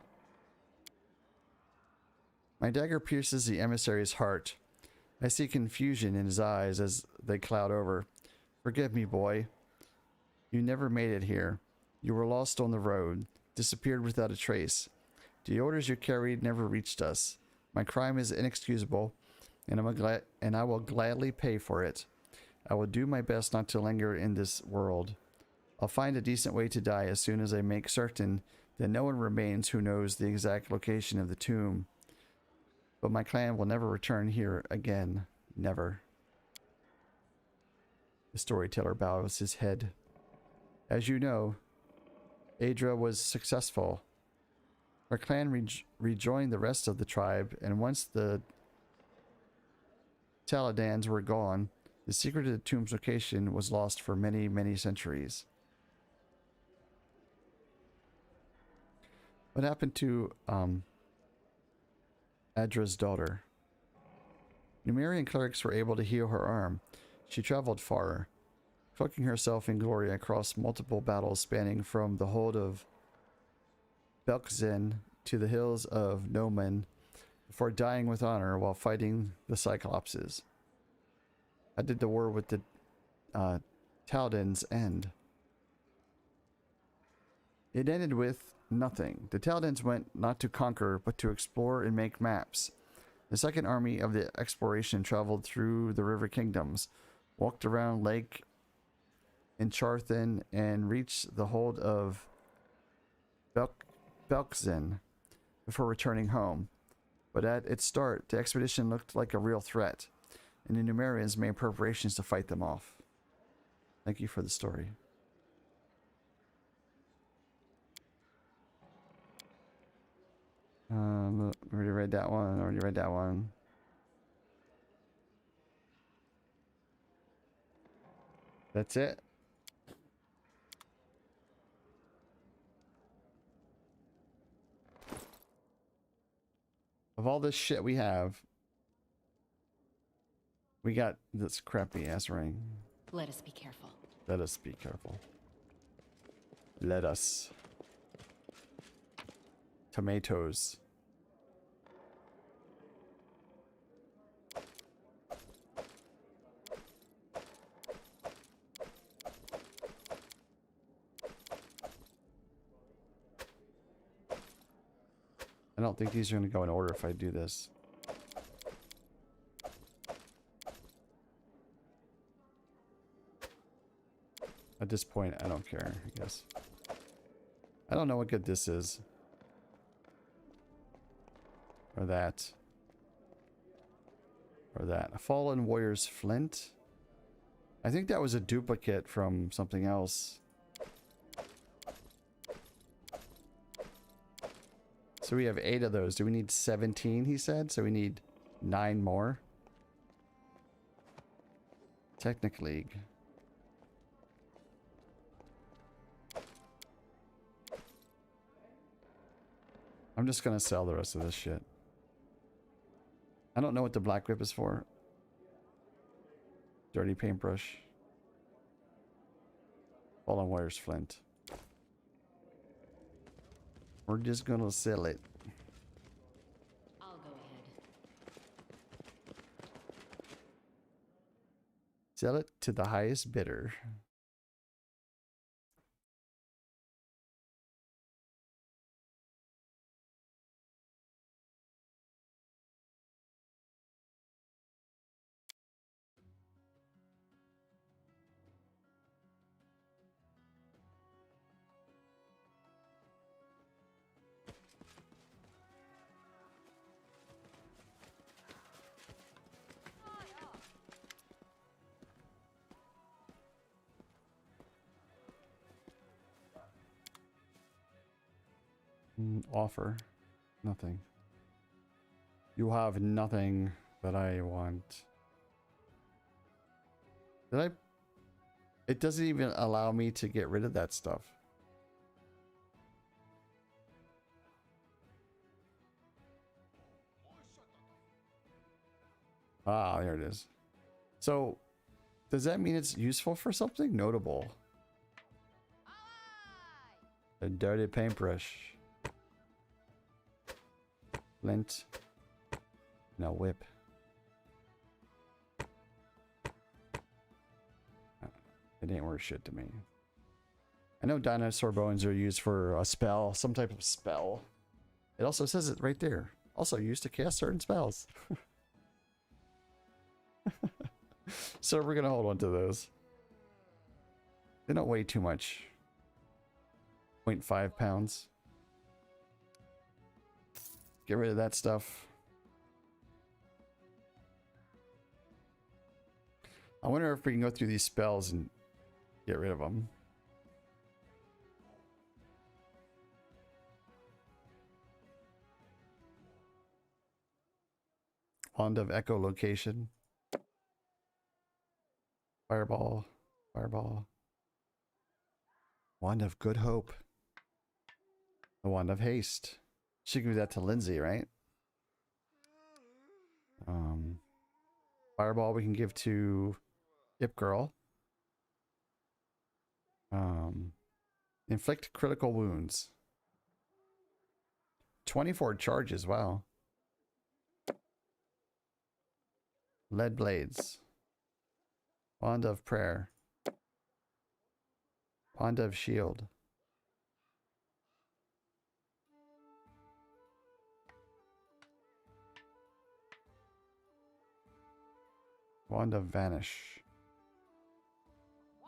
My dagger pierces the emissary's heart. I see confusion in his eyes as they cloud over. Forgive me, boy. You never made it here. You were lost on the road, disappeared without a trace. The orders you carried never reached us. My crime is inexcusable, and I will gladly pay for it. I will do my best not to linger in this world. I'll find a decent way to die as soon as I make certain that no one remains who knows the exact location of the tomb. But my clan will never return here again. Never. The storyteller bows his head. As you know, Ikcedra was successful. Our clan rejoined the rest of the tribe, and once the Taladans were gone, the secret of the tomb's location was lost for many, many centuries. What happened to Adra's daughter? Numerian clerics were able to heal her arm. She traveled far, cloaking herself in glory across multiple battles spanning from the hold of Belkzen to the hills of Nomen before dying with honor while fighting the Cyclopses. How did the war with the Taladins end? It ended with nothing. The Taladins went not to conquer, but to explore and make maps. The second army of the exploration traveled through the river kingdoms, walked around Lake Incharthan, and reached the hold of Belkzen before returning home. But at its start, the expedition looked like a real threat, and the Numerians made preparations to fight them off. Thank you for the story. Already read that one. That's it. Of all this shit we have, we got this crappy ass ring. Let us be careful. Let us be careful. Let us. Tomatoes. I don't think these are going to go in order if I do this. At this point, I don't care, I guess. I don't know what good this is. Or that. Or that. A Fallen Warrior's Flint? I think that was a duplicate from something else. So we have 8 of those. Do we need 17, he said? So we need 9 more. Technic League. I'm just gonna sell the rest of this shit. I don't know what the black whip is for. Dirty paintbrush. Fallen Warrior's Flint. We're just gonna sell it. I'll go ahead. Sell it to the highest bidder. Offer. Nothing. You have nothing that I want. Did I? It doesn't even allow me to get rid of that stuff. Ah, there it is. So, does that mean it's useful for something notable? A dirty paintbrush. Lint. No whip. It ain't worth shit to me. I know dinosaur bones are used for a spell, some type of spell. It also says it right there. Also used to cast certain spells. So we're gonna hold on to those. They don't weigh too much. 0.5 pounds. Get rid of that stuff. I wonder if we can go through these spells and get rid of them. Wand of echolocation. Fireball. Fireball. Wand of good hope. The wand of haste. Should give that to Lindsay, right? Fireball we can give to Ip Girl. Inflict critical wounds. 24 charges, wow. Lead blades. Wand of prayer. Wand of shield. Wand of vanish.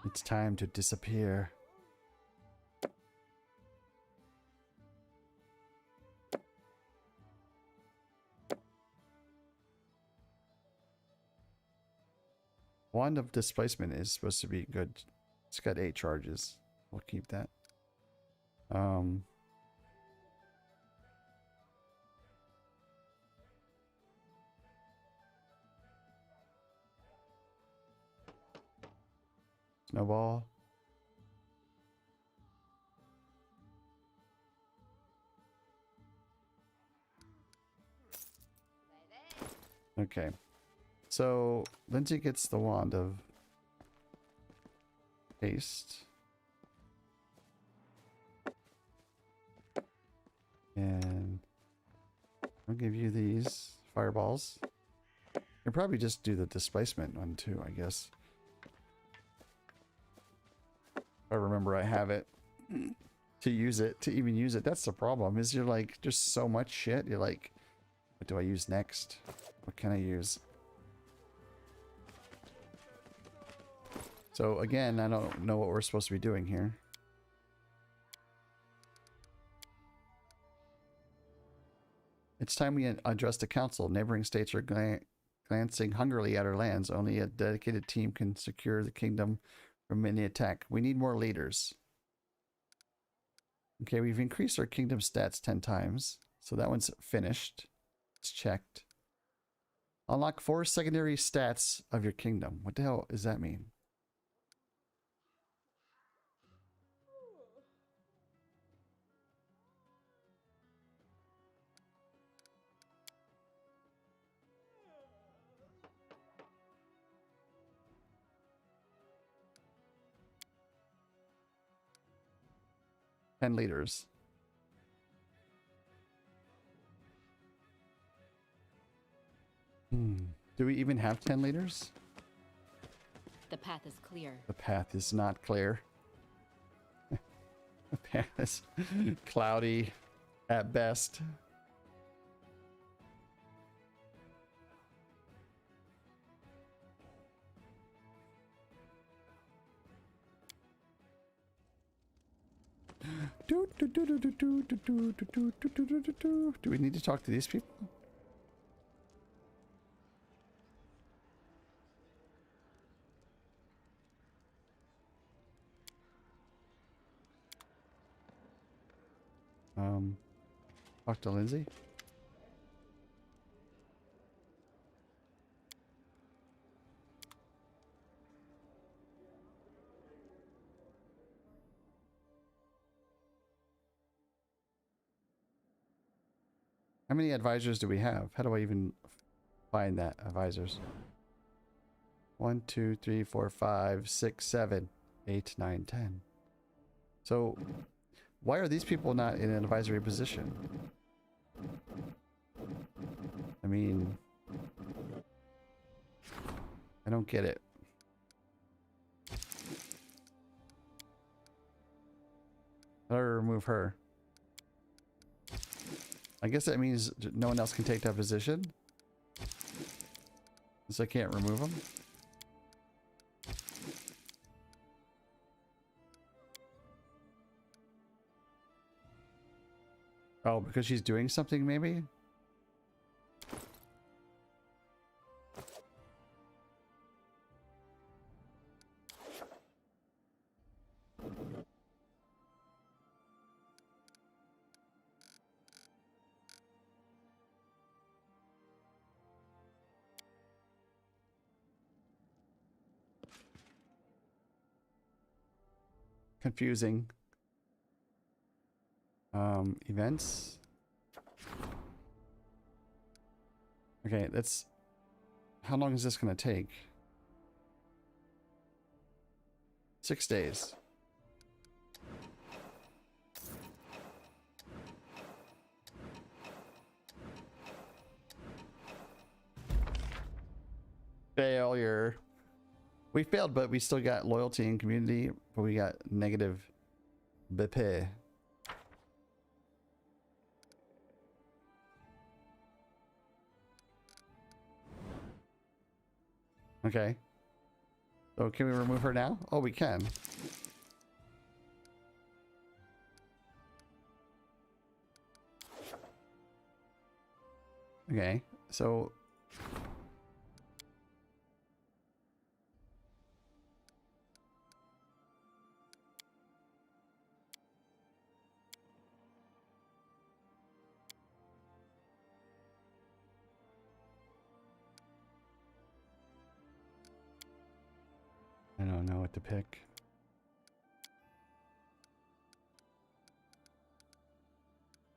It's time to disappear. Wand of displacement is supposed to be good. It's got 8 charges. We'll keep that. Snowball. Okay. So Lindsay gets the wand of haste. And I'll give you these fireballs. You can probably just do the displacement one too, I guess. I remember I have it to use it, to even use it. That's the problem, is you're like, there's so much shit. You're like, what do I use next? What can I use? So again, I don't know what we're supposed to be doing here. It's time we address the council. Neighboring states are glancing hungrily at our lands. Only a dedicated team can secure the kingdom from any attack. We need more leaders. Okay, we've increased our kingdom stats 10 times. So that one's finished. It's checked. Unlock 4 secondary stats of your kingdom. What the hell does that mean? Ten leaders. Do we even have 10 leaders? The path is clear. The path is not clear. The path is cloudy at best. Do we need to talk to these people? Talk to Lindsay. How many advisors do we have? How do I even find that? Advisors. 1, 2, 3, 4, 5, 6, 7, 8, 9, 10. So, why are these people not in an advisory position? I mean, I don't get it. How do I remove her? I guess that means no one else can take that position. So I can't remove them. Oh, because she's doing something maybe? Confusing. Events. Okay, that's... How long is this going to take? 6 days. Failure. We failed, but we still got loyalty and community, but we got negative BP. Okay. So can we remove her now? Oh, we can. Okay. So I don't know what to pick.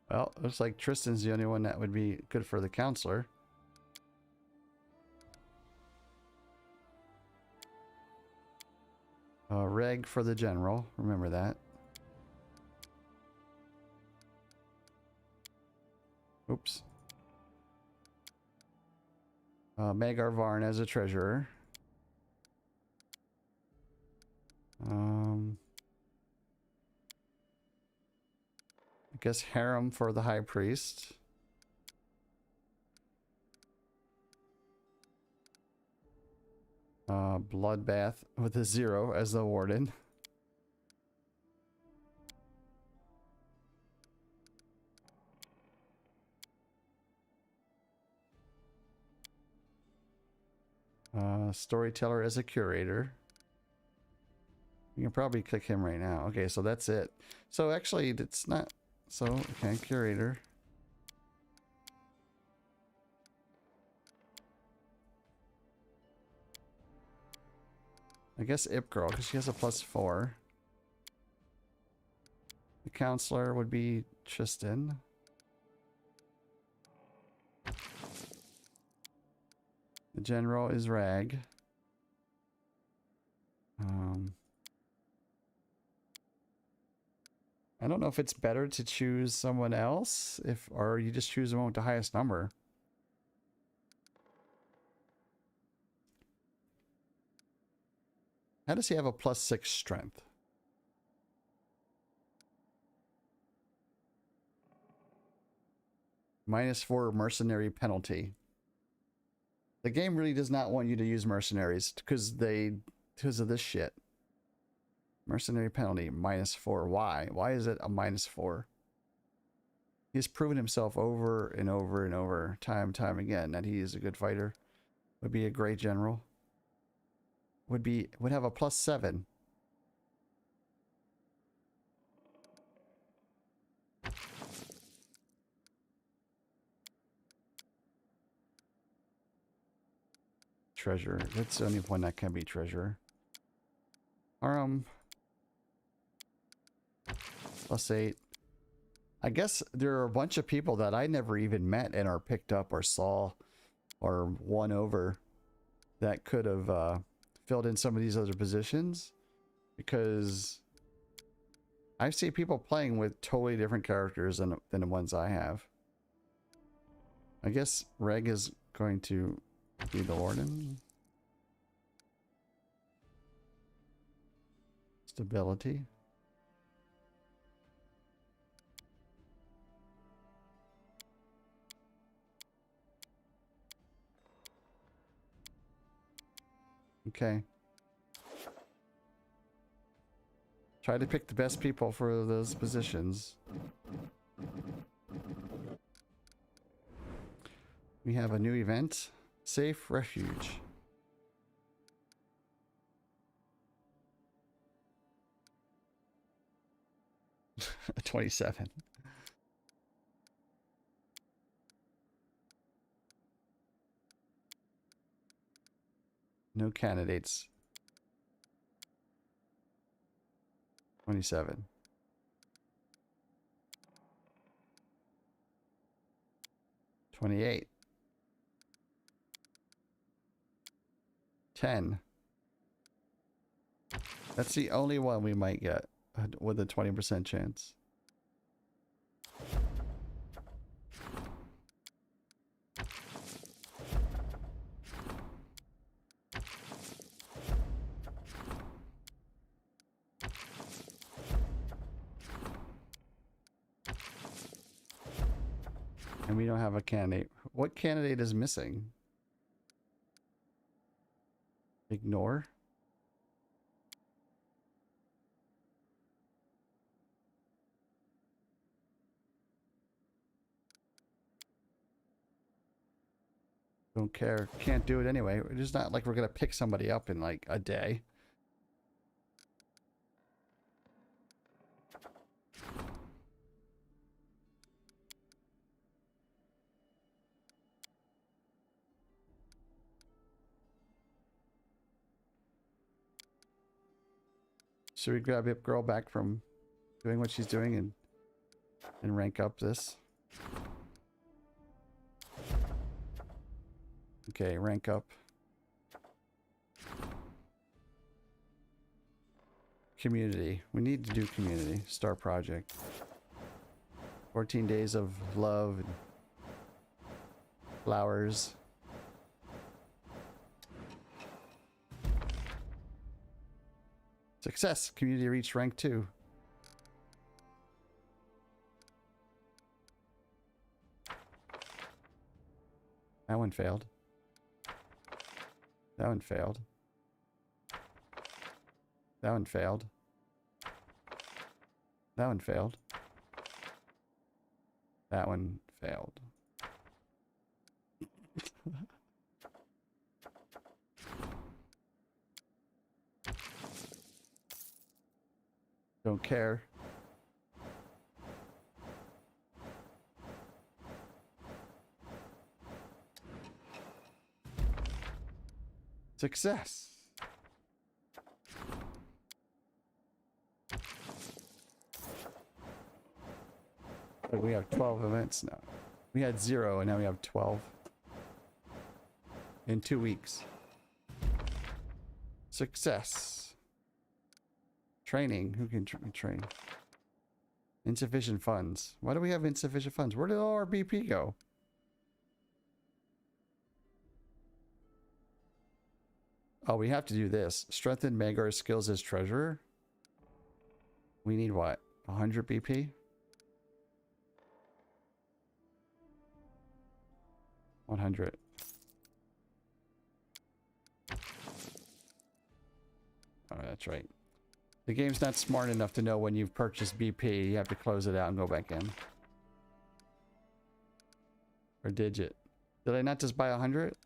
Well, looks like Tristan's the only one that would be good for the counselor. Reg for the general. Remember that. Oops. Magar Varn as a treasurer. I guess Harem for the high priest. Bloodbath with a 0 as the warden. Storyteller as a curator. You can probably click him right now. Okay, so that's it. So actually, it's not... So, okay, curator. I guess Ip Girl, because she has a +4. The counselor would be Tristan. The general is Rag. I don't know if it's better to choose someone else, or you just choose the one with the highest number. How does he have a +6 strength? -4 mercenary penalty. The game really does not want you to use mercenaries because of this shit. Mercenary penalty -4. Why? Why is it a -4? He's proven himself over and over and over, time and time again, that he is a good fighter. Would be a great general. Would have a +7. treasurer. That's the only one that can be treasurer. +8. I guess there are a bunch of people that I never even met and are picked up or saw or won over that could have filled in some of these other positions, because I see people playing with totally different characters than the ones I have. I guess Reg is going to be the warden. Stability. Okay. Try to pick the best people for those positions. We have a new event. Safe Refuge. $27. No candidates. 27. $28. 10. That's the only one we might get with a 20% chance. And we don't have a candidate. What candidate is missing? Ignore. Don't care. Can't do it anyway. It's not like we're gonna pick somebody up in like a day. Should we grab Hip Girl back from doing what she's doing and rank up this? Okay, rank up. Community. We need to do community. Start project. 14 days of love and flowers. Success! Community reached rank 2. That one failed. That one failed. That one failed. That one failed. That one failed. Don't care. Success. But we have 12 events now. We had 0 and now we have 12. In 2 weeks. Success. Training. Who can train? Insufficient funds. Why do we have insufficient funds? Where did all our BP go? Oh, we have to do this. Strengthen Magar's skills as treasurer. We need what? 100 BP? 100. Oh, that's right. The game's not smart enough to know when you've purchased BP. You have to close it out and go back in. Or did it? Did I not just buy 100?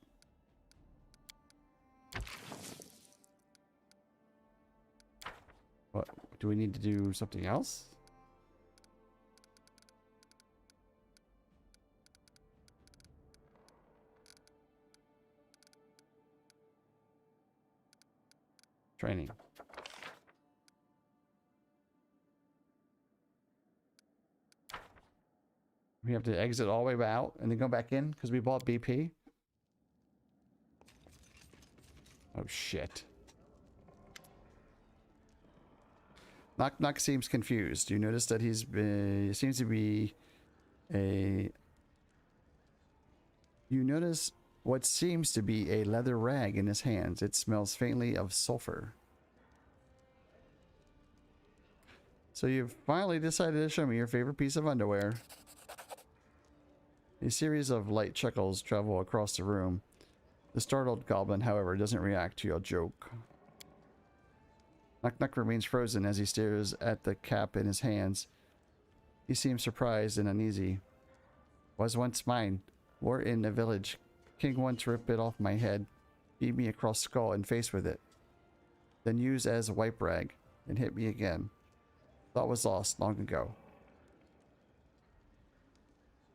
What? Do we need to do something else? Training. We have to exit all the way out and then go back in because we bought BP. Oh shit. Knock Knock seems confused. You notice that he seems to be a... You notice what seems to be a leather rag in his hands. It smells faintly of sulfur. So you've finally decided to show me your favorite piece of underwear. A series of light chuckles travel across the room. The startled goblin, however, doesn't react to your joke. Knock Knock remains frozen as he stares at the cap in his hands. He seems surprised and uneasy. Was once mine. Wore in a village. King once ripped it off my head, beat me across skull and face with it. Then used as a wipe rag, and hit me again. Thought was lost long ago.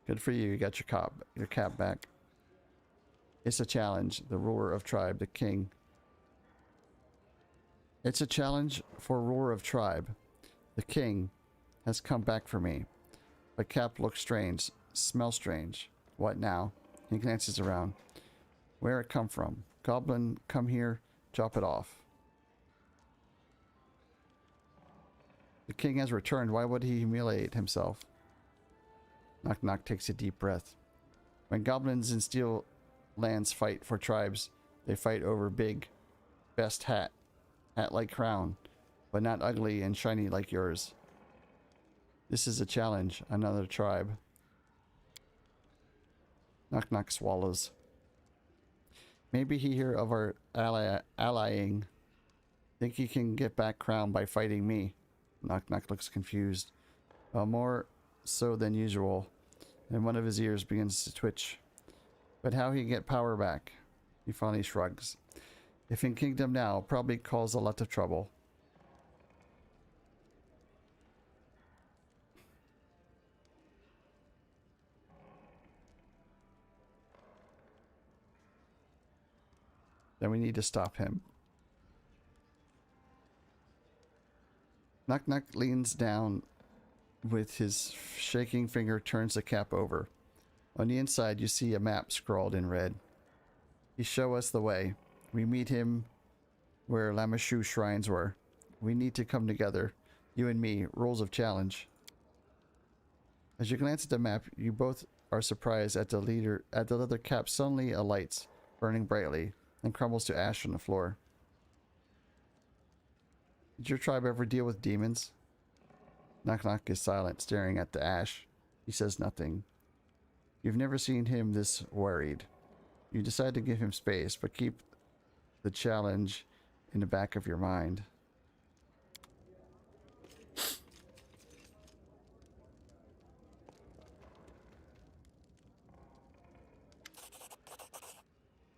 Good for you, you got your cap back. It's a challenge, the ruler of tribe, the king. It's a challenge for ruler of tribe. The king has come back for me. But cap looks strange, smells strange. What now? He glances around. Where it come from? Goblin, come here, chop it off. The king has returned. Why would he humiliate himself? Knock Knock takes a deep breath. When goblins in Steel Lands fight for tribes, they fight over big, best hat-like crown, but not ugly and shiny like yours. This is a challenge, another tribe. Knock Knock swallows. Maybe he hear of our allying. Think he can get back crown by fighting me. Knock Knock looks confused. More so than usual. And one of his ears begins to twitch. But how he get power back? He finally shrugs. If in Kingdom now, probably cause a lot of trouble. Then we need to stop him. Knock Knock leans down with his shaking finger, turns the cap over. On the inside you see a map scrawled in red. He show us the way. We meet him where Lamashu shrines were. We need to come together. You and me, rules of challenge. As you glance at the map, you both are surprised at the leather cap suddenly alights, burning brightly, and crumbles to ash on the floor. Did your tribe ever deal with demons? Knock Knock is silent, staring at the ash. He says nothing. You've never seen him this worried. You decide to give him space, but keep the challenge in the back of your mind.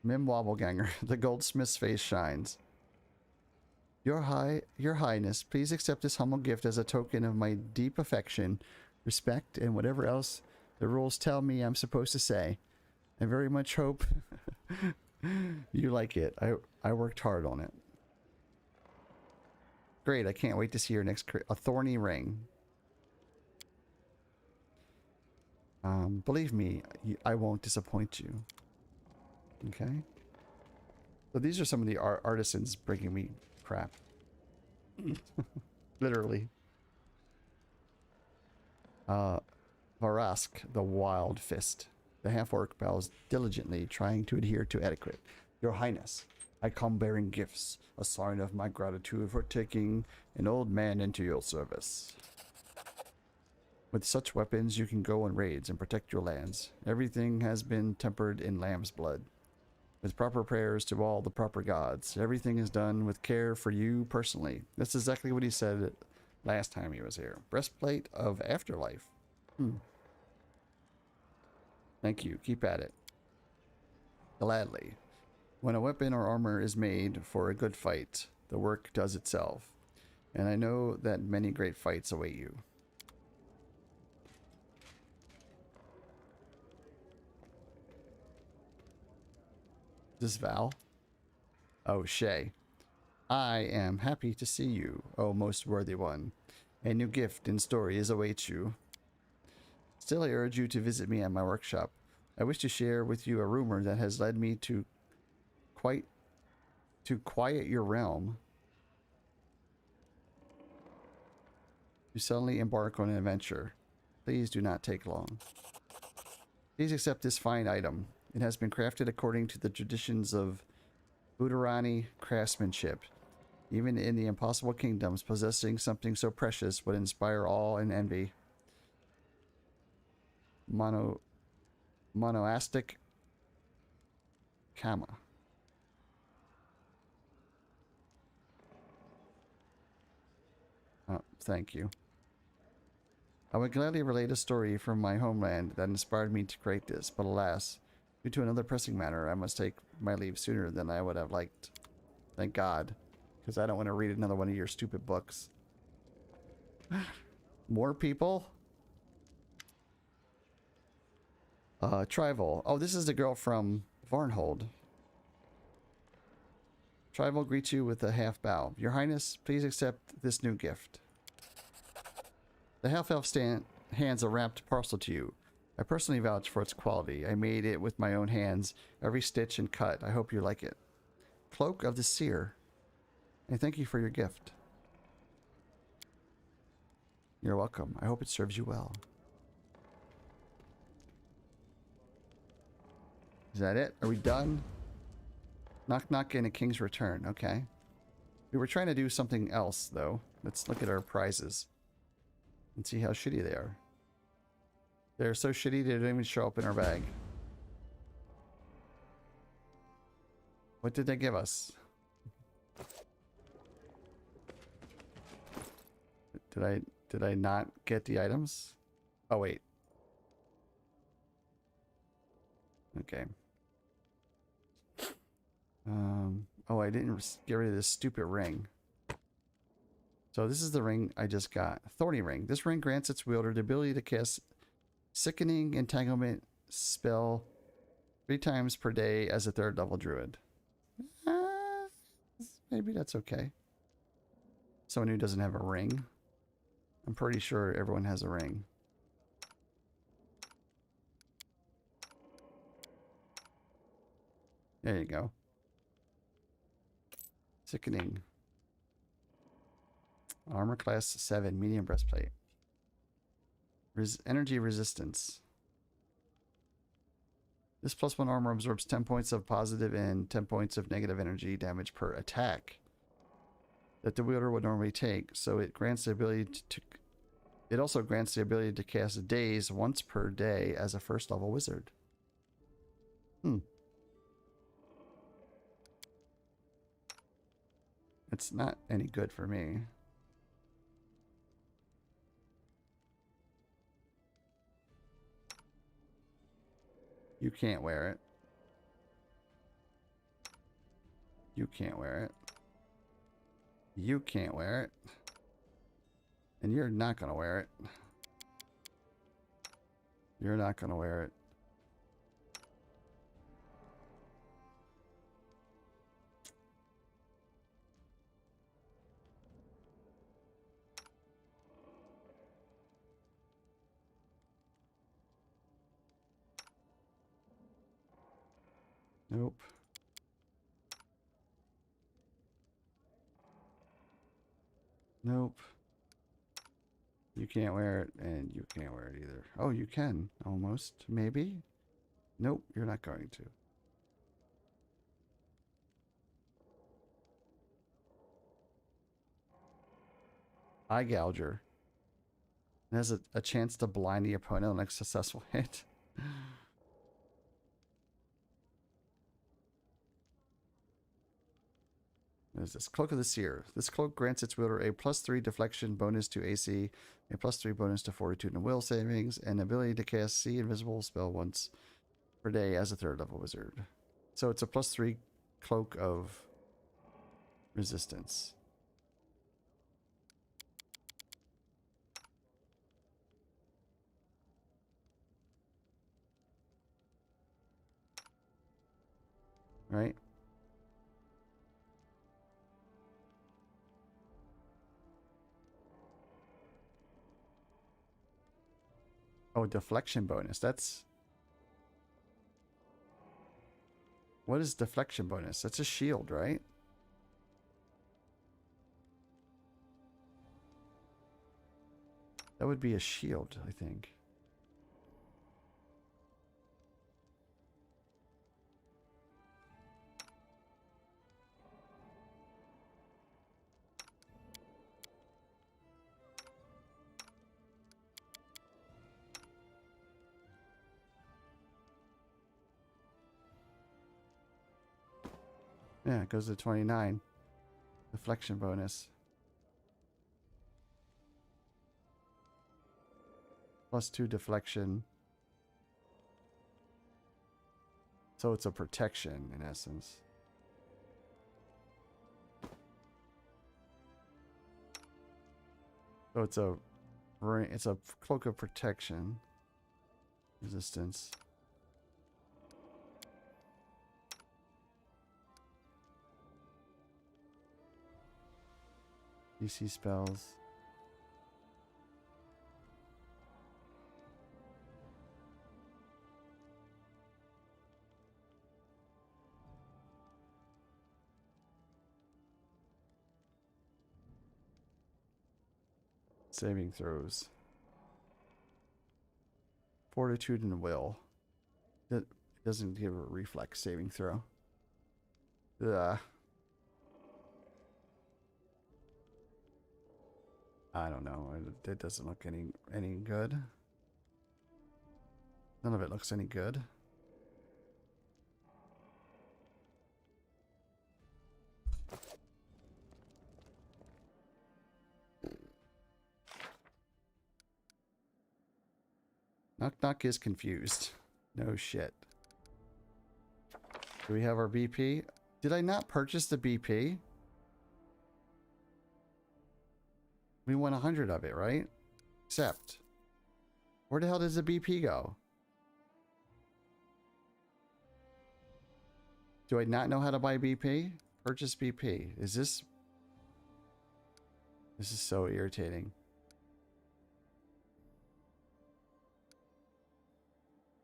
Mim Wobbleganger, the goldsmith's face shines. Your Highness, please accept this humble gift as a token of my deep affection, respect, and whatever else the rules tell me I'm supposed to say. I very much hope you like it. I worked hard on it. Great, I can't wait to see your next a thorny ring. Believe me, I won't disappoint you. Okay. So these are some of the artisans bringing me crap. Literally. Varask, the Wild Fist. The half-orc bows diligently, trying to adhere to etiquette. Your Highness, I come bearing gifts, a sign of my gratitude for taking an old man into your service. With such weapons, you can go on raids and protect your lands. Everything has been tempered in lamb's blood. With proper prayers to all the proper gods. Everything is done with care for you personally. That's exactly what he said last time he was here. Breastplate of afterlife. Thank you. Keep at it. Gladly. When a weapon or armor is made for a good fight, the work does itself. And I know that many great fights await you. Is this Val? Oh, Shay. I am happy to see you, O most worthy one. A new gift in stories awaits you. Still, I urge you to visit me at my workshop. I wish to share with you a rumor that has led me to quiet your realm. You suddenly embark on an adventure. Please do not take long. Please accept this fine item. It has been crafted according to the traditions of Budarani craftsmanship. Even in the impossible kingdoms, possessing something so precious would inspire awe and envy. Monoastic Kama. Oh, thank you. I would gladly relate a story from my homeland that inspired me to create this, but alas, due to another pressing matter, I must take my leave sooner than I would have liked. Thank God, because I don't want to read another one of your stupid books. More people? Trival. Oh, this is the girl from Varnhold. Trival greets you with a half bow. Your Highness, please accept this new gift. The half-elf hands a wrapped parcel to you. I personally vouch for its quality. I made it with my own hands, every stitch and cut. I hope you like it. Cloak of the Seer. And thank you for your gift. You're welcome. I hope it serves you well. Is that it? Are we done? Knock knock and a king's return. Okay. We were trying to do something else, though. Let's look at our prizes and see how shitty they are. They're so shitty they don't even show up in our bag. What did they give us? Did I not get the items? Oh wait. Okay. Oh, I didn't get rid of this stupid ring. So this is the ring I just got. Thorny ring. This ring grants its wielder the ability to cast Sickening Entanglement spell 3 times per day as a 3rd level druid. Maybe that's okay. Someone who doesn't have a ring. I'm pretty sure everyone has a ring. There you go. Sickening. Armor class 7, medium breastplate. Energy resistance. This +1 armor absorbs 10 points of positive and 10 points of negative energy damage per attack that the wielder would normally take. So it grants the ability to it also grants the ability to cast daze once per day as a 1st level wizard. It's not any good for me. You can't wear it. You can't wear it. You can't wear it. And you're not gonna wear it. You're not gonna wear it. Nope. Nope. You can't wear it, and you can't wear it either. Oh, you can. Almost. Maybe? Nope, you're not going to. Eye Gouger. It has a chance to blind the opponent on a successful hit. What is this? Cloak of the Seer. This cloak grants its wielder a +3 deflection bonus to AC, a +3 bonus to fortitude and will savings, and the ability to cast See Invisible spell once per day as a 3rd level wizard. So it's a +3 cloak of resistance. Right? Oh, deflection bonus. That's... What is deflection bonus? That's a shield, right? That would be a shield, I think. Yeah, it goes to 29. Deflection bonus. +2 deflection. So it's a protection in essence. So it's a cloak of protection. Resistance. DC spells. Saving throws. Fortitude and will. It doesn't give a reflex saving throw. Ugh. I don't know. It doesn't look any good. None of it looks any good. Knock Knock is confused. No shit. Do we have our BP? Did I not purchase the BP? We want 100 of it, right? Except, where the hell does the BP go? Do I not know how to buy BP? Purchase BP. Is this... This is so irritating.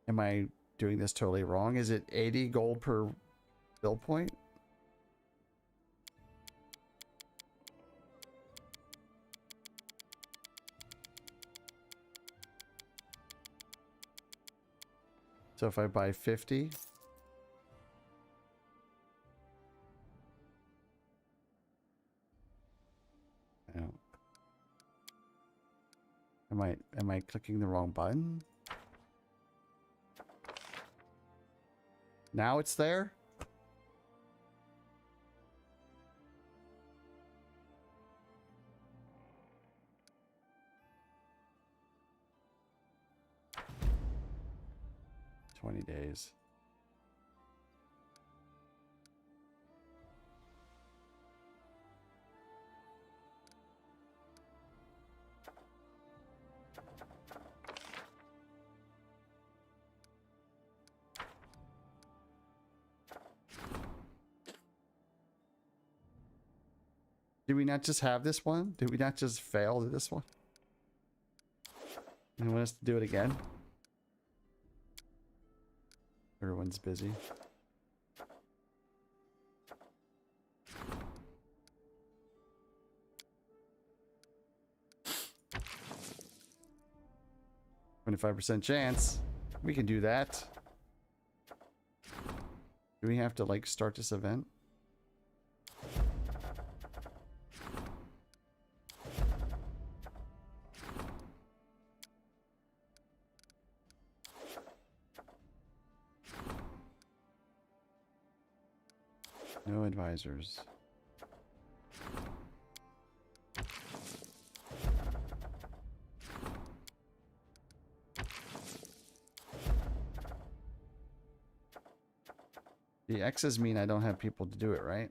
Am I doing this totally wrong? Is it 80 gold per build point? So if I buy 50... I don't... Am I clicking the wrong button? Now it's there? $20 days. Did we not just have this one? Did we not just fail to this one? You want us to do it again? Everyone's busy. %chance. We can do that. Do we have to like start this event? No advisors. The X's mean I don't have people to do it, right?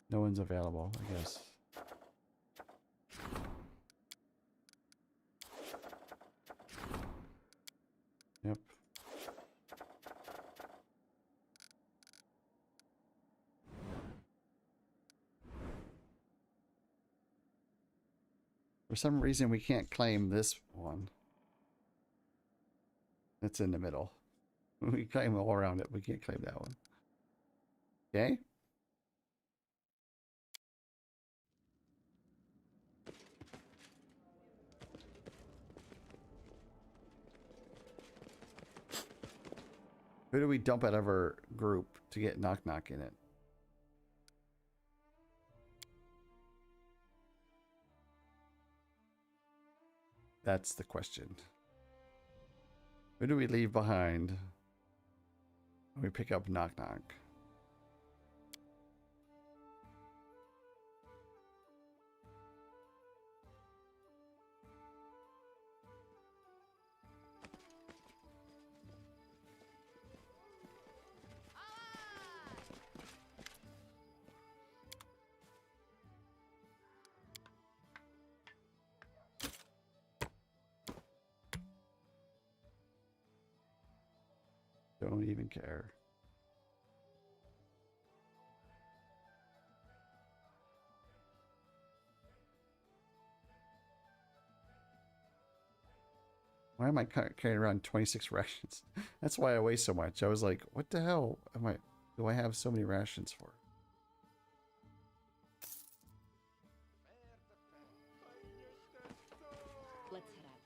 No one's available, I guess. Yep. some reason we can't claim this one. It's in the middle. We claim all around it. We can't claim that one. Okay. Who do we dump out of our group to get Knock Knock in it? That's the question. Who do we leave behind when we pick up Knock Knock? Don't even care. Why am I carrying around 26 rations? That's why I weigh so much. I was like, what the hell do I have so many rations for? Let's head out.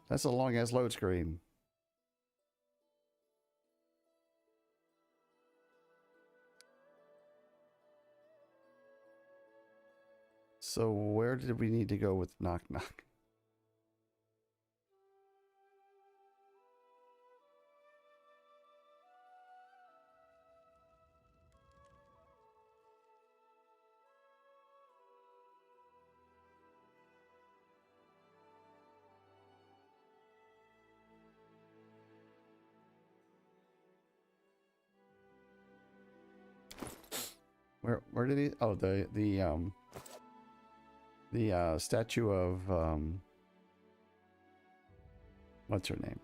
That's a long ass load screen. So where did we need to go with Knock Knock? Where did he? Oh, the statue of what's her name?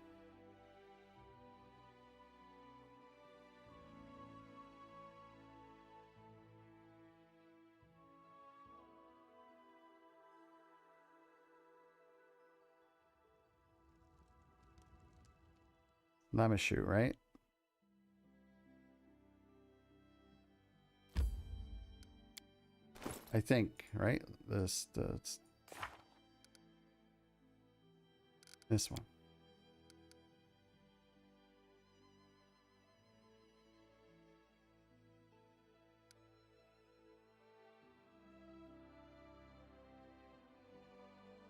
Lamashu, right? I think, right? This one.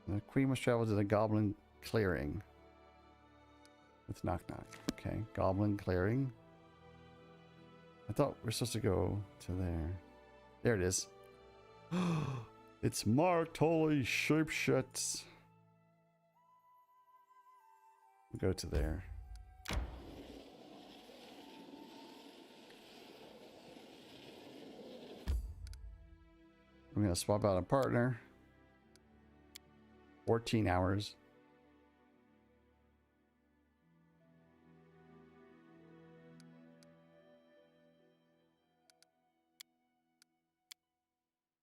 The queen must travel to the goblin clearing with Knock Knock. Okay, goblin clearing. I thought we were supposed to go to there. There it is. It's marked. Holy shapeshits. Go to there. I'm gonna swap out a partner. 14 hours.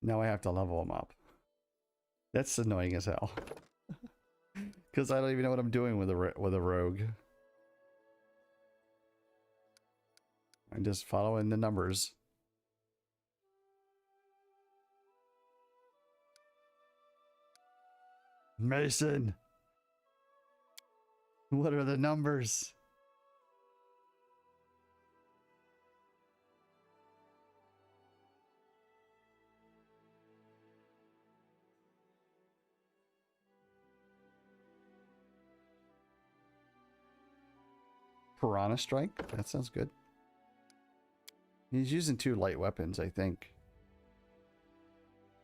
Now I have to level them up. That's annoying as hell. Because I don't even know what I'm doing with a rogue. I'm just following the numbers. Mason! What are the numbers? Piranha Strike? That sounds good. He's using 2 light weapons, I think.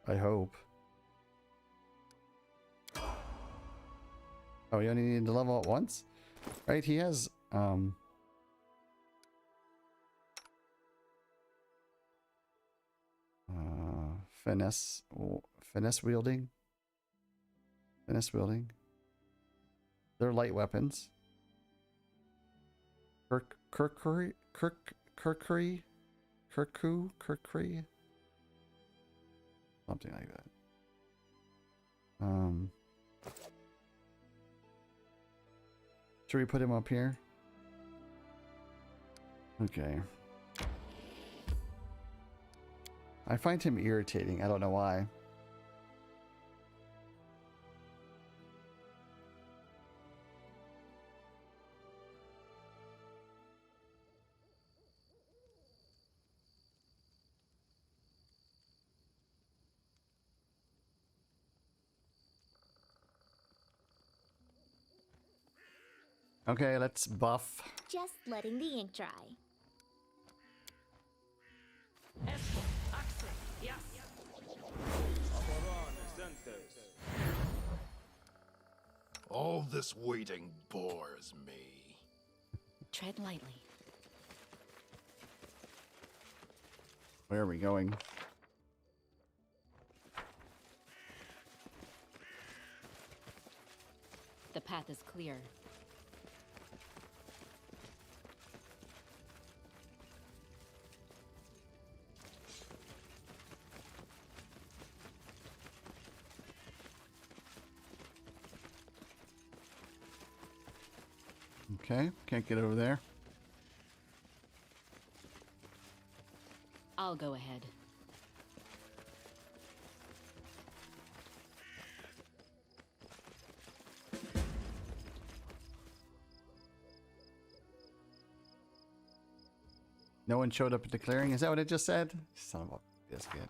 I hope. Oh, you only need to level up once? Right, he has, finesse, finesse wielding. Finesse wielding. They're light weapons. Kirkuri. Something like that. Should we put him up here? Okay. I find him irritating. I don't know why. Okay, let's buff. Just letting the ink dry. All this waiting bores me. Tread lightly. Where are we going? The path is clear. Okay, can't get over there. I'll go ahead. No one showed up at the clearing. Is that what it just said? Son of a biscuit.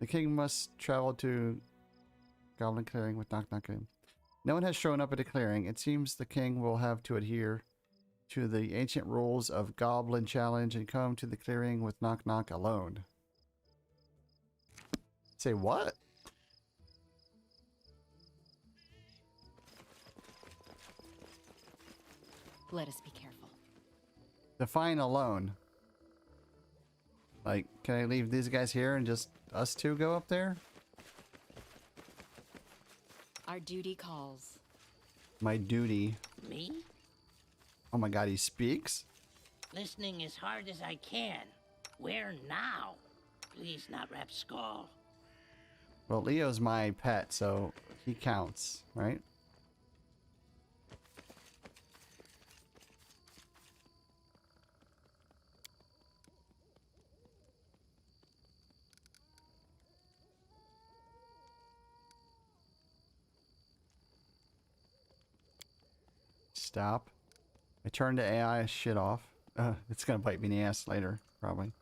The king must travel to Goblin Clearing with Knock Knock in. No one has shown up at the clearing. It seems the king will have to adhere to the ancient rules of Goblin Challenge and come to the clearing with Knock Knock alone. Say what? Let us be careful. Define alone. Like, can I leave these guys here and just us two go up there? Our duty calls. My duty. Me? Oh my god, he speaks? Listening as hard as I can. Where now? Please not Rapskull. Well, Leo's my pet, so he counts, right? Stop. I turned the AI shit off. It's gonna bite me in the ass later, probably.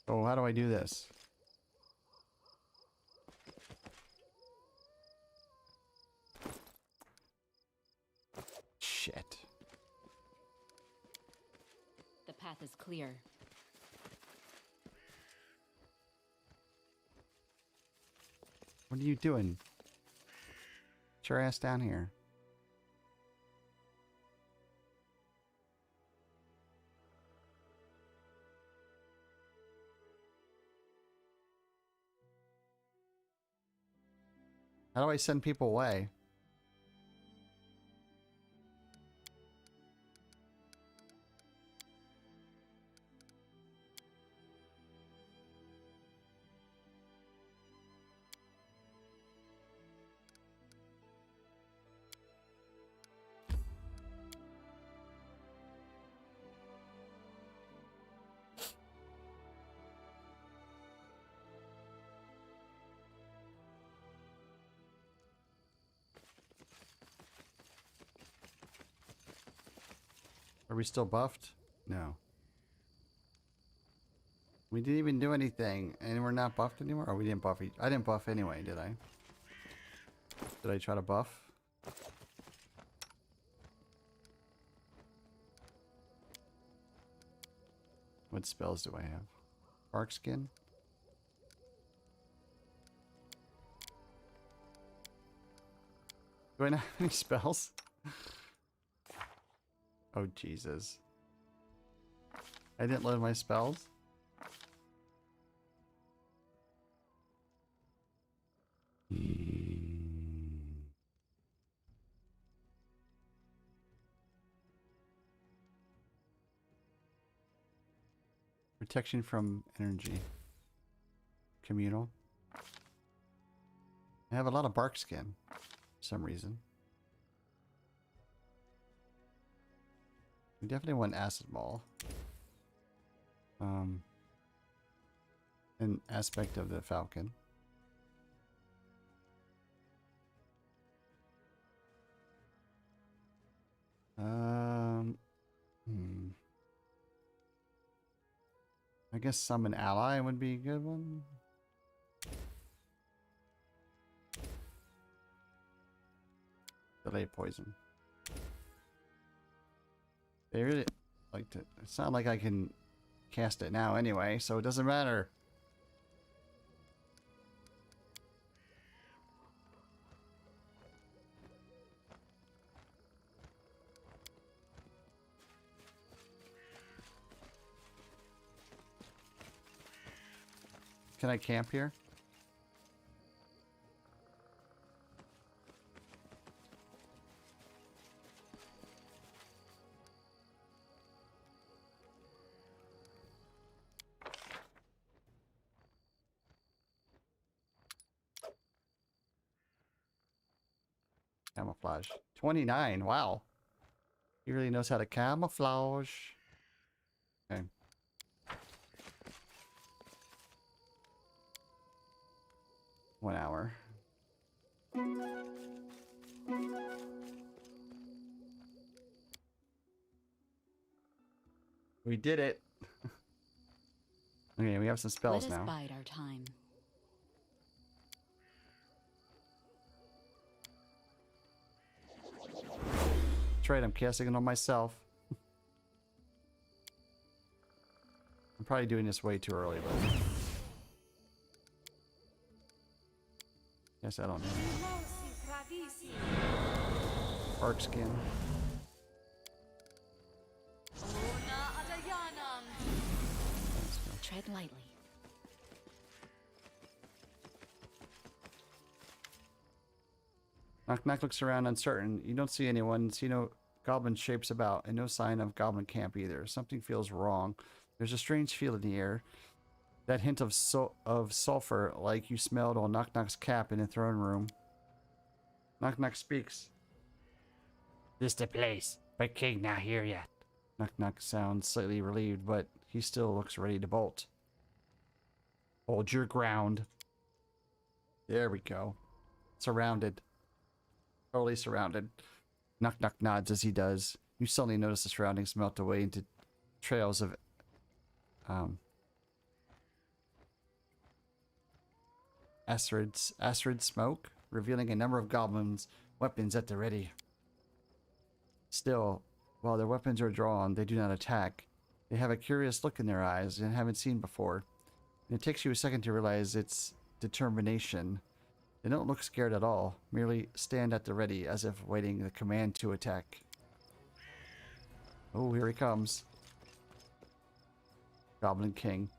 Oh, how do I do this? Shit. The path is clear. What are you doing? Get your ass down here. How do I send people away? Are we still buffed? No. We didn't even do anything, and we're not buffed anymore? Or we didn't buff I didn't buff anyway, did I? Did I try to buff? What spells do I have? Bark skin? Do I not have any spells? Oh, Jesus. I didn't load my spells? Protection from energy. Communal. I have a lot of bark skin for some reason. We definitely want acid ball. An aspect of the falcon. I guess summon ally would be a good one. Delay poison. They really like to. It's not like I can cast it now anyway, so it doesn't matter. Can I camp here? Camouflage. 29. Wow. He really knows how to camouflage. Okay. One hour. We did it. Okay, we have some spells Let us now. bide our time. That's right, I'm casting it on myself. I'm probably doing this way too early, but... Guess I don't know. Bark skin. Tread lightly. Knock Knock looks around uncertain. You don't see anyone, see no goblin shapes about, and no sign of goblin camp either. Something feels wrong. There's a strange feel in the air. That hint of sulfur like you smelled on Knock Knock's cap in the throne room. Knock Knock speaks. This the place, but King not here yet. Knock Knock sounds slightly relieved, but he still looks ready to bolt. Hold your ground. There we go. Surrounded. Totally surrounded. Knock Knock nods as he does. You suddenly notice the surroundings melt away into trails of acrid smoke, revealing a number of goblins' weapons at the ready. Still, while their weapons are drawn, they do not attack. They have a curious look in their eyes and haven't seen before. And it takes you a second to realize its determination. They don't look scared at all, merely stand at the ready as if waiting the command to attack. Oh, here he comes. Goblin King.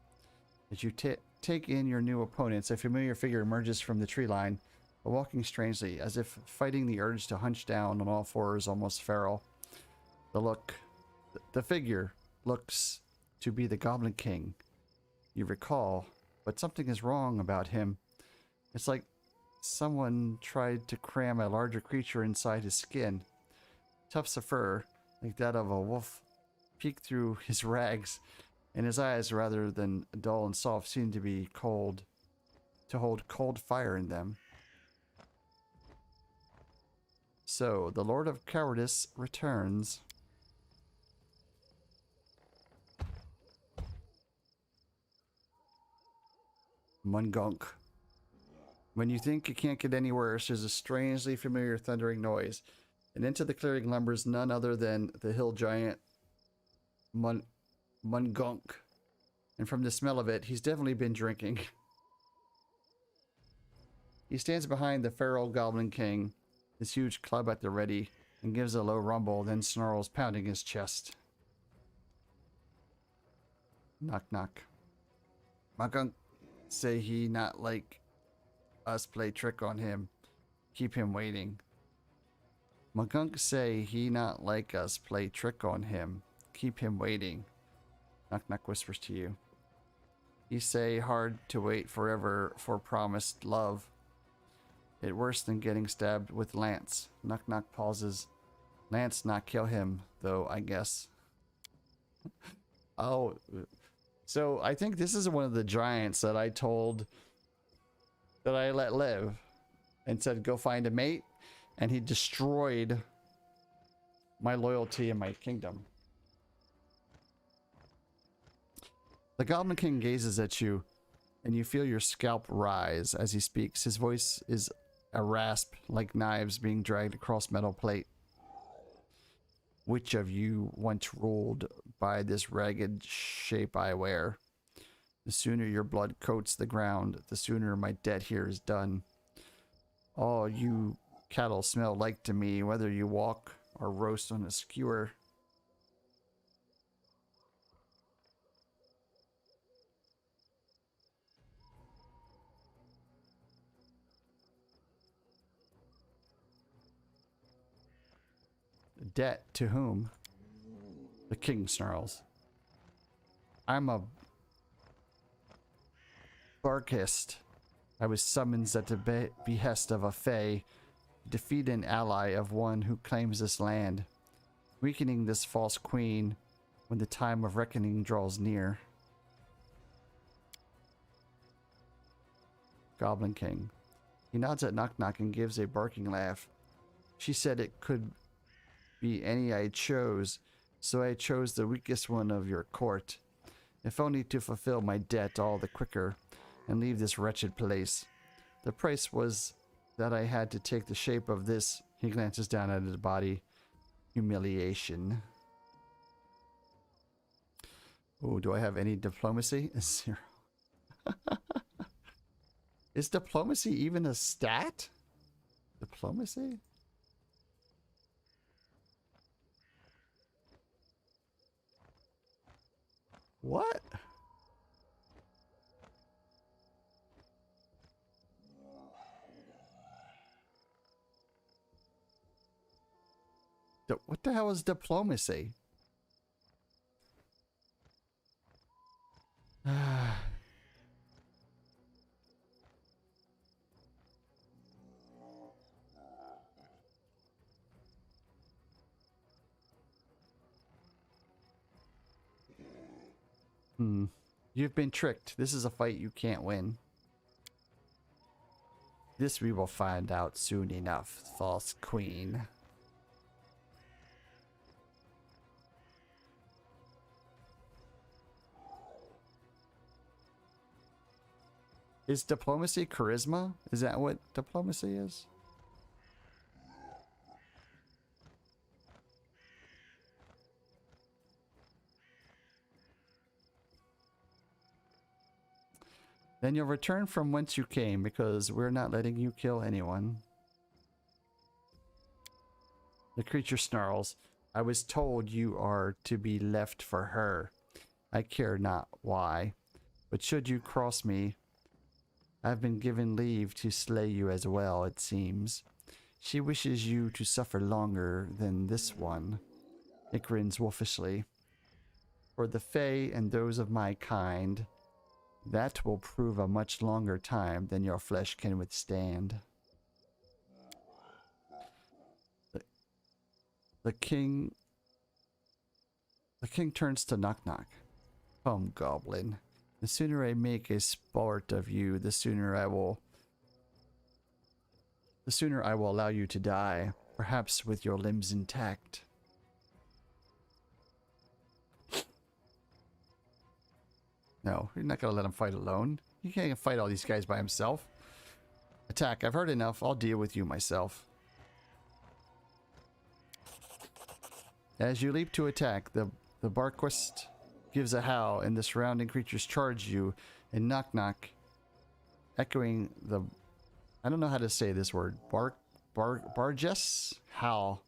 As you take in your new opponents, a familiar figure emerges from the tree line, walking strangely, as if fighting the urge to hunch down on all fours, almost feral. The figure looks to be the Goblin King. You recall, but something is wrong about him. It's like someone tried to cram a larger creature inside his skin. Tufts of fur, like that of a wolf, peek through his rags, and his eyes, rather than dull and soft, seem to be cold, to hold cold fire in them. So, the Lord of Cowardice returns. Mungunk. When you think it can't get any worse, there's a strangely familiar thundering noise, and into the clearing lumbers none other than the hill giant Mungunk. And from the smell of it, he's definitely been drinking. He stands behind the feral Goblin King, his huge club at the ready, and gives a low rumble, then snarls, pounding his chest. Knock knock. Magunk say he not like us play trick on him. Keep him waiting. Magunk say he not like us play trick on him. Keep him waiting. Knock knock whispers to you. He say hard to wait forever for promised love. It worse than getting stabbed with lance. Knock knock pauses. Lance not kill him though, I guess. Oh, so I think this is one of the giants that I told that I let live and said go find a mate, and he destroyed my loyalty in my kingdom. The Goblin King gazes at you, and you feel your scalp rise as he speaks. His voice is a rasp like knives being dragged across metal plate. Which of you once ruled by this ragged shape I wear? The sooner your blood coats the ground, the sooner my debt here is done. All you cattle smell like to me, whether you walk or roast on a skewer. Debt to whom? The king snarls. I'm a barkist. I was summoned at the behest of a fae to defeat an ally of one who claims this land, weakening this false queen when the time of reckoning draws near. Goblin King. He nods at Knock Knock and gives a barking laugh. She said it could be any I chose, so I chose the weakest one of your court, if only to fulfill my debt all the quicker and leave this wretched place. The price was that I had to take the shape of this, he glances down at his body, humiliation. Oh, do I have any diplomacy? 0. Is diplomacy even a stat? Diplomacy? What? What the hell is diplomacy? You've been tricked. This is a fight you can't win. This we will find out soon enough, false queen. Is diplomacy charisma? Is that what diplomacy is? Then you'll return from whence you came, because we're not letting you kill anyone. The creature snarls. I was told you are to be left for her. I care not why. But should you cross me, I've been given leave to slay you as well, it seems. She wishes you to suffer longer than this one. It grins wolfishly. For the Fae and those of my kind, that will prove a much longer time than your flesh can withstand. The king turns to Knock Knock. Come, goblin. The sooner I make a sport of you, the sooner I will allow you to die, perhaps with your limbs intact. No, you're not gonna let him fight alone. You can't fight all these guys by himself. Attack. I've heard enough. I'll deal with you myself. As you leap to attack, the Barquist gives a howl, and the surrounding creatures charge you, and Knock Knock, echoing the... I don't know how to say this word. Barges? How?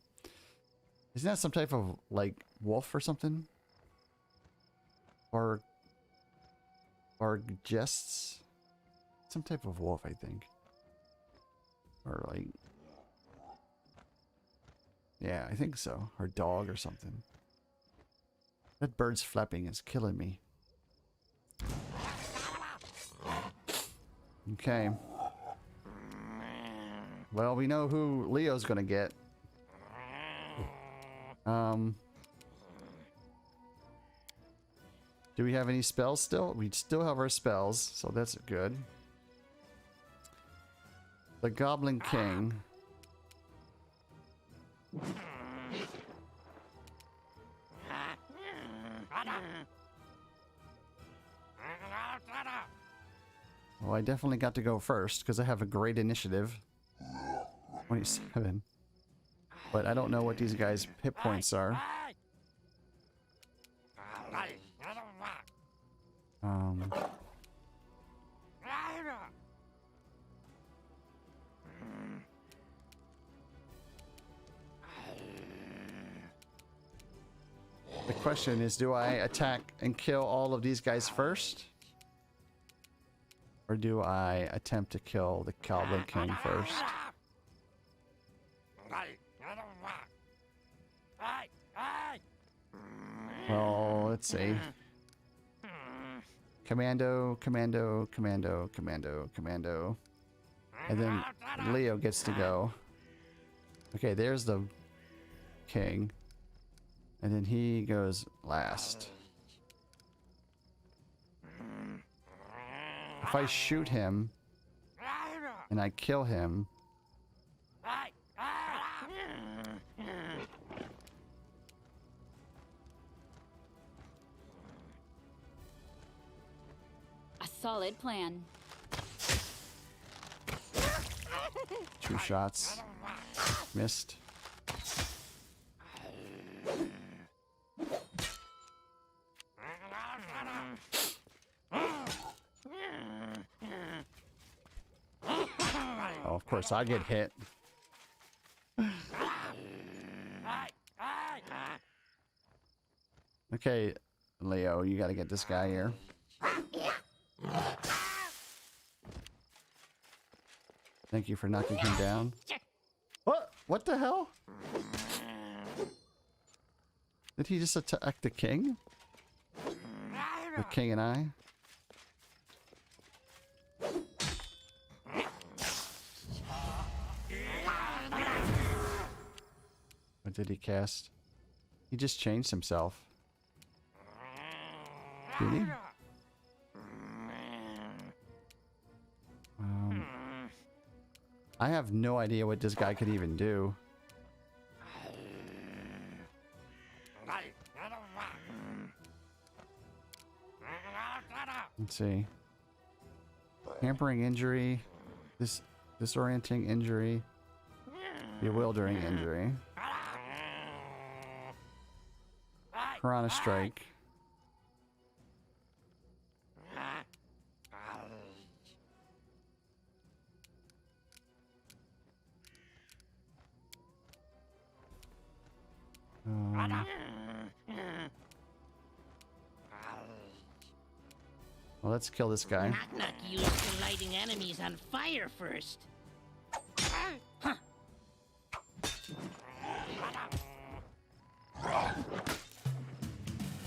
Isn't that some type of like wolf or something? Bargests? Some type of wolf, I think. Or like, yeah, I think so. Or dog or something. That bird's flapping is killing me. Okay. Well, we know who Leo's gonna get. Do we have any spells still? We still have our spells, so that's good. The Goblin King. Well, I definitely got to go first because I have a great initiative. 27. But I don't know what these guys' hit points are. The question is, do I attack and kill all of these guys first? Or do I attempt to kill the Goblin King first? Well, let's see. Commando, commando, commando, commando, commando. And then Leo gets to go. Okay, there's the king. And then he goes last. If I shoot him and I kill him, A solid plan. 2 shots. Missed. Oh, of course, I get hit. Okay, Leo, you gotta get this guy here. Thank you for knocking him down. What? What the hell? Did he just attack the king? The king and I? What did he cast? He just changed himself. Did he? I have no idea what this guy could even do. Let's see. Hampering injury. Disorienting injury. Bewildering injury. Piranha strike. Well, let's kill this guy. Knock used to lighting enemies on fire first. Huh.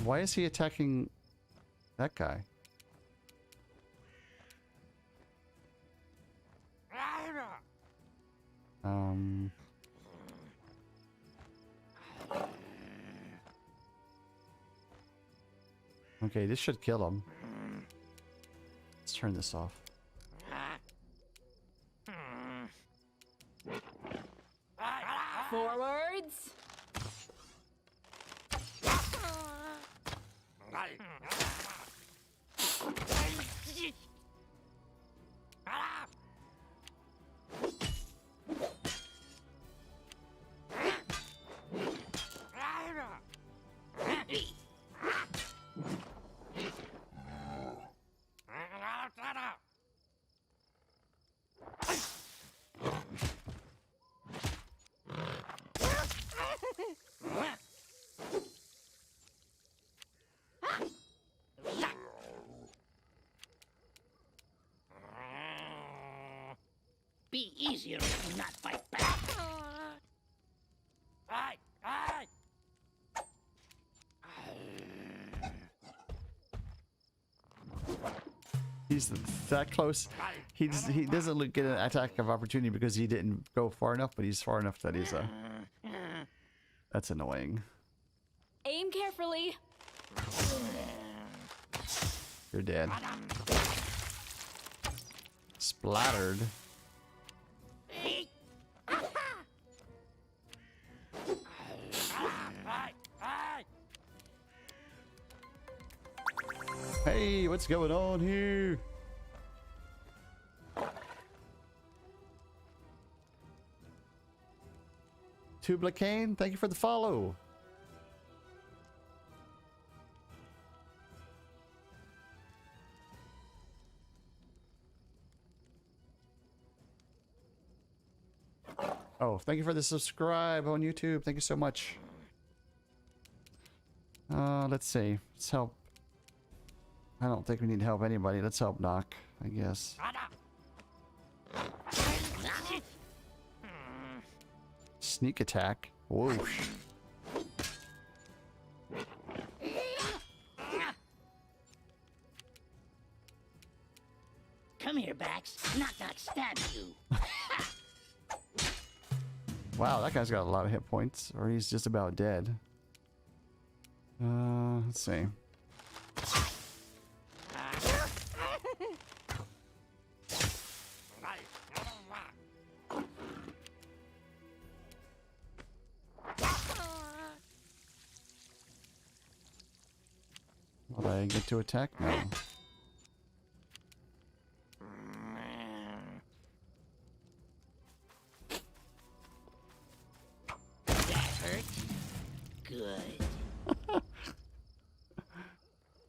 Why is he attacking that guy? Okay, this should kill him. Let's turn this off. Forwards. be easier if you not fight back. He's that close. He doesn't get an attack of opportunity because he didn't go far enough, but he's far enough that he's that's annoying. Aim carefully. You're dead. Splattered. Hey, what's going on here? Tublicane, thank you for the follow. Oh, thank you for the subscribe on YouTube. Thank you so much. Let's see. Let's help. I don't think we need to help anybody. Let's help Knock, I guess. Sneak attack. Whoosh. Come here, Bax. Knock stab you. Wow, that guy's got a lot of hit points, or he's just about dead. Let's see. Will I get to attack? No. That hurt? Good.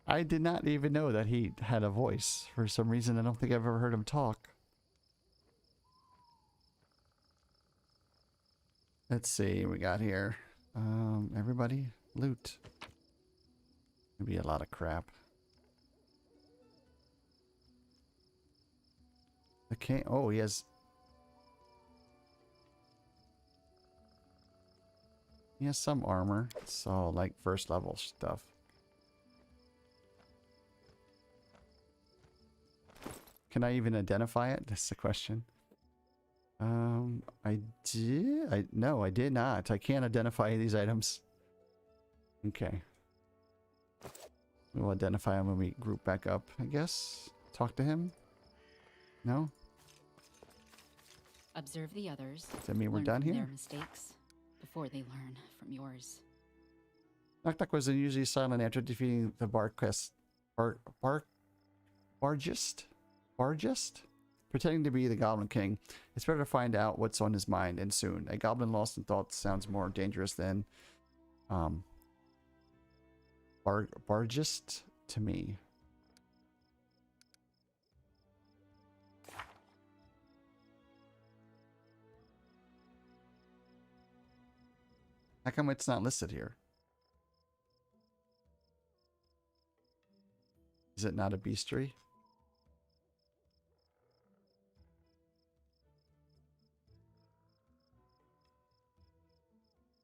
I did not even know that he had a voice. For some reason, I don't think I've ever heard him talk. Let's see what we got here. Everybody, loot. Maybe a lot of crap. Okay. Oh, he has. He has some armor. So, like first level stuff. Can I even identify it? That's the question. No, I did not. I can't identify these items. Okay. We'll identify him when we group back up, I guess. Talk to him? No? Observe the others. Does that mean we're learn done from here? Their mistakes before they learn from yours. Knock Knock was unusually silent after defeating the Bargist? Pretending to be the Goblin King. It's better to find out what's on his mind, and soon. A goblin lost in thought sounds more dangerous than Bargist to me. How come it's not listed here? Is it not a bestiary?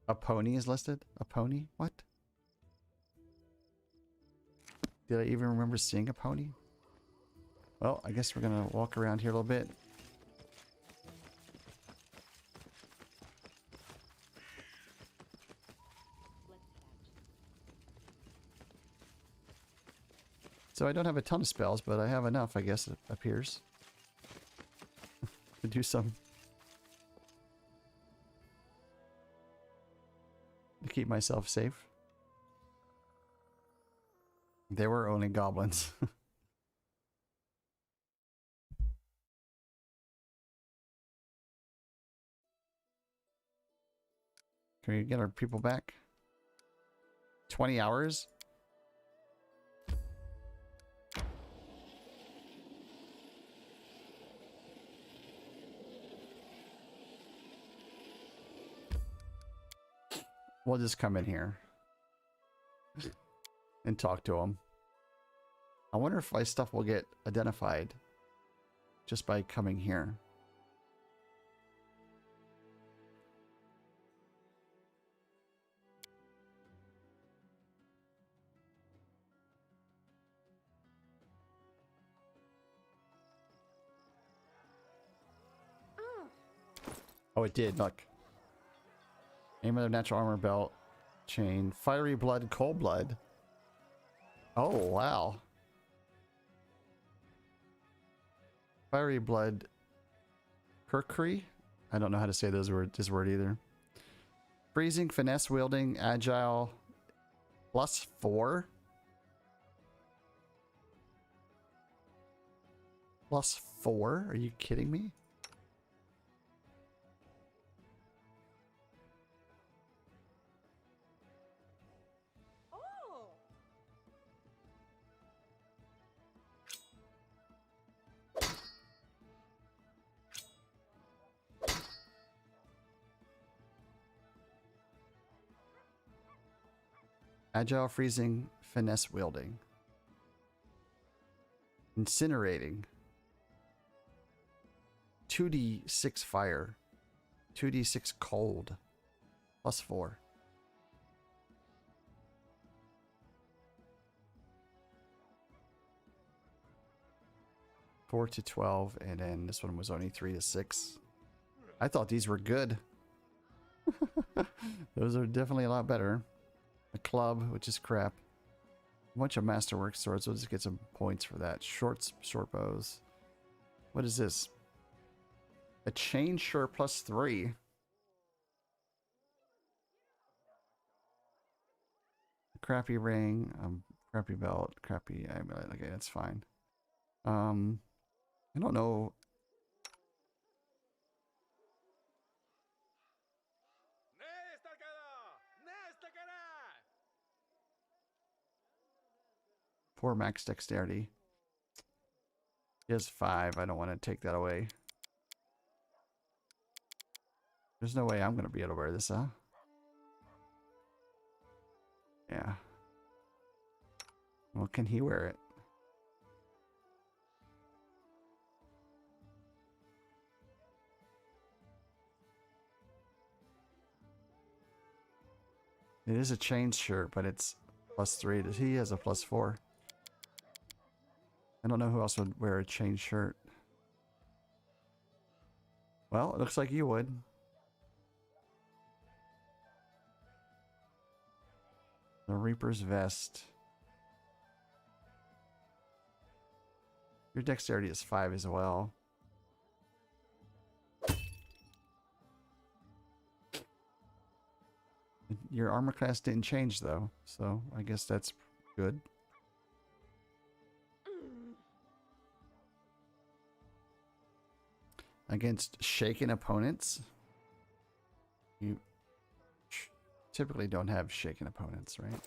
A pony is listed? A pony? What? Did I even remember seeing a pony? Well, I guess we're gonna walk around here a little bit. So I don't have a ton of spells, but I have enough, I guess, it appears. To do some. To keep myself safe. There were only goblins. Can we get our people back? 20 hours? We'll just come in here and talk to him. I wonder if my stuff will get identified just by coming here. Oh, it did. Look. Aim of natural armor belt. Chain. Fiery blood, cold blood. Oh, wow. Fiery blood. Kirkry? I don't know how to say this word either. Freezing, finesse wielding, agile. +4? +4? Are you kidding me? Agile, freezing, finesse wielding. Incinerating. 2d6 fire. 2d6 cold. +4. Four to 12, and then this one was only 3 to 6. I thought these were good. Those are definitely a lot better. A club, which is crap. A bunch of masterwork swords. We'll just get some points for that. Short bows. What is this? A chain shirt +3. A crappy ring. Crappy belt. Crappy amulet. Okay, that's fine. I don't know. Poor max dexterity. He has 5. I don't want to take that away. There's no way I'm going to be able to wear this, huh? Yeah. Well, can he wear it? It is a chain shirt, but it's +3. He has a +4. I don't know who else would wear a chain shirt. Well, it looks like you would. The Reaper's Vest. Your dexterity is 5 as well. Your armor class didn't change though, so I guess that's good. Against shaken opponents. You typically don't have shaken opponents, right?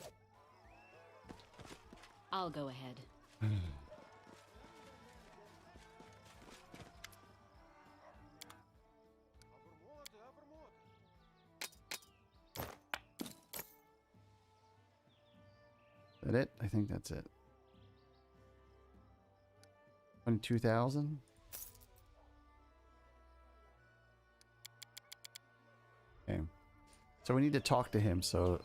I'll go ahead. Is that it? I think that's it. 22,000? Okay. So we need to talk to him, so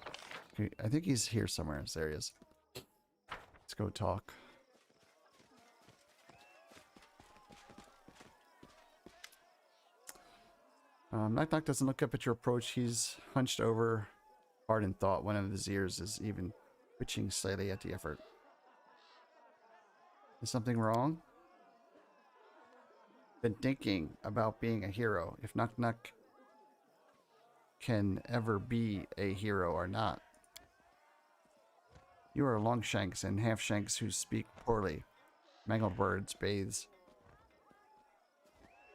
okay, I think he's here somewhere. There he is. Let's go talk. Knock Knock doesn't look up at your approach. He's hunched over, hard in thought. One of his ears is even twitching slightly at the effort. Is something wrong? Been thinking about being a hero. If Knock Knock can ever be a hero or not. You are Longshanks and Halfshanks who speak poorly. Mangled words, bathes.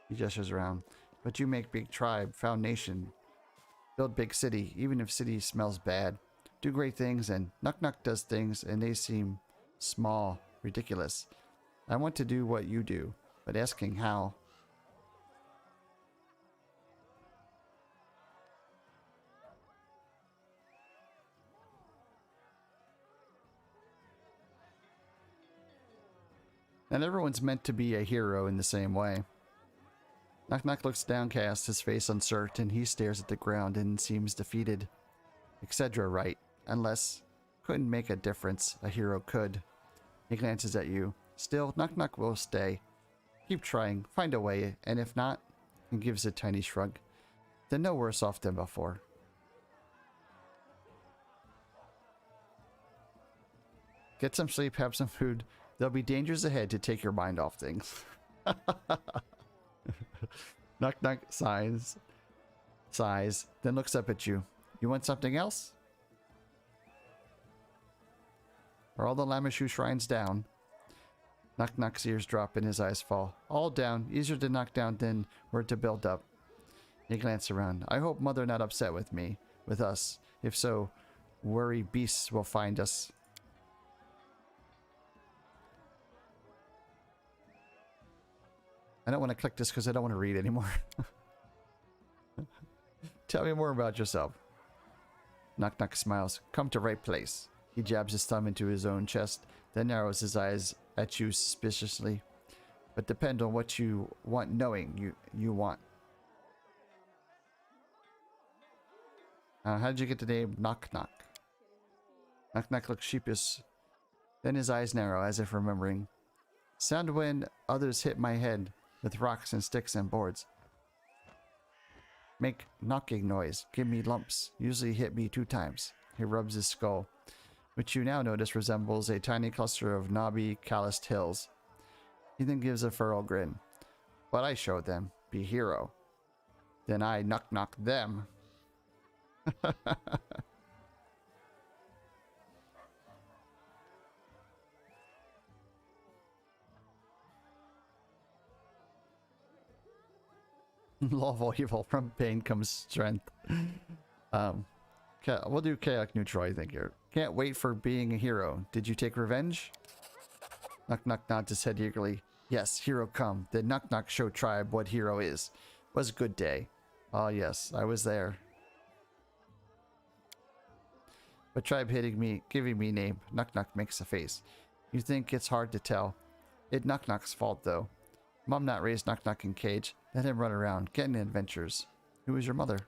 He gestures around. But you make big tribe, found nation, build big city, even if city smells bad. Do great things, and Knock Knock does things, and they seem small, ridiculous. I want to do what you do, but asking how. And everyone's meant to be a hero in the same way. Knock Knock looks downcast, his face uncertain. He stares at the ground and seems defeated. Ikcedra right. Unless couldn't make a difference, a hero could. He glances at you. Still, Knock Knock will stay. Keep trying, find a way, and if not, he gives a tiny shrug. Then no worse off than before. Get some sleep, have some food. There'll be dangers ahead to take your mind off things. Knock knock sighs, then looks up at you. You want something else? Are all the Lamashu shrines down? Knock knock's ears drop and his eyes fall. All down, easier to knock down than were to build up. You glance around. I hope Mother not upset with me, with us. If so, worry beasts will find us. I don't want to click this because I don't want to read anymore. Tell me more about yourself. Knock knock smiles. Come to right place. He jabs his thumb into his own chest, then narrows his eyes at you suspiciously. But depend on what you want knowing you want. How did you get the name Knock Knock? Knock Knock looks sheepish. Then his eyes narrow as if remembering. Sound when others hit my head with rocks and sticks and boards. Make knocking noise. Give me lumps. Usually hit me 2 times. He rubs his skull, which you now notice resembles a tiny cluster of knobby, calloused hills. He then gives a feral grin. But I showed them. Be hero. Then I knock knock them. Law of all evil. From pain comes strength. Okay, we'll do chaotic neutral, I think, here. Can't wait for being a hero. Did you take revenge? Knock knock nods his head eagerly. Yes, hero come. Then knock knock show tribe what hero is. Was a good day. Oh yes, I was there. But tribe hitting me, giving me name. Knock knock makes a face. You think it's hard to tell. It knock knock's fault though. Mom not raised knock knock in cage. Let him run around, get in adventures. Who is your mother?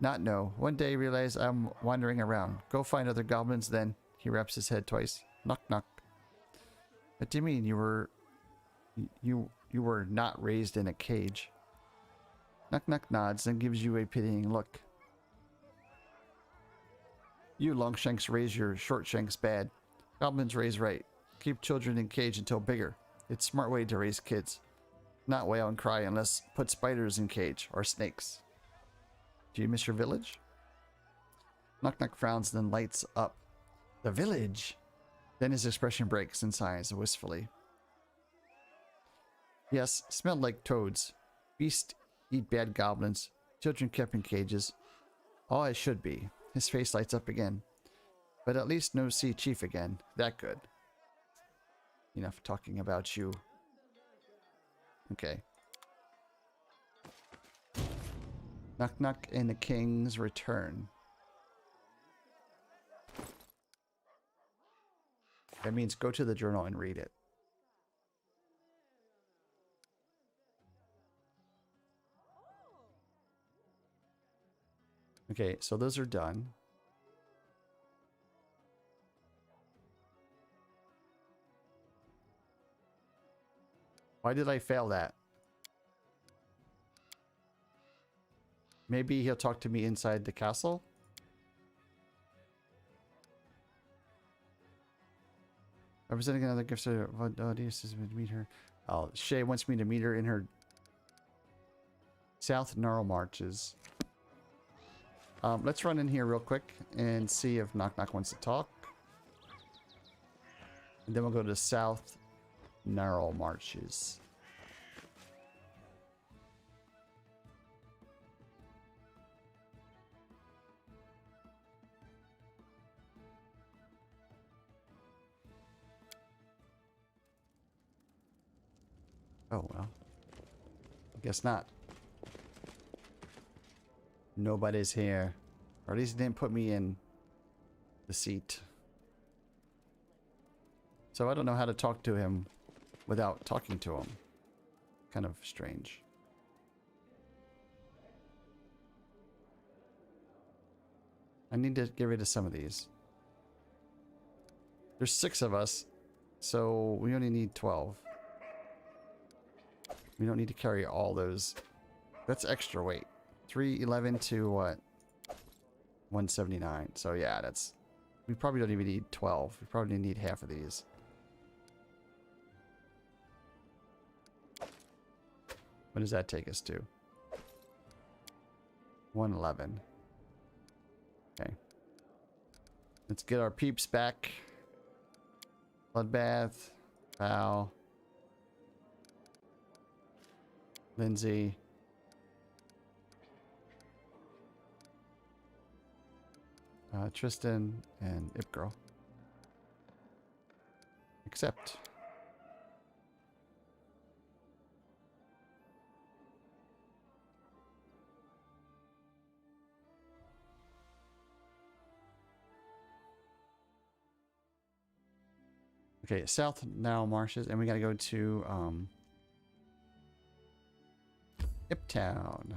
Not know. One day realize I'm wandering around. Go find other goblins then. He wraps his head twice. Knock knock. What do you mean you were not raised in a cage? Knock knock nods and gives you a pitying look. You longshanks raise your shortshanks bad. Goblins raise right. Keep children in cage until bigger. It's smart way to raise kids. Not wail and cry unless put spiders in cage or snakes. Do you miss your village? Knock knock frowns then lights up. The village! Then his expression breaks and sighs wistfully. Yes, smelled like toads. Beasts eat bad goblins. Children kept in cages. All I should be. His face lights up again. But at least no see chief again. That good. Enough talking about you. Okay. Knock knock and the king's return. That means go to the journal and read it. Okay, so those are done. Why did I fail that? Maybe he'll talk to me inside the castle? Representing another gift of Odious is to meet her. Oh, Shay wants me to meet her in her South Gnarl Marches. Let's run in here real quick and see if Knock Knock wants to talk. And then we'll go to South Gnarl Marches. Oh, well. I guess not. Nobody's here. Or at least he didn't put me in the seat. So I don't know how to talk to him without talking to him. Kind of strange. I need to get rid of some of these. There's 6 of us, so we only need 12. We don't need to carry all those. That's extra weight. 311 to what? 179. So yeah, that's... We probably don't even need 12. We probably need half of these. What does that take us to? 111. Okay. Let's get our peeps back. Bloodbath. Val. Lindsay. Tristan and Ip Girl. Accept. Okay, south now marshes, and we gotta go to Iptown.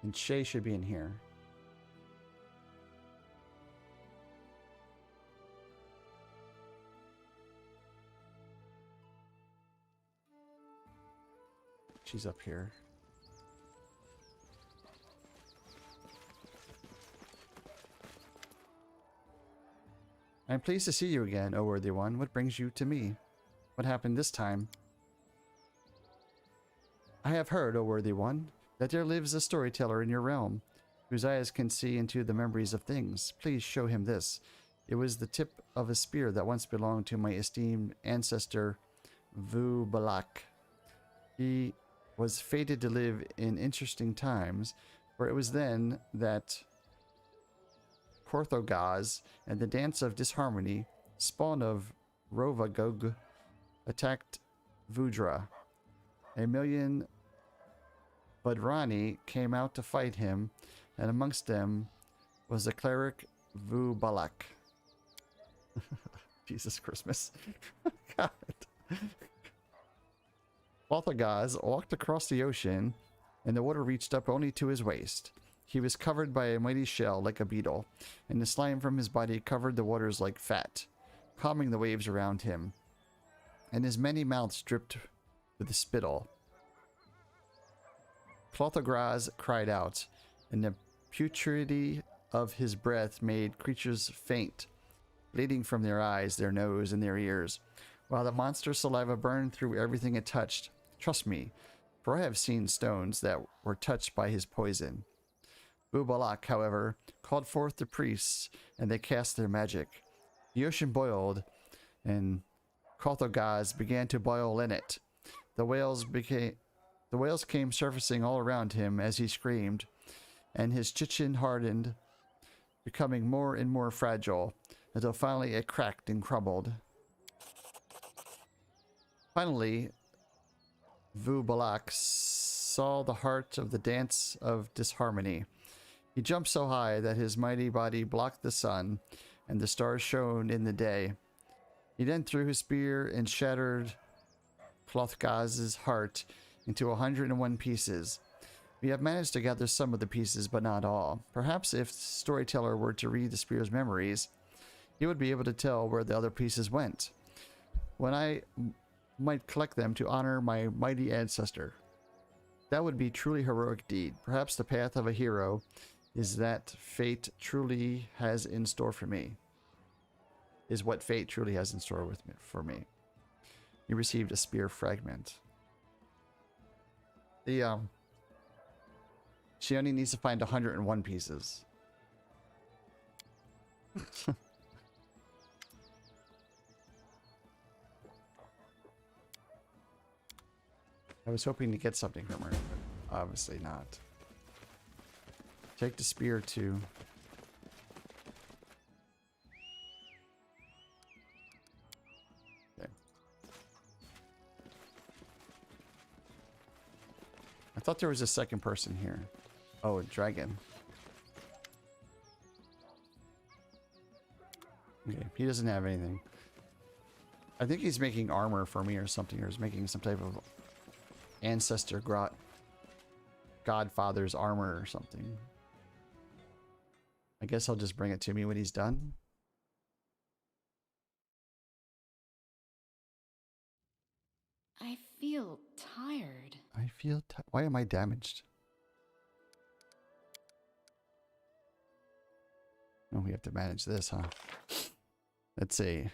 And Shay should be in here. She's up here. I'm pleased to see you again, O worthy one. What brings you to me? What happened this time? I have heard, O worthy one, that there lives a storyteller in your realm, whose eyes can see into the memories of things. Please show him this. It was the tip of a spear that once belonged to my esteemed ancestor, Vu Balak. He was fated to live in interesting times, for it was then that Korthogaz and the Dance of Disharmony, spawn of Rovagog, attacked Vudra. A million Badrani came out to fight him, and amongst them was the cleric Vu Balak. Jesus Christmas. God. Balthagaz walked across the ocean, and the water reached up only to his waist. He was covered by a mighty shell like a beetle, and the slime from his body covered the waters like fat, calming the waves around him. And his many mouths dripped with spittle. Clothograz cried out, and the putridity of his breath made creatures faint, bleeding from their eyes, their nose, and their ears, while the monster's saliva burned through everything it touched. Trust me, for I have seen stones that were touched by his poison. Bubalak, however, called forth the priests, and they cast their magic. The ocean boiled, and Kothogaz began to boil in it. The whales came surfacing all around him as he screamed, and his chichen hardened, becoming more and more fragile, until finally it cracked and crumbled. Finally, Vu Balak saw the heart of the Dance of Disharmony. He jumped so high that his mighty body blocked the sun, and the stars shone in the day. He then threw his spear and shattered Clothgaz's heart into 101 pieces. We have managed to gather some of the pieces, but not all. Perhaps if the storyteller were to read the spear's memories, he would be able to tell where the other pieces went. When I might collect them to honor my mighty ancestor. That would be truly heroic deed. Perhaps the path of a hero is that fate truly has in store for me. Is what fate truly has in store for me. You received a spear fragment. She only needs to find 101 pieces. I was hoping to get something from her, but obviously not. Take the spear to... Okay. I thought there was a second person here. Oh, a dragon. Okay, he doesn't have anything. I think he's making armor for me or something, or he's making some type of ancestor godfather's armor or something. I guess he'll just bring it to me when he's done. I feel tired. I feel why am I damaged? Oh, we have to manage this, huh? Let's see.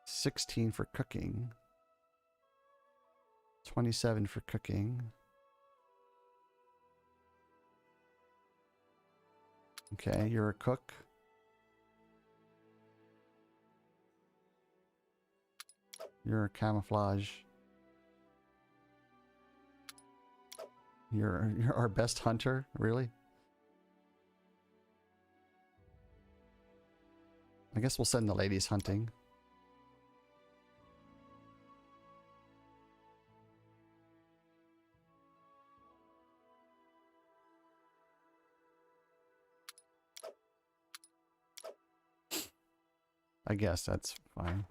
16 for cooking. 27 for cooking. Okay, you're a cook. You're a camouflage. You're our best hunter, really? I guess we'll send the ladies hunting. I guess that's fine.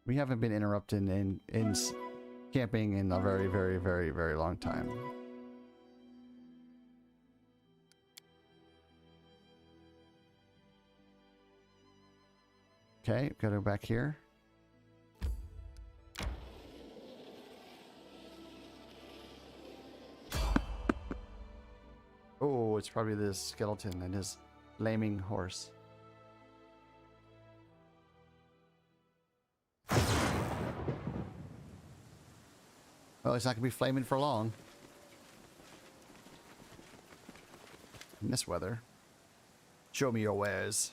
We haven't been interrupted in camping in a very, very, very, very long time. Okay, gotta go back here. Oh, it's probably this skeleton and his laming horse. Well, it's not gonna be flaming for long. In this weather. Show me your wares.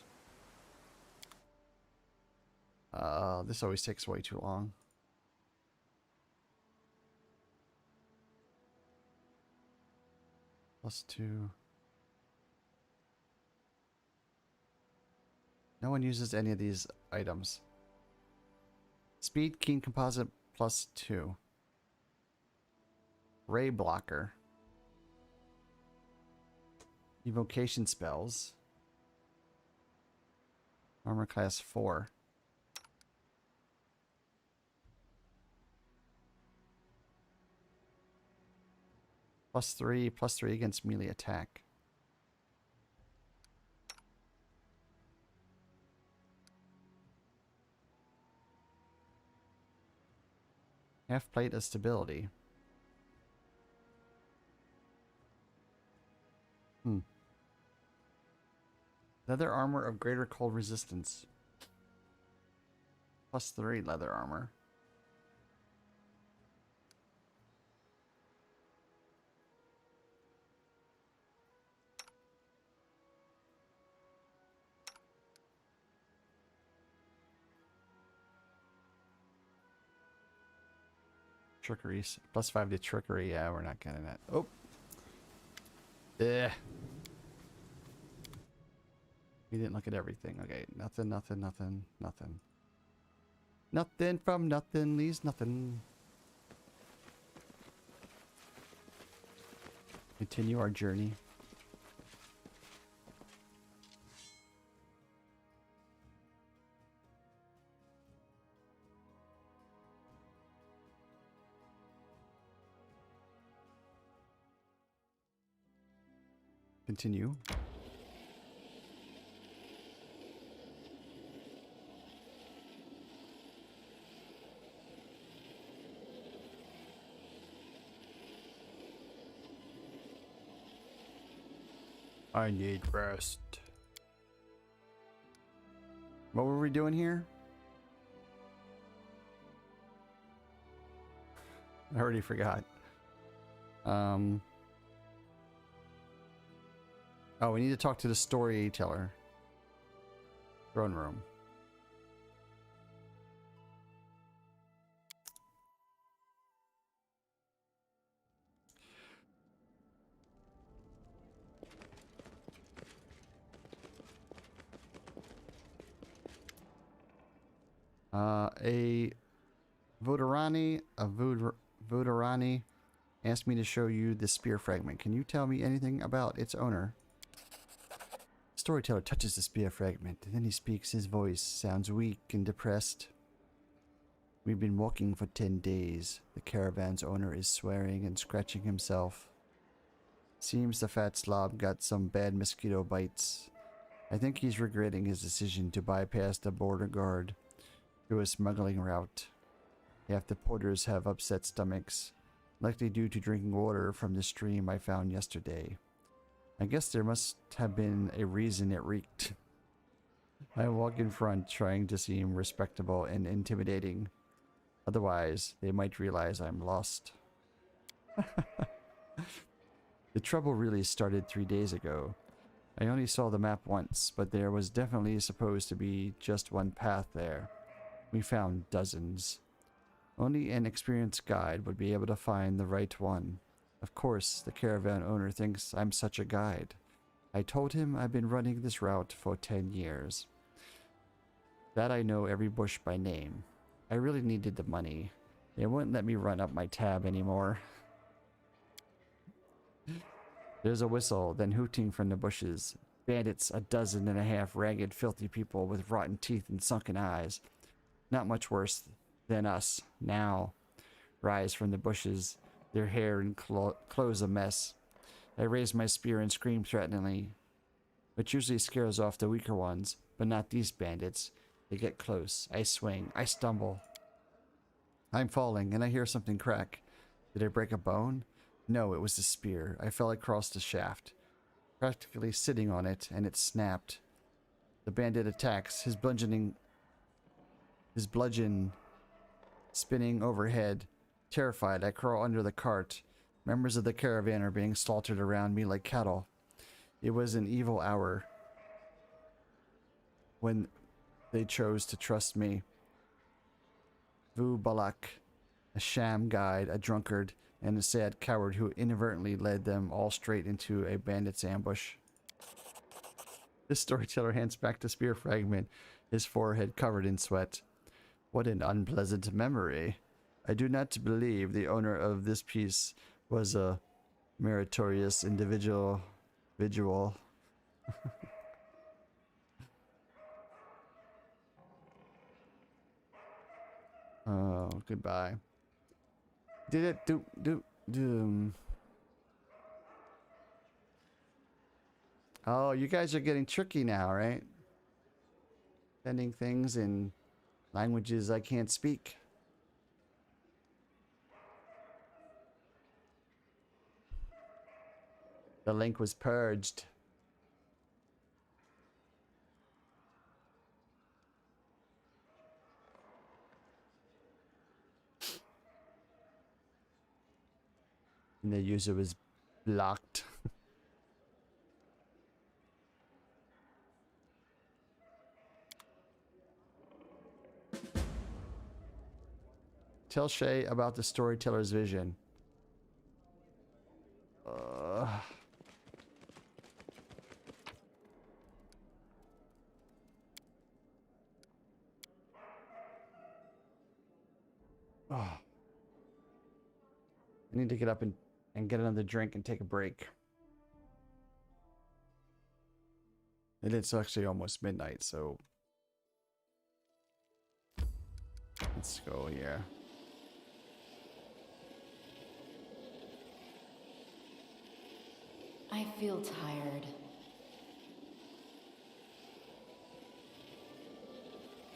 This always takes way too long. +2. No one uses any of these items. Speed, keen composite, +2. Ray blocker. Evocation spells. Armor class 4. +3 against melee attack. Half plate of stability. Leather armor of greater cold resistance. +3 leather armor. Trickery. +5 to trickery. Yeah, we're not getting that. Oh. Yeah. We didn't look at everything. Okay, nothing. Nothing from nothing leaves nothing. Continue our journey. Continue. I need rest. What were we doing here? I already forgot. Oh, we need to talk to the storyteller. Throne room. A Vodarani, asked me to show you the spear fragment. Can you tell me anything about its owner? Storyteller touches the spear fragment, and then he speaks. His voice sounds weak and depressed. We've been walking for 10 days. The caravan's owner is swearing and scratching himself. Seems the fat slob got some bad mosquito bites. I think he's regretting his decision to bypass the border guard through a smuggling route. Half the porters have upset stomachs, likely due to drinking water from the stream I found yesterday. I guess there must have been a reason it reeked. I walk in front, trying to seem respectable and intimidating. Otherwise, they might realize I'm lost. The trouble really started 3 days ago. I only saw the map once, but there was definitely supposed to be just one path there. We found dozens. Only an experienced guide would be able to find the right one. Of course, the caravan owner thinks I'm such a guide. I told him I've been running this route for 10 years. That I know every bush by name. I really needed the money. They wouldn't let me run up my tab anymore. There's a whistle, then hooting from the bushes. Bandits, 12 ragged, filthy people with rotten teeth and sunken eyes. Not much worse than us, now. Rise from the bushes, their hair and clothes a mess. I raise my spear and scream threateningly, which usually scares off the weaker ones, but not these bandits. They get close. I swing. I stumble. I'm falling, and I hear something crack. Did I break a bone? No, it was the spear. I fell across the shaft, practically sitting on it, and it snapped. The bandit attacks, his bludgeon spinning overhead. Terrified, I crawl under the cart. Members of the caravan are being slaughtered around me like cattle. It was an evil hour when they chose to trust me. Vu Balak, a sham guide, a drunkard, and a sad coward who inadvertently led them all straight into a bandit's ambush. This storyteller hands back the spear fragment, his forehead covered in sweat. What an unpleasant memory. I do not believe the owner of this piece was a meritorious individual. Oh, goodbye. Did it do. Oh, you guys are getting tricky now, right? Sending things in languages I can't speak. The link was purged. And the user was blocked. Tell Shay about the storyteller's vision. I need to get up and get another drink and take a break. And it's actually almost midnight, so let's go here. I feel tired.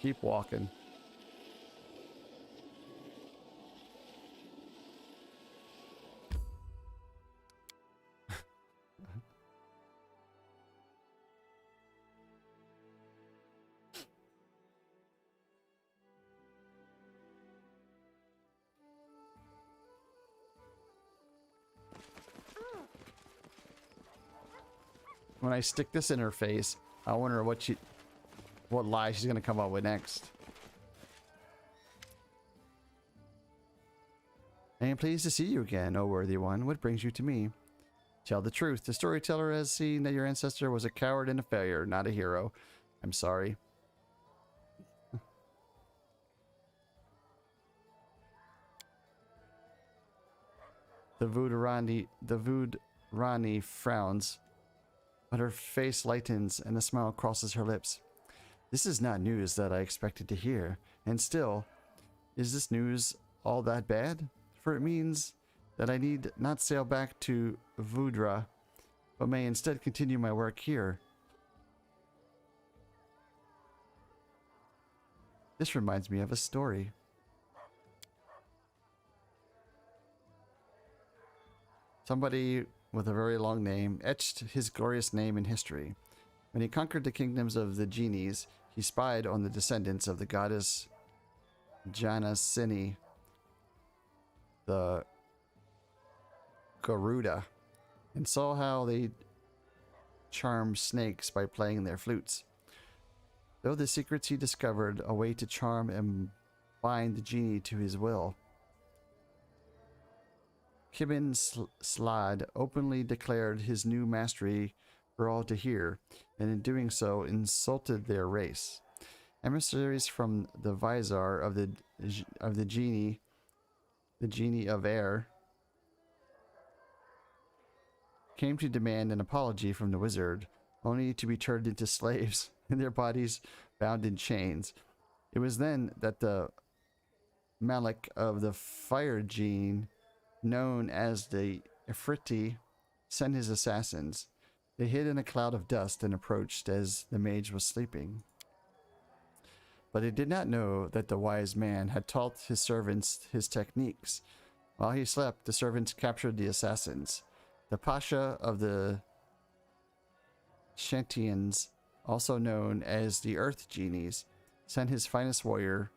Keep walking. When I stick this in her face, I wonder what lie she's gonna come up with next. I am pleased to see you again, O worthy one. What brings you to me? Tell the truth. The storyteller has seen that your ancestor was a coward and a failure, not a hero. I'm sorry. The Vood Rani frowns, but her face lightens and a smile crosses her lips. This is not news that I expected to hear, and still, is this news all that bad? For it means that I need not sail back to Vudra, but may instead continue my work here. This reminds me of a story. Somebody with a very long name etched his glorious name in history. When he conquered the kingdoms of the genies, he spied on the descendants of the goddess Janasini, the Garuda, and saw how they charmed snakes by playing their flutes. Though the secrets he discovered a way to charm and bind the genie to his will. Kibin Slad openly declared his new mastery for all to hear, and in doing so insulted their race. Emissaries from the Vizier of the genie of air, came to demand an apology from the wizard, only to be turned into slaves and their bodies bound in chains. It was then that the Malik of the fire gene, known as the Ifriti, sent his assassins. They hid in a cloud of dust and approached as the mage was sleeping. But he did not know that the wise man had taught his servants his techniques. While he slept, the servants captured the assassins. The Pasha of the Shantians, also known as the Earth Genies, sent his finest warrior,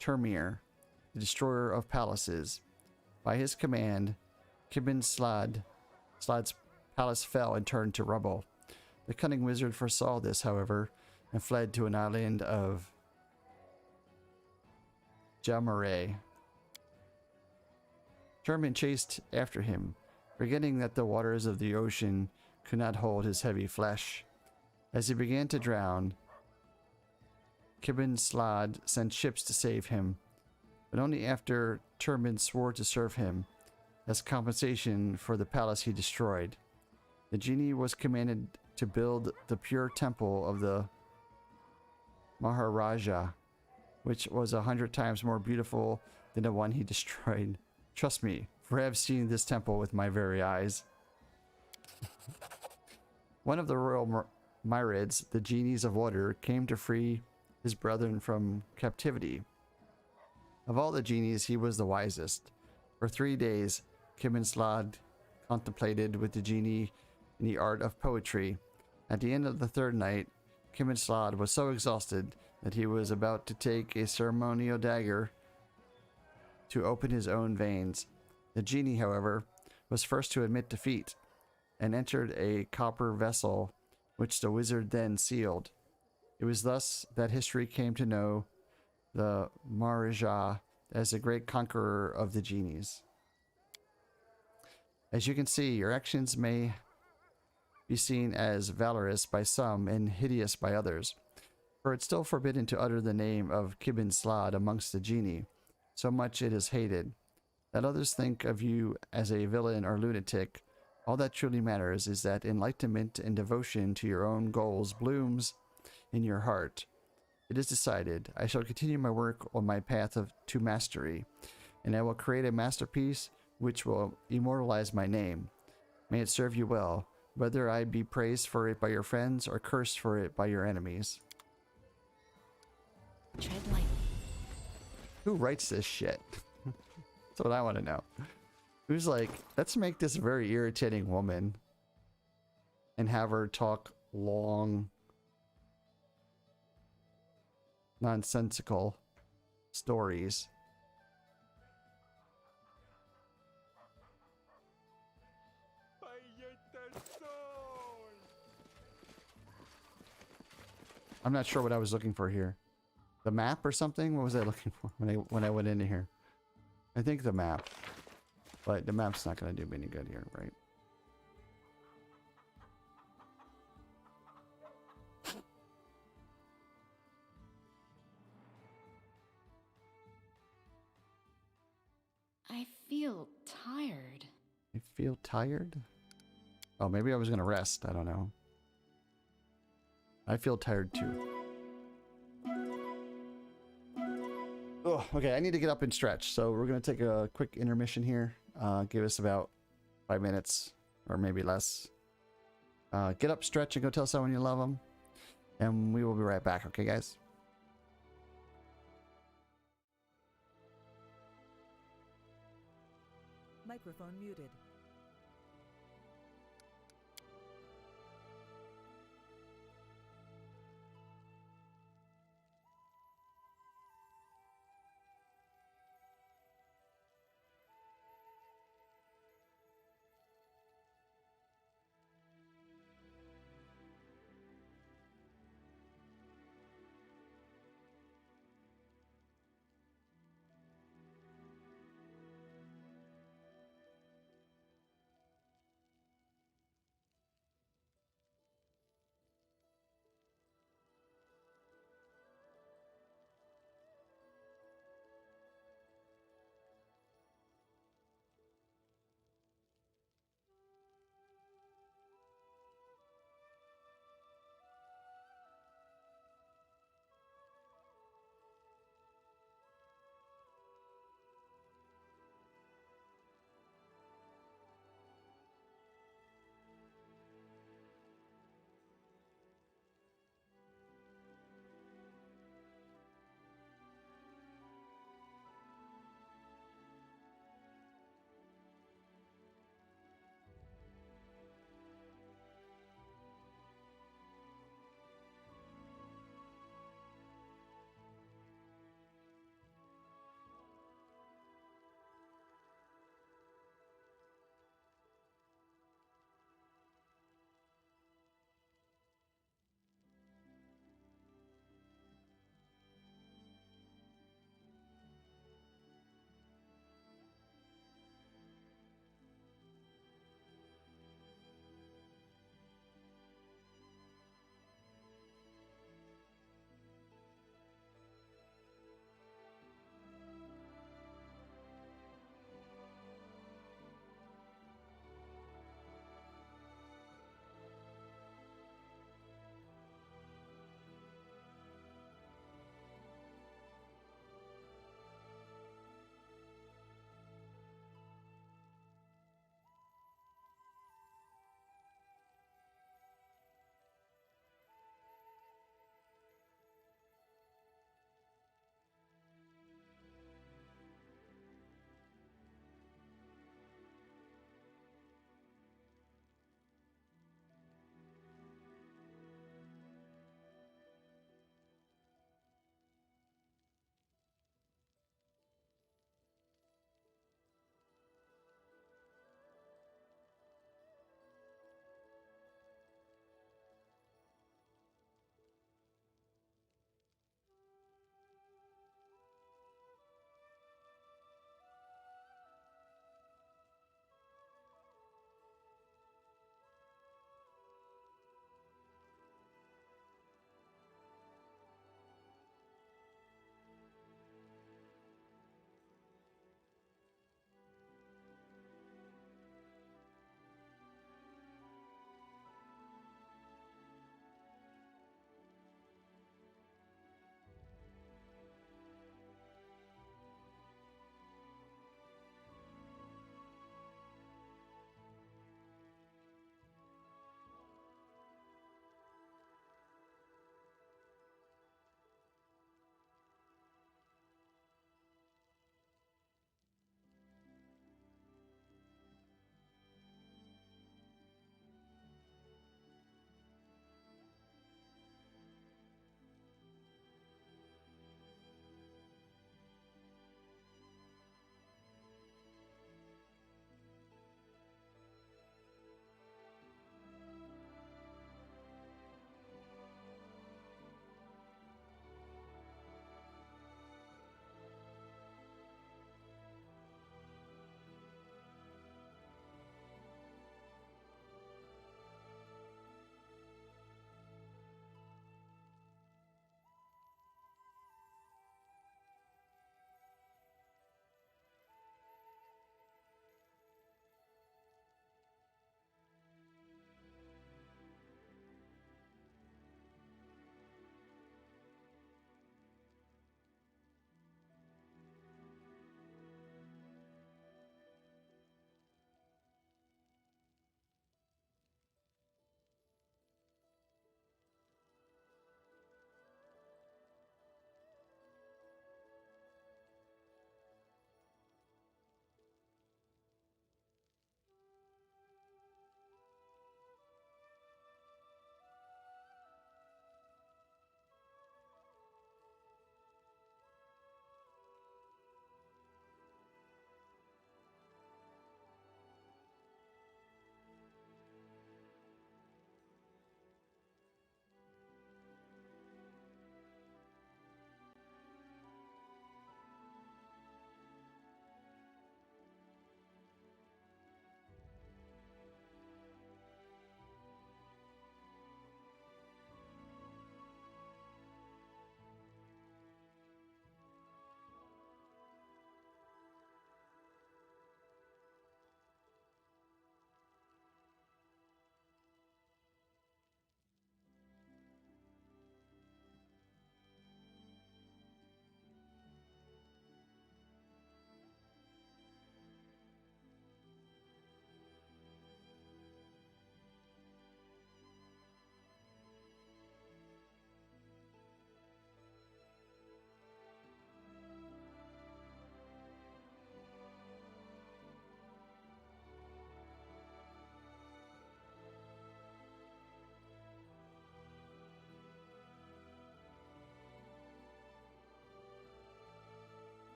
Termir, the destroyer of palaces. By his command, Kibin Slad's palace fell and turned to rubble. The cunning wizard foresaw this, however, and fled to an island of Jamare. Termin chased after him, forgetting that the waters of the ocean could not hold his heavy flesh. As he began to drown, Kibin Slad sent ships to save him, but only after Termin swore to serve him as compensation for the palace he destroyed. The genie was commanded to build the pure temple of the Maharaja, which was 100 times more beautiful than the one he destroyed. Trust me, for I have seen this temple with my very eyes. One of the royal Myrids, the genies of water, came to free his brethren from captivity. Of all the genies, he was the wisest. For 3 days, Kibin Slad contemplated with the genie in the art of poetry. At the end of the third night, Kibin Slad was so exhausted that he was about to take a ceremonial dagger to open his own veins. The genie, however, was first to admit defeat and entered a copper vessel, which the wizard then sealed. It was thus that history came to know the Maharaja as the great conqueror of the genies. As you can see, your actions may be seen as valorous by some and hideous by others, for it's still forbidden to utter the name of Kibin Slad amongst the genii, so much it is hated. That others think of you as a villain or lunatic, all that truly matters is that enlightenment and devotion to your own goals blooms in your heart. It is decided. I shall continue my work on my path to mastery, and I will create a masterpiece which will immortalize my name. May it serve you well, whether I be praised for it by your friends or cursed for it by your enemies. Tread lightly. Who writes this shit? That's what I want to know. Who's like, let's make this very irritating woman and have her talk long, nonsensical stories. I'm not sure what I was looking for here. The map or something? What was I looking for when I went into here? I think the map. But the map's not going to do me any good here, right? I feel tired. I feel tired. Oh, maybe I was gonna rest. I don't know. I feel tired too. Oh, okay, I need to get up and stretch. So we're gonna take a quick intermission here. Give us about 5 minutes or maybe less. Get up, stretch, and go tell someone you love them. And we will be right back, okay, guys? Microphone muted.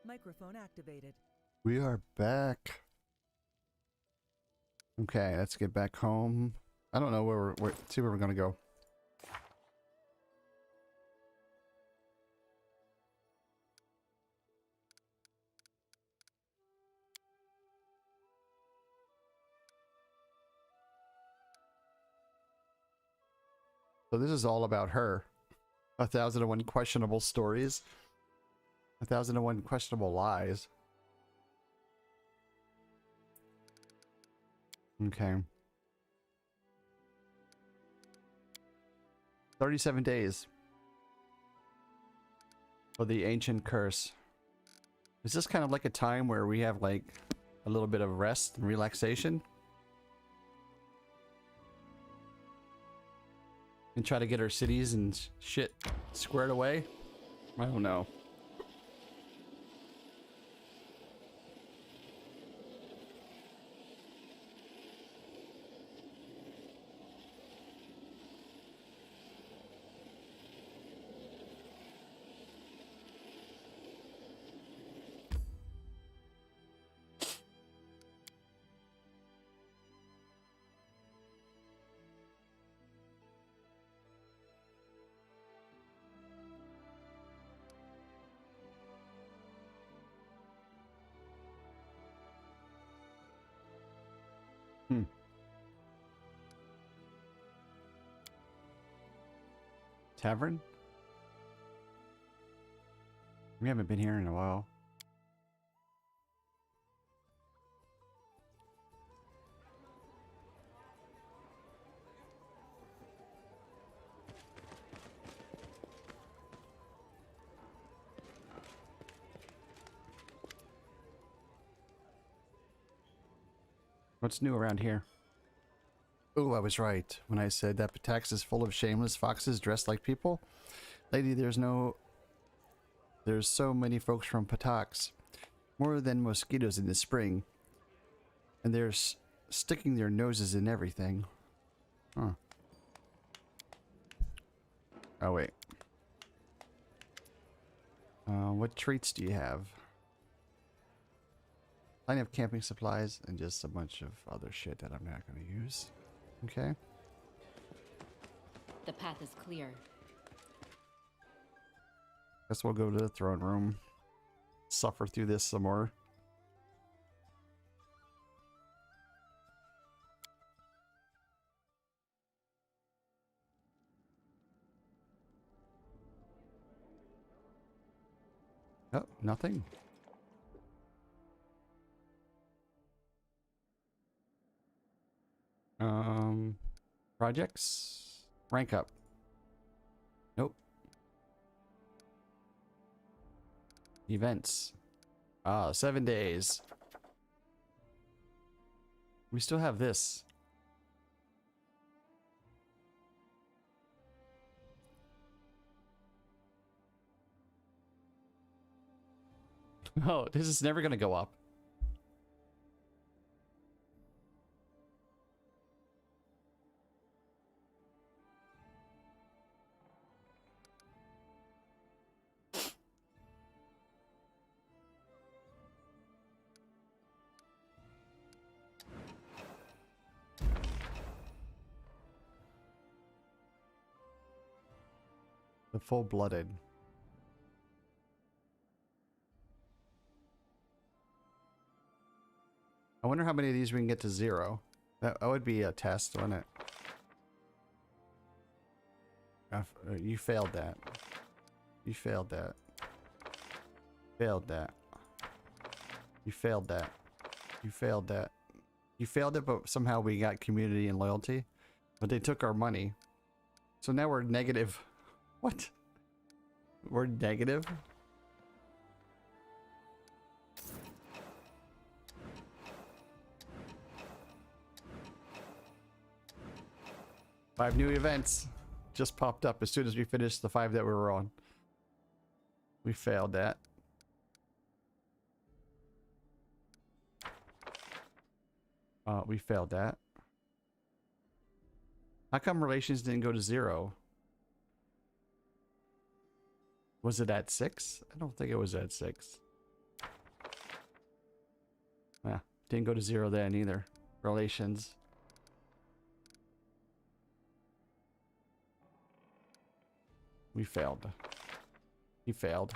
Microphone activated. We are back. Okay, let's get back home. I don't know where see where we're gonna go. So this is all about her. 1,001 questionable stories. 1,001 questionable lies. Okay. 37 days for the ancient curse. Is this kind of like a time where we have like a little bit of rest and relaxation? And try to get our cities and shit squared away? I don't know. Tavern? We haven't been here in a while. What's new around here? Oh, I was right when I said that Patax is full of shameless foxes dressed like people. Lady, there's so many folks from Patax. More than mosquitoes in the spring. And they're sticking their noses in everything. Huh. Oh, wait. What traits do you have? Plenty of camping supplies and just a bunch of other shit that I'm not going to use. Okay. The path is clear. Guess we'll go to the throne room. Suffer through this some more. Oh, nothing. Projects? Rank up. Nope. Events. 7 days. We still have this. Oh, this is never gonna go up. The full-blooded. I wonder how many of these we can get to 0. That would be a test, wouldn't it? You failed that. You failed that. Failed that. You failed that. You failed that. You failed it, but somehow we got community and loyalty. But they took our money. So now we're negative. What? We're negative? Five new events just popped up as soon as we finished the 5 that we were on. We failed that. We failed that. How come relations didn't go to 0? Was it at 6? I don't think it was at 6. Didn't go to 0 then either. Relations. We failed. He failed.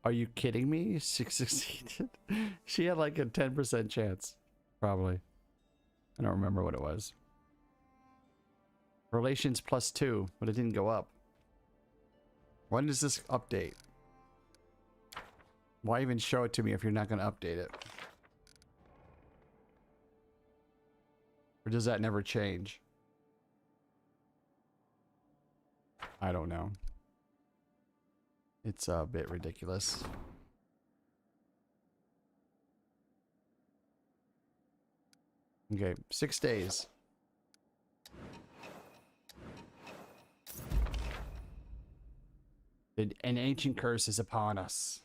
Are you kidding me? She succeeded. She had like a 10% chance. Probably. I don't remember what it was. Relations +2, but it didn't go up. When does this update? Why even show it to me if you're not going to update it? Or does that never change? I don't know. It's a bit ridiculous. Okay, 6 days. An ancient curse is upon us.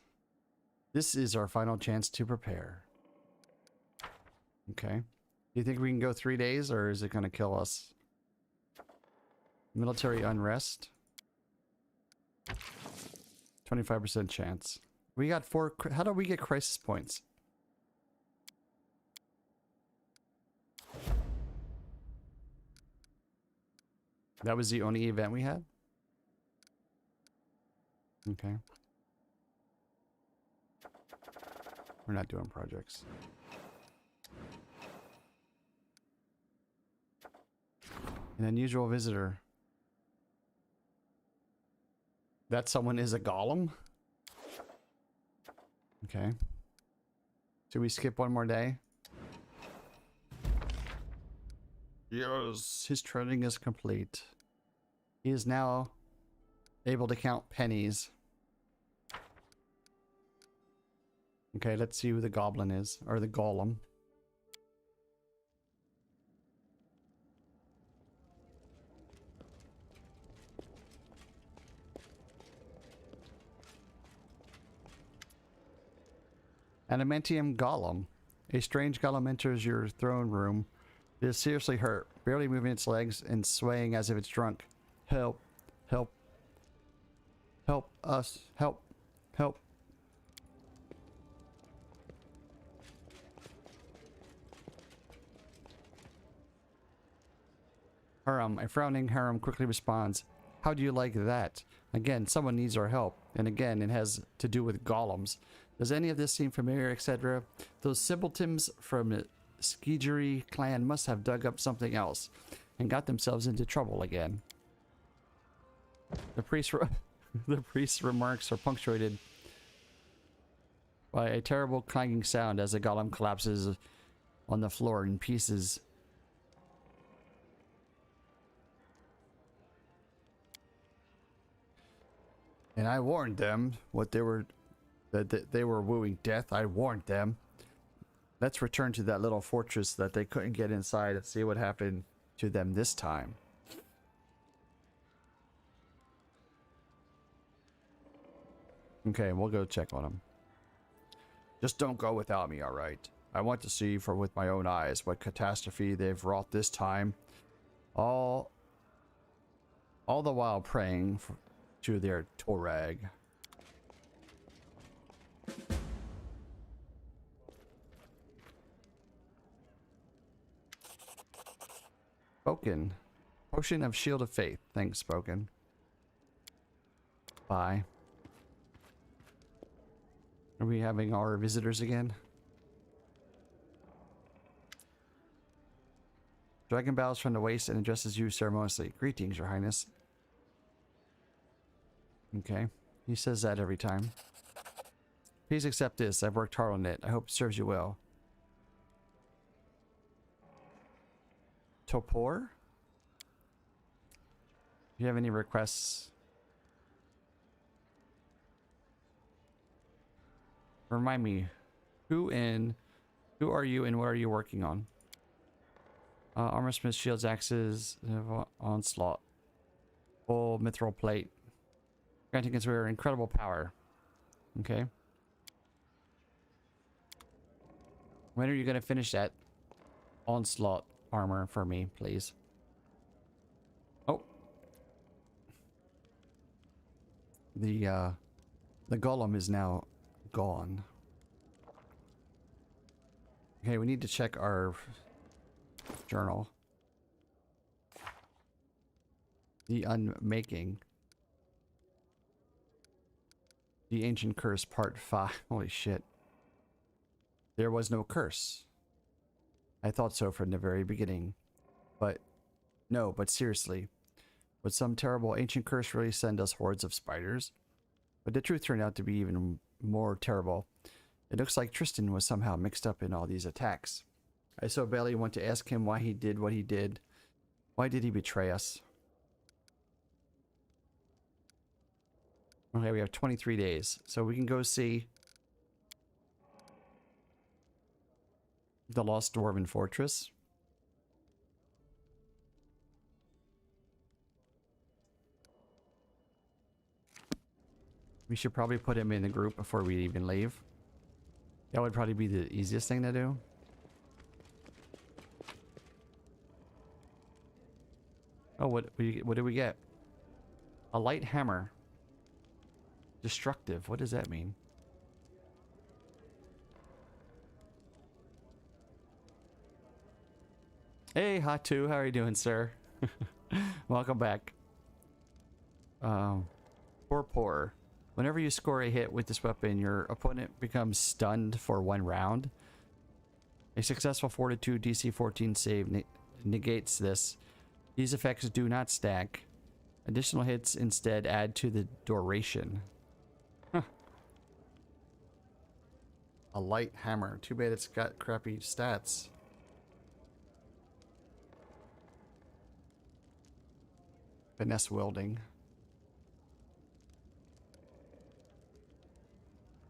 This is our final chance to prepare. Okay. Do you think we can go 3 days, or is it going to kill us? Military unrest. 25% chance. We got 4. How do we get crisis points? That was the only event we had? Okay. We're not doing projects. An unusual visitor. That someone is a golem? Okay. Should we skip one more day? Yes, his training is complete. He is now able to count pennies. Okay, let's see who the goblin is, or the golem. Adamantium Golem. A strange golem enters your throne room. It is seriously hurt, barely moving its legs and swaying as if it's drunk. Help. Help. Help us. Help. Help. Harum. A frowning Harum quickly responds. How do you like that? Again, someone needs our help. And again, it has to do with golems. Does any of this seem familiar, Ikcedra? Those simpletons from the Ikcedra clan must have dug up something else and got themselves into trouble again. The priest's remarks are punctuated by a terrible clanging sound as the golem collapses on the floor in pieces. And I warned them that they were wooing death. I warned them. Let's return to that little fortress that they couldn't get inside and see what happened to them this time. Okay, we'll go check on them. Just don't go without me, alright? I want to see with my own eyes what catastrophe they've wrought this time. All the while praying to their Torag. Spoken. Potion of Shield of Faith. Thanks, Spoken. Bye. Are we having our visitors again? Dragon bows from the waist and addresses you ceremoniously. Greetings, Your Highness. Okay. He says that every time. Please accept this. I've worked hard on it. I hope it serves you well. Topor? Do you have any requests? Remind me, who are you and what are you working on? Armor smith, shields, axes, onslaught, full mithril plate, granting consider incredible power. Okay. When are you gonna finish that onslaught armor for me, please? Oh, the golem is now gone. Okay, we need to check our journal. The Unmaking. The Ancient Curse Part 5. Holy shit. There was no curse. I thought so from the very beginning. But, no, but seriously. Would some terrible ancient curse really send us hordes of spiders? But the truth turned out to be even more terrible. It looks like Tristan was somehow mixed up in all these attacks. I so badly want to ask him why he did what he did. Why did he betray us? Okay, we have 23 days. So we can go see the Lost Dwarven Fortress. We should probably put him in the group before we even leave. That would probably be the easiest thing to do. Oh, what did we get? A light hammer. Destructive. What does that mean? Hey, Hatu. How are you doing, sir? Welcome back. Poor. Whenever you score a hit with this weapon, your opponent becomes stunned for 1 round. A successful Fortitude DC 14 save negates this. These effects do not stack. Additional hits instead add to the duration. Huh. A light hammer. Too bad it's got crappy stats. Finesse wielding.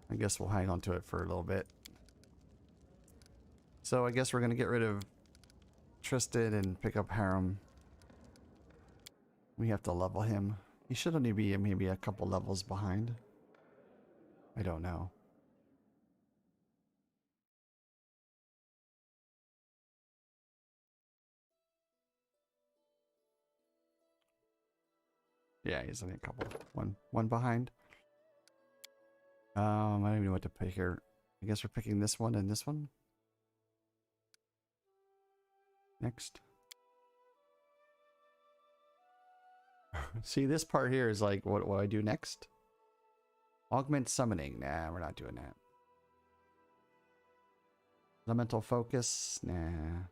I guess we'll hang on to it for a little bit. So I guess we're going to get rid of Tristan and pick up Harem. We have to level him. He should only be maybe a couple levels behind. I don't know. Yeah, he's only a couple. One behind. I don't even know what to pick here. I guess we're picking this one and this one. Next. See, this part here is like, what do I do next? Augment summoning. Nah, we're not doing that. Elemental focus. Nah.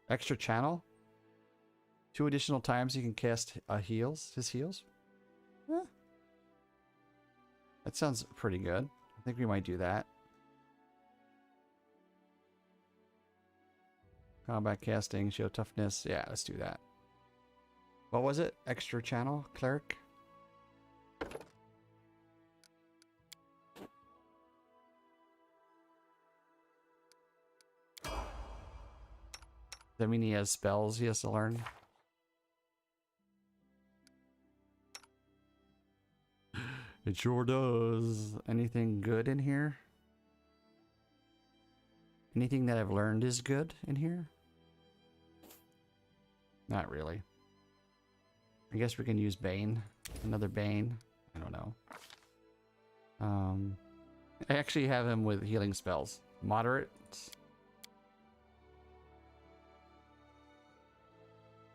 Extra channel. 2 additional times you can cast his heals. Eh. That sounds pretty good. I think we might do that. Combat casting, show toughness. Yeah, let's do that. What was it? Extra channel? Cleric? Does that mean he has spells he has to learn? It sure does. Anything good in here? Anything that I've learned is good in here? Not really. I guess we can use Bane. Another Bane. I don't know. I actually have him with healing spells. Moderate.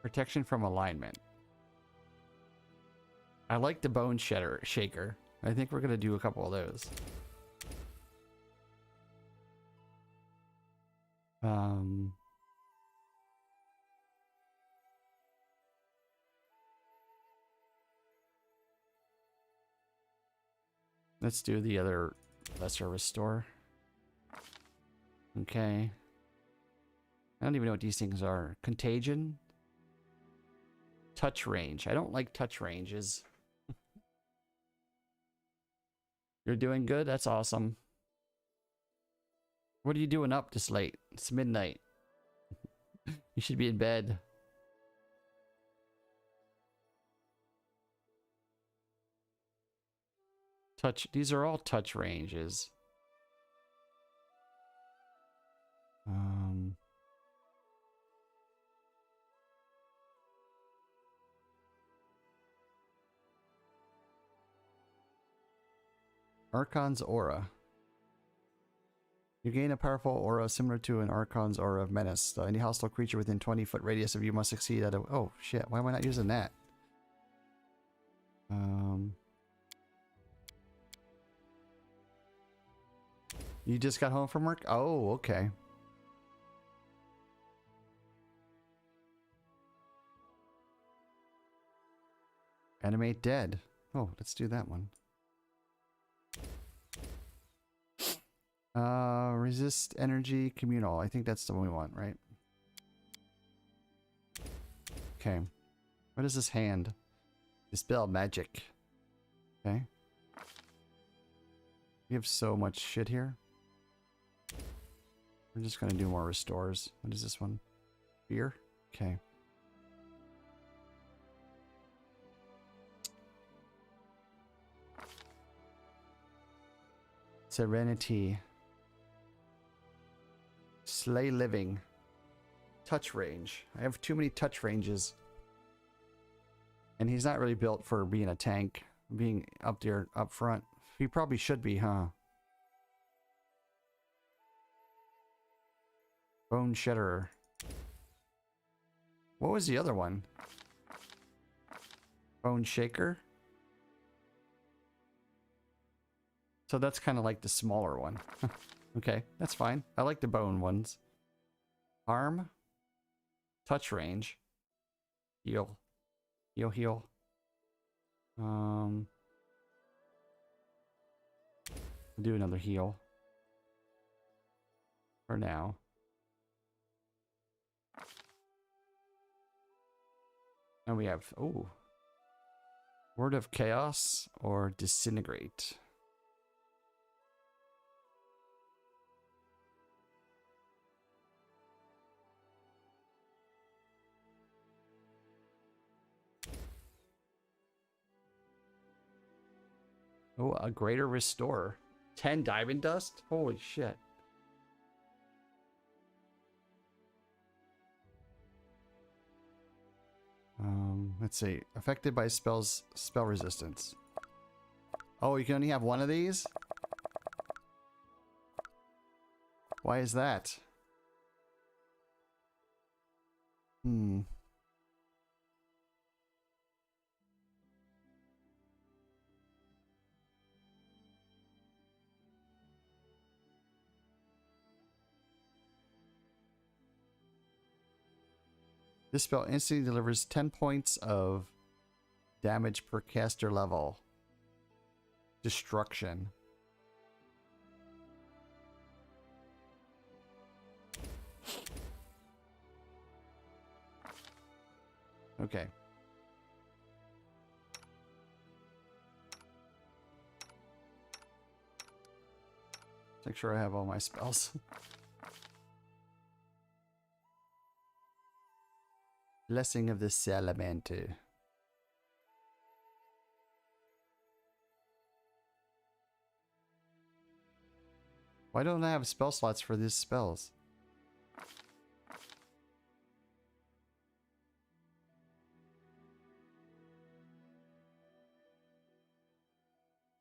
Protection from alignment. I like the Bone Shaker. I think we're going to do a couple of those. Let's do the other lesser restore. Okay. I don't even know what these things are. Contagion. Touch range. I don't like touch ranges. You're doing good? That's awesome. What are you doing up this late? It's midnight. You should be in bed. Touch. These are all touch ranges. Archon's Aura. You gain a powerful aura similar to an Archon's aura of menace. Any hostile creature within 20-foot radius of you must succeed at a... Oh, shit. Why am I not using that? You just got home from work? Oh, okay. Animate dead. Oh, let's do that one. Resist energy communal. I think that's the one we want, right? Okay. What is this hand? Dispel magic. Okay. We have so much shit here. We're just gonna do more restores. What is this one? Fear? Okay. Serenity. Slay living. Touch range. I have too many touch ranges. And he's not really built for being a tank. Being up there, up front. He probably should be, huh? Bone Shedderer. What was the other one? Bone Shaker? So that's kind of like the smaller one. Okay, that's fine. I like the bone ones. Arm. Touch range. Heal. Heal, heal. I'll do another heal. For now. And we have, oh. Word of Chaos or Disintegrate. Oh, a greater restore. 10 diamond dust? Holy shit. Let's see. Affected by spell resistance. Oh, you can only have one of these? Why is that? This spell instantly delivers 10 points of damage per caster level. Destruction. Okay. Make sure I have all my spells. Blessing of the Salamander. Why don't I have spell slots for these spells?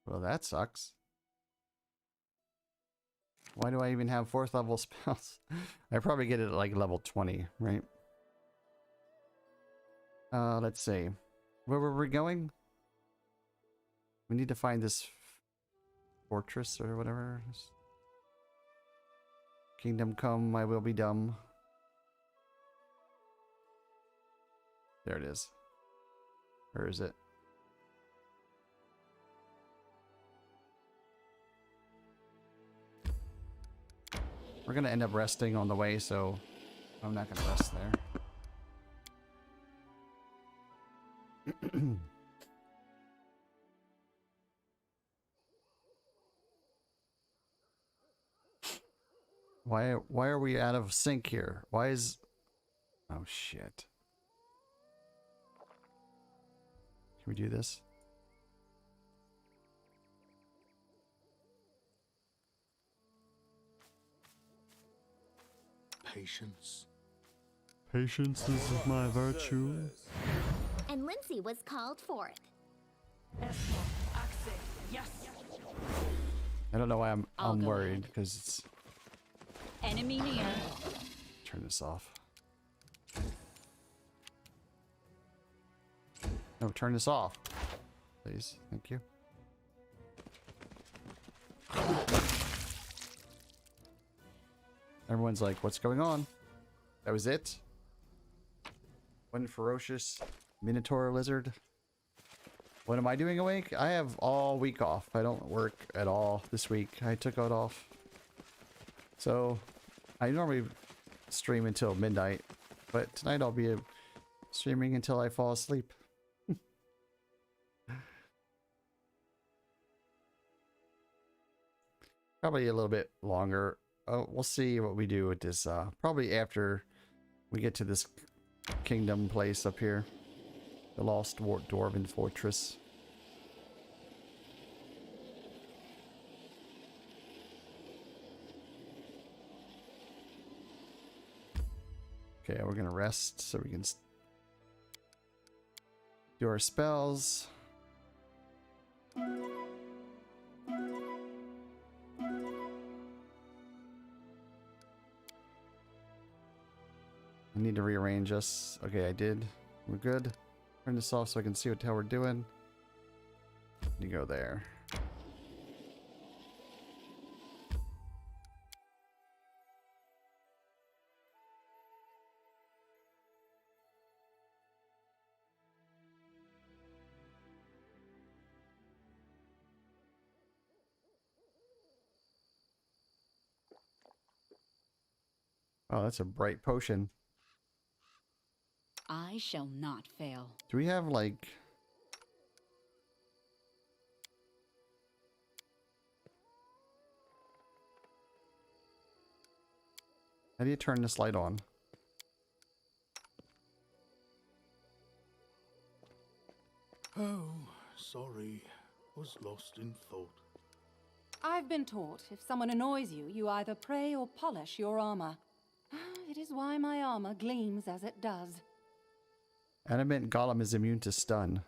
Well, that sucks. Why do I even have 4th level spells? I probably get it at like level 20, right? Let's see. Where were we going? We need to find this fortress or whatever. Kingdom come, I will be dumb. There it is. Where is it? We're gonna end up resting on the way, so I'm not gonna rest there. Why are we out of sync here? Why is... Oh shit. Can we do this? Patience. Patience is my virtue. And Lindsay was called forth. I don't know why I'm I'll go worried ahead. because it's Enemy near. Turn this off. No, turn this off. Please. Thank you. Everyone's like, what's going on? That was it? One ferocious minotaur lizard. What am I doing awake? I have all week off. I don't work at all this week. I took it off. So, I normally stream until midnight. But tonight I'll be streaming until I fall asleep. Probably a little bit longer. Oh, we'll see what we do with this. Probably after we get to this kingdom place up here. The Lost Dwarven Fortress. Okay, we're gonna rest so we can do our spells. I need to rearrange us. Okay, I did. We're good. Turn this off so I can see what the hell we're doing. You go there. Oh, that's a bright potion. I shall not fail. Do we have like... How do you turn this light on? Oh, sorry. Was lost in thought. I've been taught if someone annoys you, you either pray or polish your armor. It is why my armor gleams as it does. Adamant Golem is immune to stun.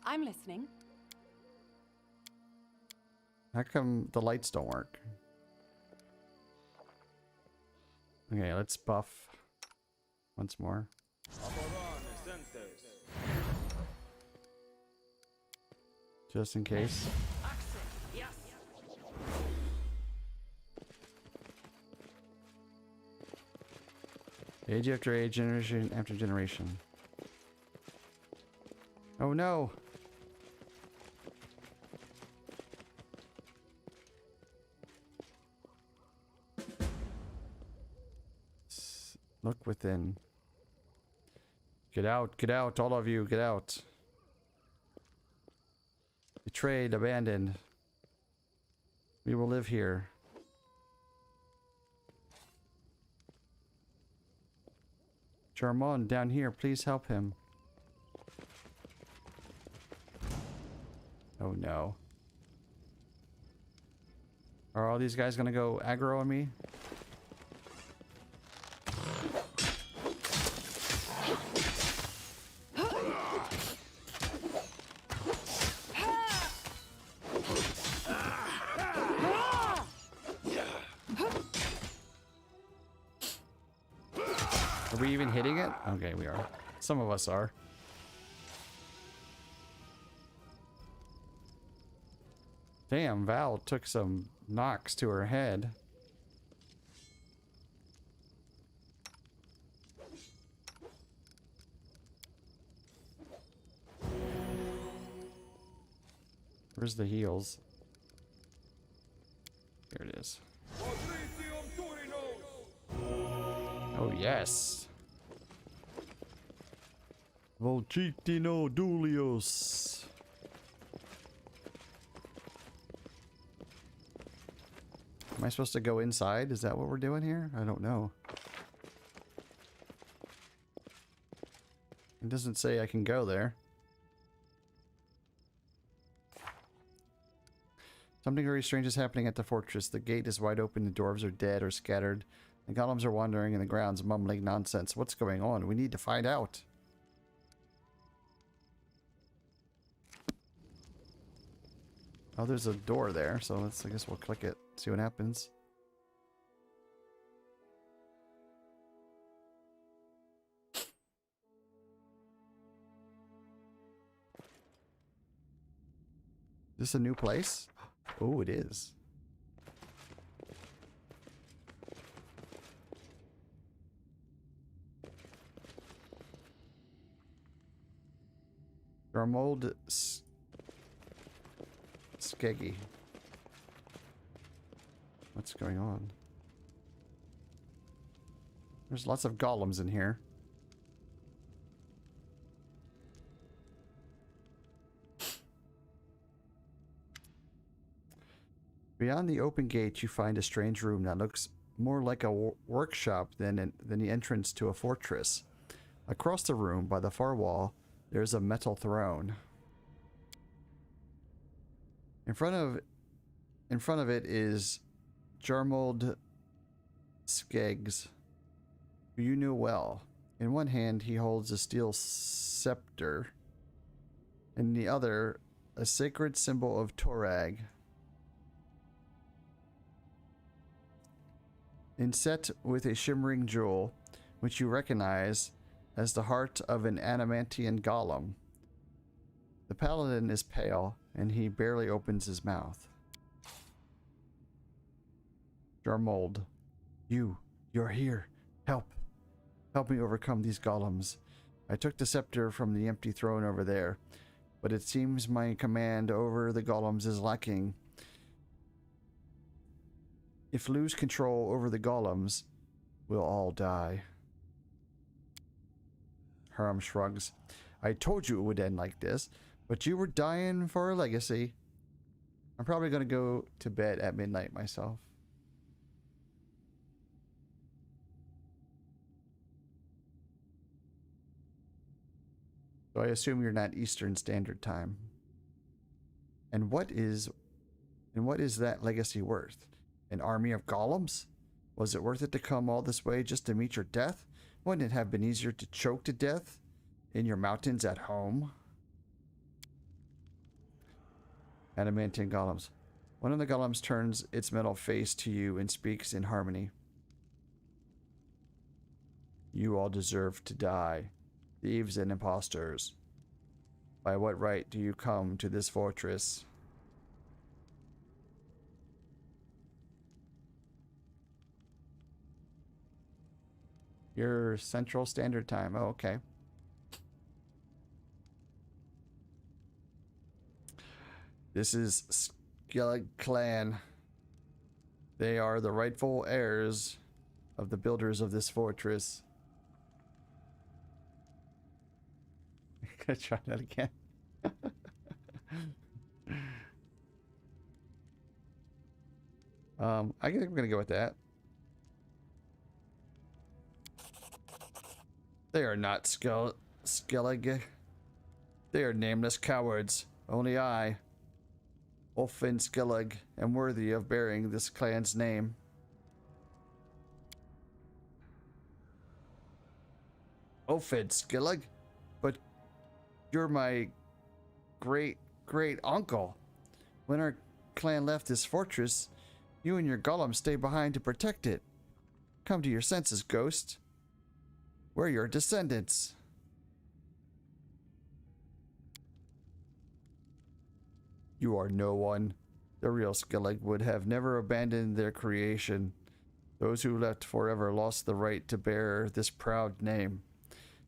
I'm listening. How come the lights don't work? Okay, let's buff once more. Just in case. Age after age, generation after generation. Oh no! Look within. Get out, all of you, get out. Betrayed, abandoned. We will live here. Charmon, down here, please help him. Oh no. Are all these guys gonna go aggro on me? Are we even hitting it? Okay, we are. Some of us are. Damn, Val took some knocks to her head. Where's the heals? Here it is. Oh, yes. Volcitino Dulios. Am I supposed to go inside? Is that what we're doing here? I don't know. It doesn't say I can go there. Something very strange is happening at the fortress. The gate is wide open, the dwarves are dead or scattered. The golems are wandering in the grounds, mumbling nonsense. What's going on? We need to find out. Oh, there's a door there, so let's, I guess we'll click it, see what happens. Is this a new place? Oh, it is. Garmold Skeggy. What's going on? There's lots of golems in here. Beyond the open gate, you find a strange room that looks more like a workshop than the entrance to a fortress. Across the room, by the far wall, there's a metal throne. In front of it is Jarmold Skeggs, who you knew well. In one hand, he holds a steel scepter. In the other, a sacred symbol of Torag. Inset with a shimmering jewel, which you recognize as the heart of an adamantian golem. The paladin is pale, and he barely opens his mouth. Jarmold, you're here. Help me overcome these golems. I took the scepter from the empty throne over there, but it seems my command over the golems is lacking. If lose control over the golems, we'll all die. Hiram shrugs. I told you it would end like this, but you were dying for a legacy. I'm probably going to go to bed at midnight myself. So I assume you're not Eastern Standard Time. And what is that legacy worth? An army of golems? Was it worth it to come all this way just to meet your death? Wouldn't it have been easier to choke to death in your mountains at home? Adamantian golems. One of the golems turns its metal face to you and speaks in harmony. You all deserve to die, thieves and impostors. By what right do you come to this fortress? Your Central Standard Time. Oh, okay. This is Skellig clan. They are the rightful heirs of the builders of this fortress. Gonna try that again. I think I'm gonna go with that. They are not Skellig. They are nameless cowards. Only I, Ulfin Skellig, am worthy of bearing this clan's name. Ulfin Skellig? But you're my great uncle. When our clan left this fortress, you and your golem stayed behind to protect it. Come to your senses, ghost. We're your descendants. You are no one. The real Skellig would have never abandoned their creation. Those who left forever lost the right to bear this proud name.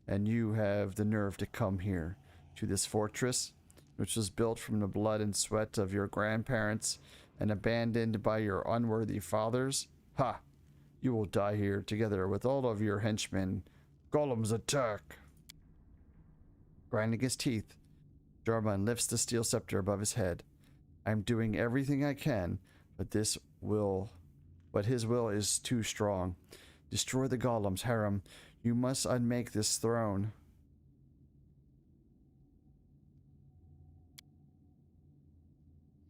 And you have the nerve to come here, to this fortress, which was built from the blood and sweat of your grandparents and abandoned by your unworthy fathers? Ha! You will die here together with all of your henchmen. Golems attack! Grinding his teeth, Jarman lifts the steel scepter above his head. I'm doing everything I can, but his will is too strong. Destroy the golems, Hiram. You must unmake this throne.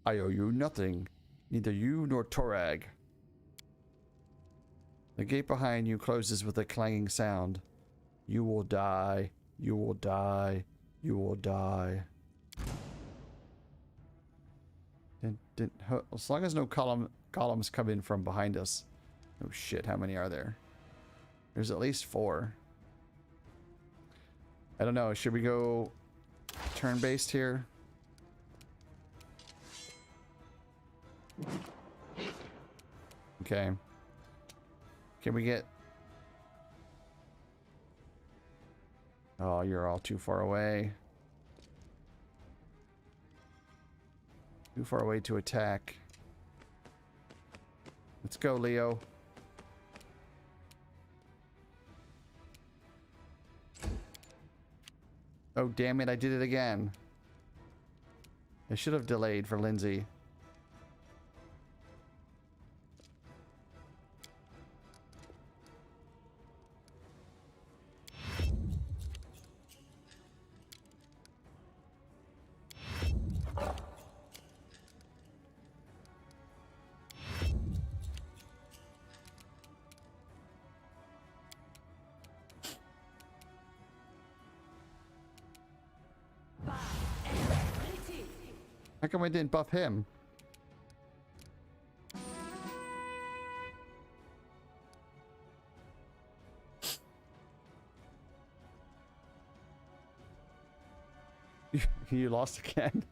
I owe you nothing, neither you nor Torag. The gate behind you closes with a clanging sound. You will die, you will die, you will die. As long as no columns come in from behind us. Oh shit, how many are there? There's at least 4. I don't know, should we go turn-based here? Okay. Can we get... Oh, you're all too far away. Too far away to attack. Let's go, Leo. Oh, damn it, I did it again. I should have delayed for Lindsay. How come I didn't buff him? You lost again.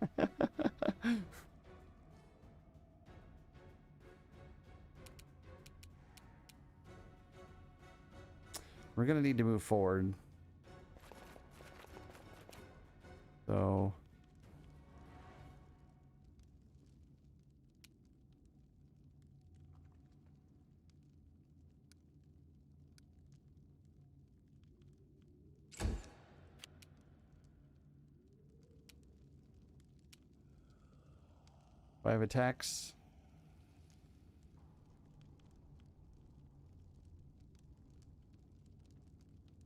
We're gonna need to move forward. So... Five attacks.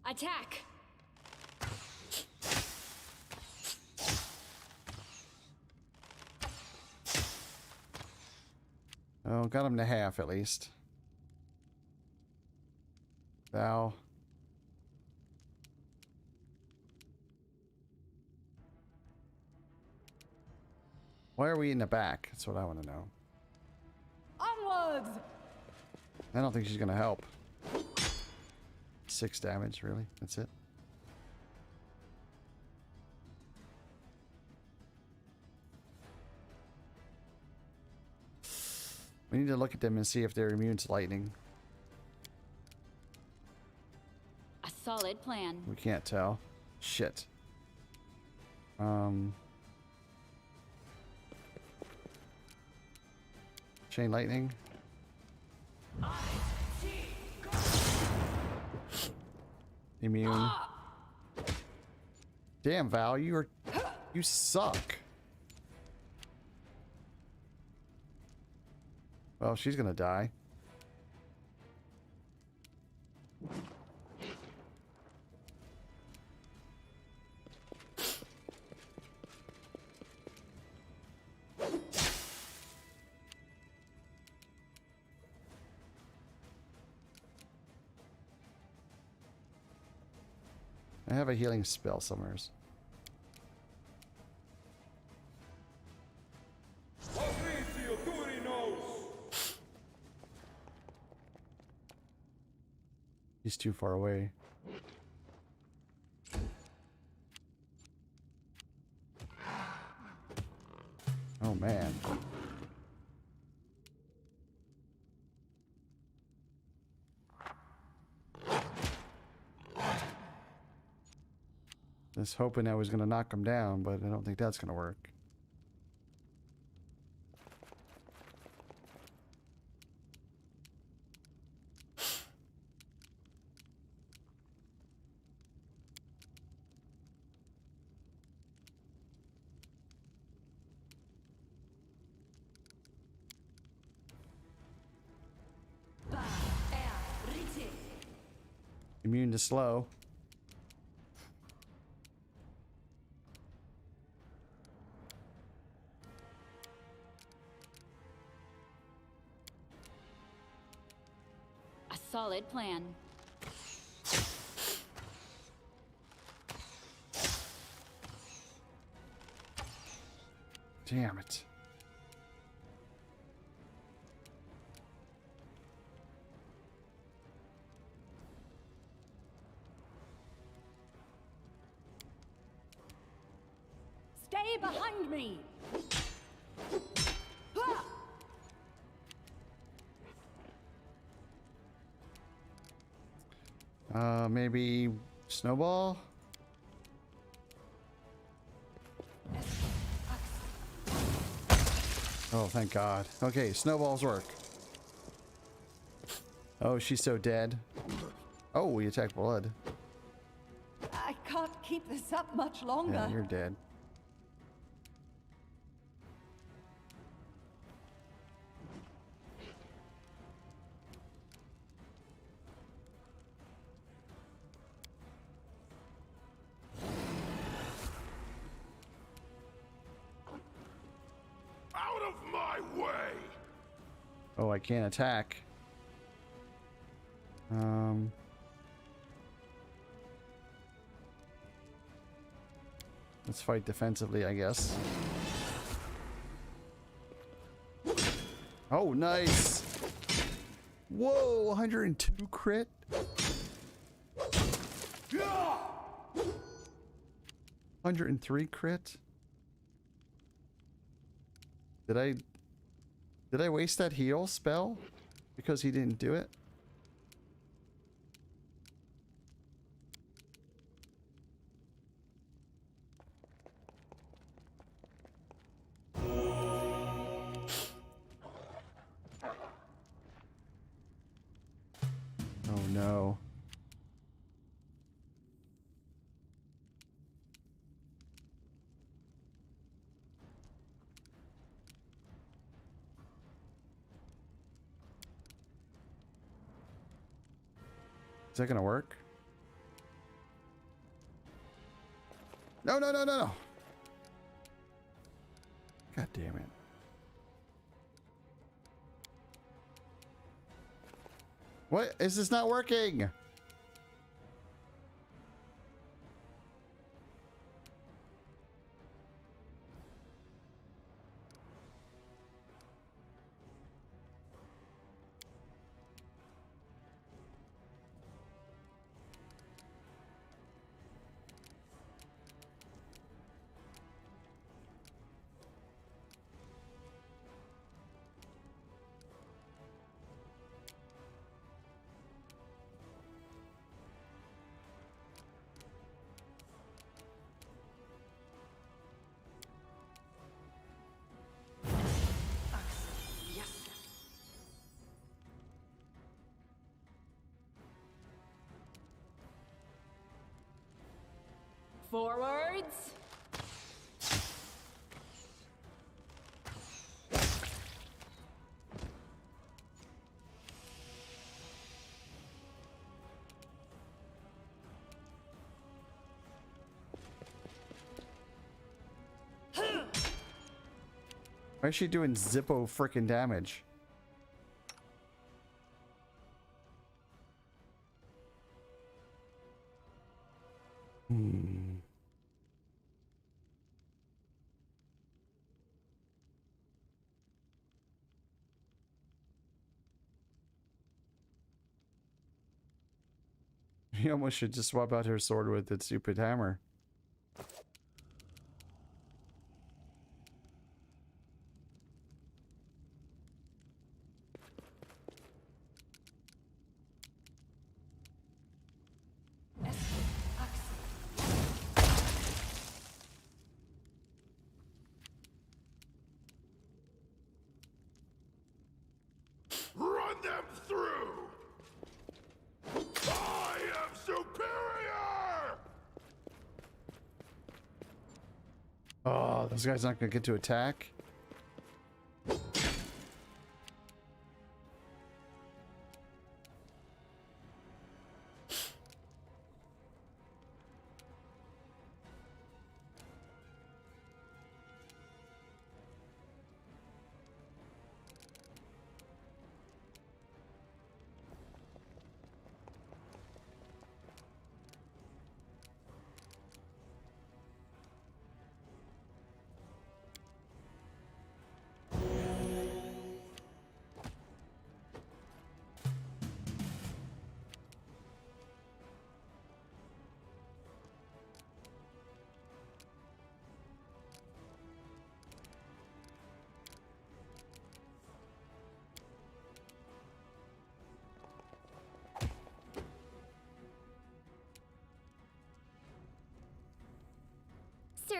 Attack! Oh, got him to half at least. Thou. Why are we in the back? That's what I want to know. Onwards! I don't think she's gonna help. 6 damage, really? That's it? We need to look at them and see if they're immune to lightning. A solid plan. We can't tell. Shit. Chain lightning. Immune. Damn, Val, you suck. Well, she's gonna die. I have a healing spell somewhere. He's too far away. Oh man. Just hoping I was going to knock him down, but I don't think that's going to work. Immune to slow. A solid plan. Damn it. Stay behind me! Maybe snowball? Oh, thank God. Okay, snowballs work. Oh, she's so dead. Oh, we attacked blood. I can't keep this up much longer. Yeah, you're dead. Out of my way! Oh, I can't attack. Let's fight defensively, I guess. Oh, nice! Whoa, 102 crit? 103 crit? Did I waste that heal spell because he didn't do it? Oh no. Is that gonna work? No, no, no, no, no. God damn it. What? Is this not working? Forwards! Why is she doing Zippo frickin' damage? He almost should just swap out her sword with its stupid hammer. Run them through! I am superior! Oh, this guy's not gonna get to attack.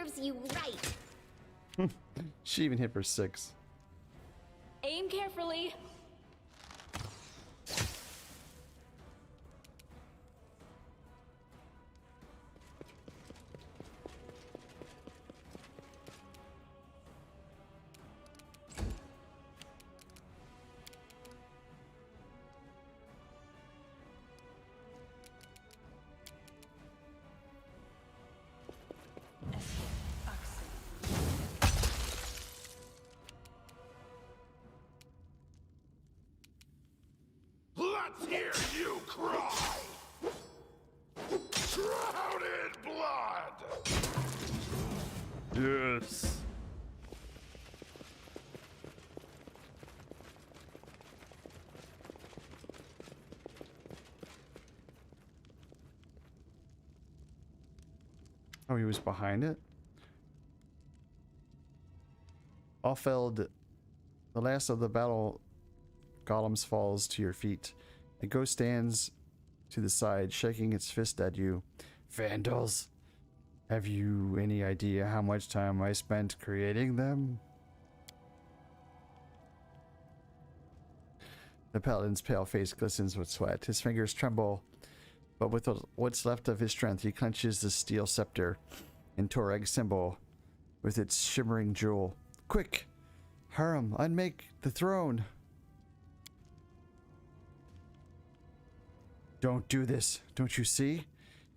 serves you right. She even hit for 6. Aim carefully. Let's hear you cry! Drown in blood! Yes. Oh, he was behind it? Offeld, the last of the battle golems falls to your feet. A ghost stands to the side, shaking its fist at you. Vandals! Have you any idea how much time I spent creating them? The paladin's pale face glistens with sweat. His fingers tremble, but with what's left of his strength, he clenches the steel scepter and Torag symbol with its shimmering jewel. Quick! Harum, unmake the throne! Don't do this, don't you see?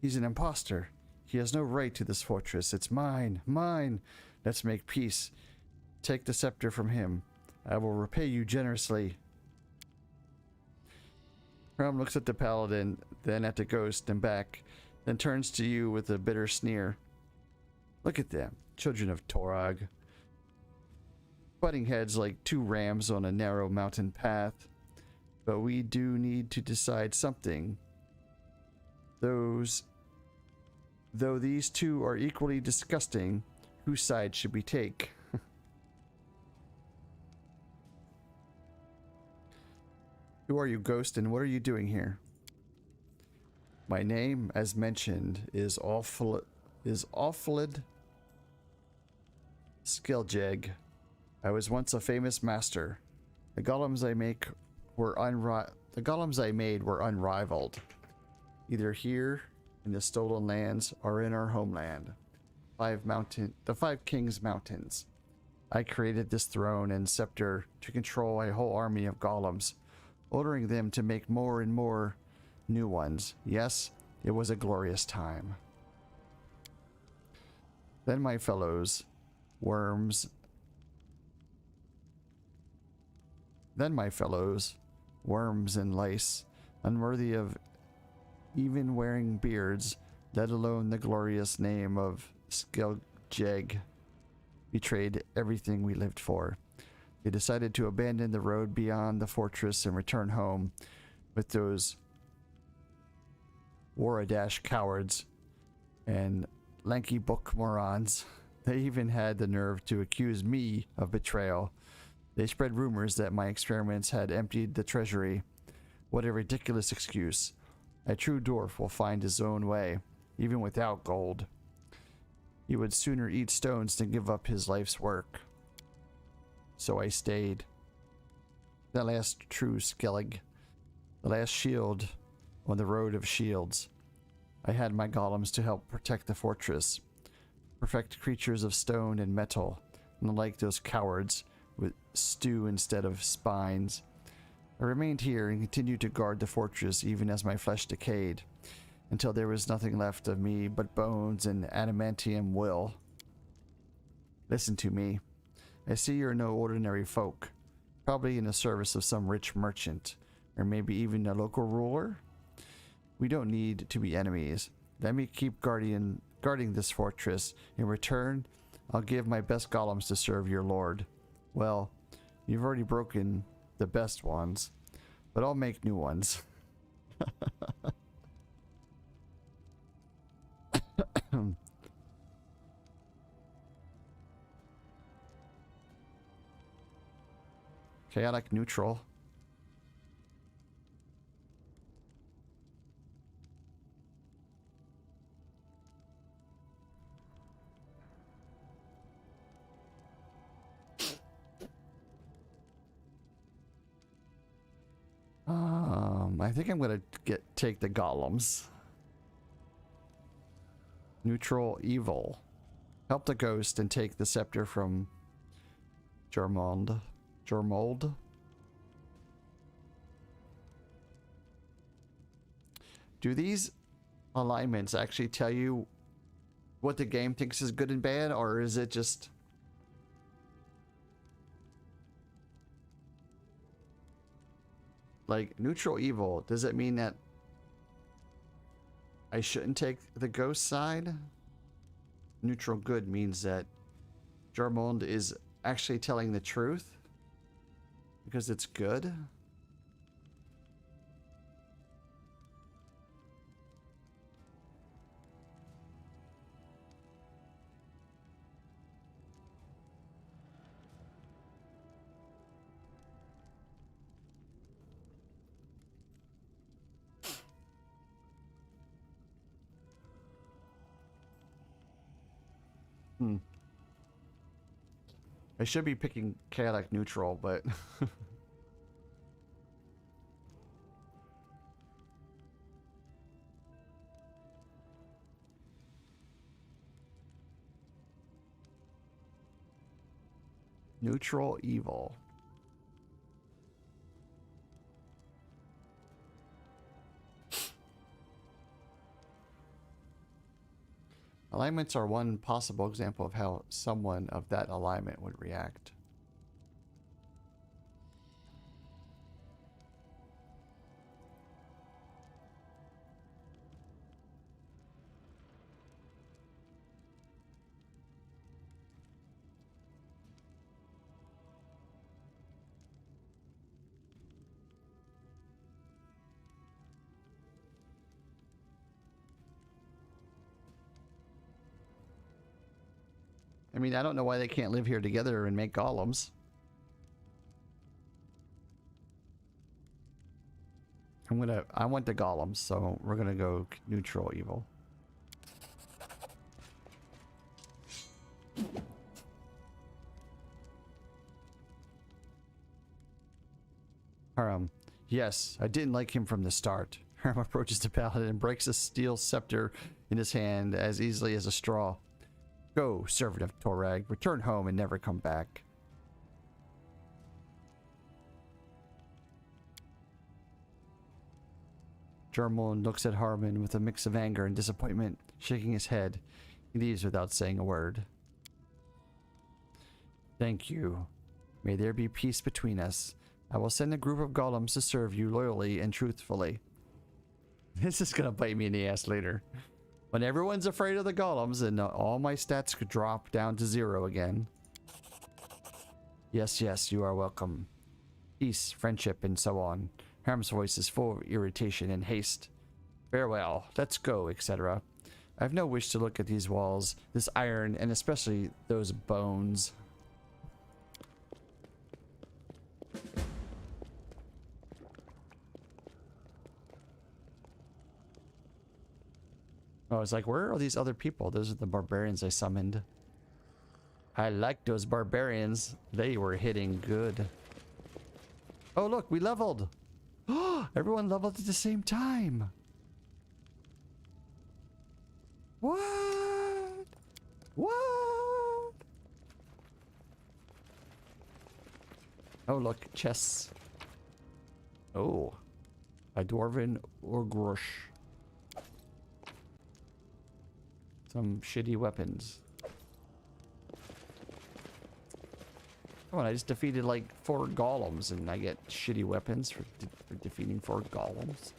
He's an imposter. He has no right to this fortress. It's mine, mine. Let's make peace. Take the scepter from him. I will repay you generously. Harum looks at the paladin, then at the ghost and back, then turns to you with a bitter sneer. Look at them, children of Torag. Butting heads like two rams on a narrow mountain path. But we do need to decide something. Though these two are equally disgusting, whose side should we take? Who are you, ghost, and what are you doing here? My name, as mentioned, is Offlid Skeljeg. I was once a famous master. The golems I made were unrivaled, either here in the stolen lands or in our homeland, the 5 Kings Mountains. I created this throne and scepter to control a whole army of golems, ordering them to make more and more new ones. Yes, it was a glorious time. Then my fellows, worms and lice, unworthy of even wearing beards, let alone the glorious name of Skeljeg, betrayed everything we lived for. They decided to abandon the road beyond the fortress and return home with those Waradash cowards and lanky book morons. They even had the nerve to accuse me of betrayal. They spread rumors that my experiments had emptied the treasury. What a ridiculous excuse. A true dwarf will find his own way, even without gold. He would sooner eat stones than give up his life's work. So I stayed. The last true Skellig. The last shield on the road of shields. I had my golems to help protect the fortress. Perfect creatures of stone and metal, unlike those cowards with stew instead of spines. I remained here and continued to guard the fortress even as my flesh decayed, until there was nothing left of me but bones and adamantium will. Listen to me. I see you're no ordinary folk, probably in the service of some rich merchant, or maybe even a local ruler. We don't need to be enemies. Let me keep guarding this fortress. In return, I'll give my best golems to serve your lord. Well, you've already broken the best ones, but I'll make new ones. Chaotic neutral. I think I'm gonna take the golems. Neutral evil. Help the ghost and take the scepter from Germold. Do these alignments actually tell you what the game thinks is good and bad, or is it just like neutral evil? Does it mean that I shouldn't take the ghost side? Neutral good means that Germold is actually telling the truth because it's good. I should be picking chaotic neutral, but neutral evil. Alignments are one possible example of how someone of that alignment would react. I mean, I don't know why they can't live here together and make golems. I want the golems, so we're gonna go neutral evil. Haram. Yes, I didn't like him from the start. Haram approaches the paladin and breaks a steel scepter in his hand as easily as a straw. Go, servant of Torag, return home and never come back. Germold looks at Harmon with a mix of anger and disappointment, shaking his head. He leaves without saying a word. Thank you. May there be peace between us. I will send a group of golems to serve you loyally and truthfully. This is gonna bite me in the ass later. When everyone's afraid of the golems and all my stats could drop down to 0 again. Yes, yes, you are welcome. Peace, friendship, and so on. Harm's voice is full of irritation and haste. Farewell, let's go, etc. I have no wish to look at these walls, this iron, and especially those bones. Oh, it's like, where are these other people? Those are the barbarians I summoned. I like those barbarians. They were hitting good. Oh, look, we leveled. Everyone leveled at the same time. What? What? Oh, look, chests. Oh, a dwarven orgrush. Some shitty weapons. Come on, I just defeated like 4 golems and I get shitty weapons for defeating 4 golems.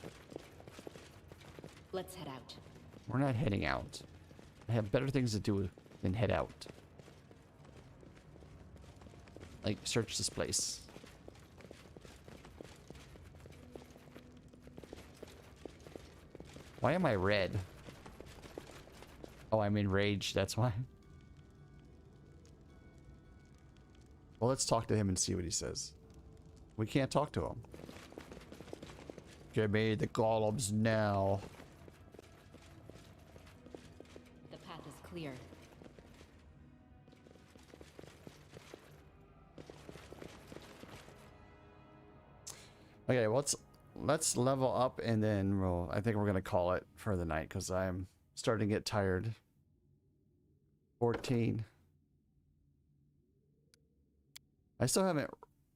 Let's head out. We're not heading out. I have better things to do than head out. Like, search this place. Why am I red? Oh, I'm enraged, that's why. Well, let's talk to him and see what he says. We can't talk to him. Give me the golems now. The path is clear. Okay, let's level up and then I think we're gonna call it for the night because I'm starting to get tired. 14. I still haven't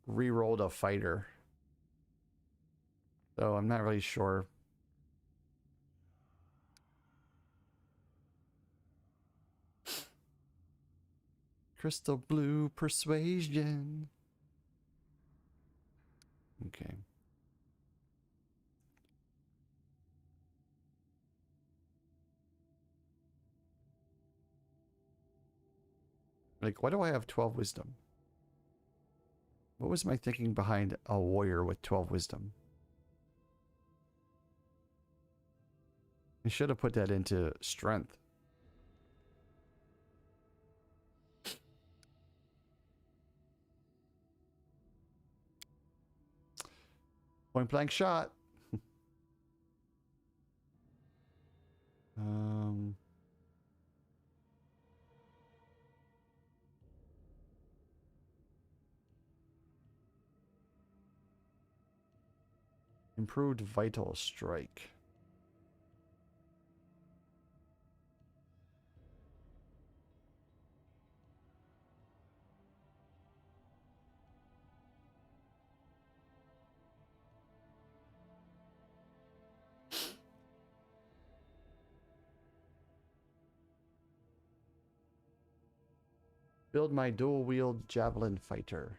re-rolled a fighter, so I'm not really sure. Crystal blue persuasion. Okay. Like, why do I have 12 wisdom? What was my thinking behind a warrior with 12 wisdom? I should have put that into strength. Point blank shot. um, Improved vital strike. Build my dual wield javelin fighter.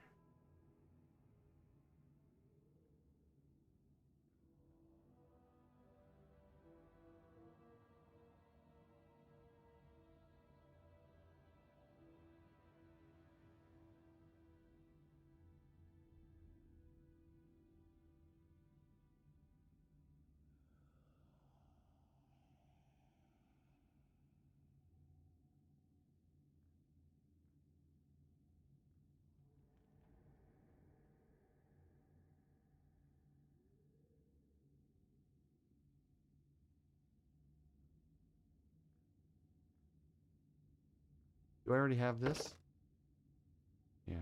Do I already have this? Yeah.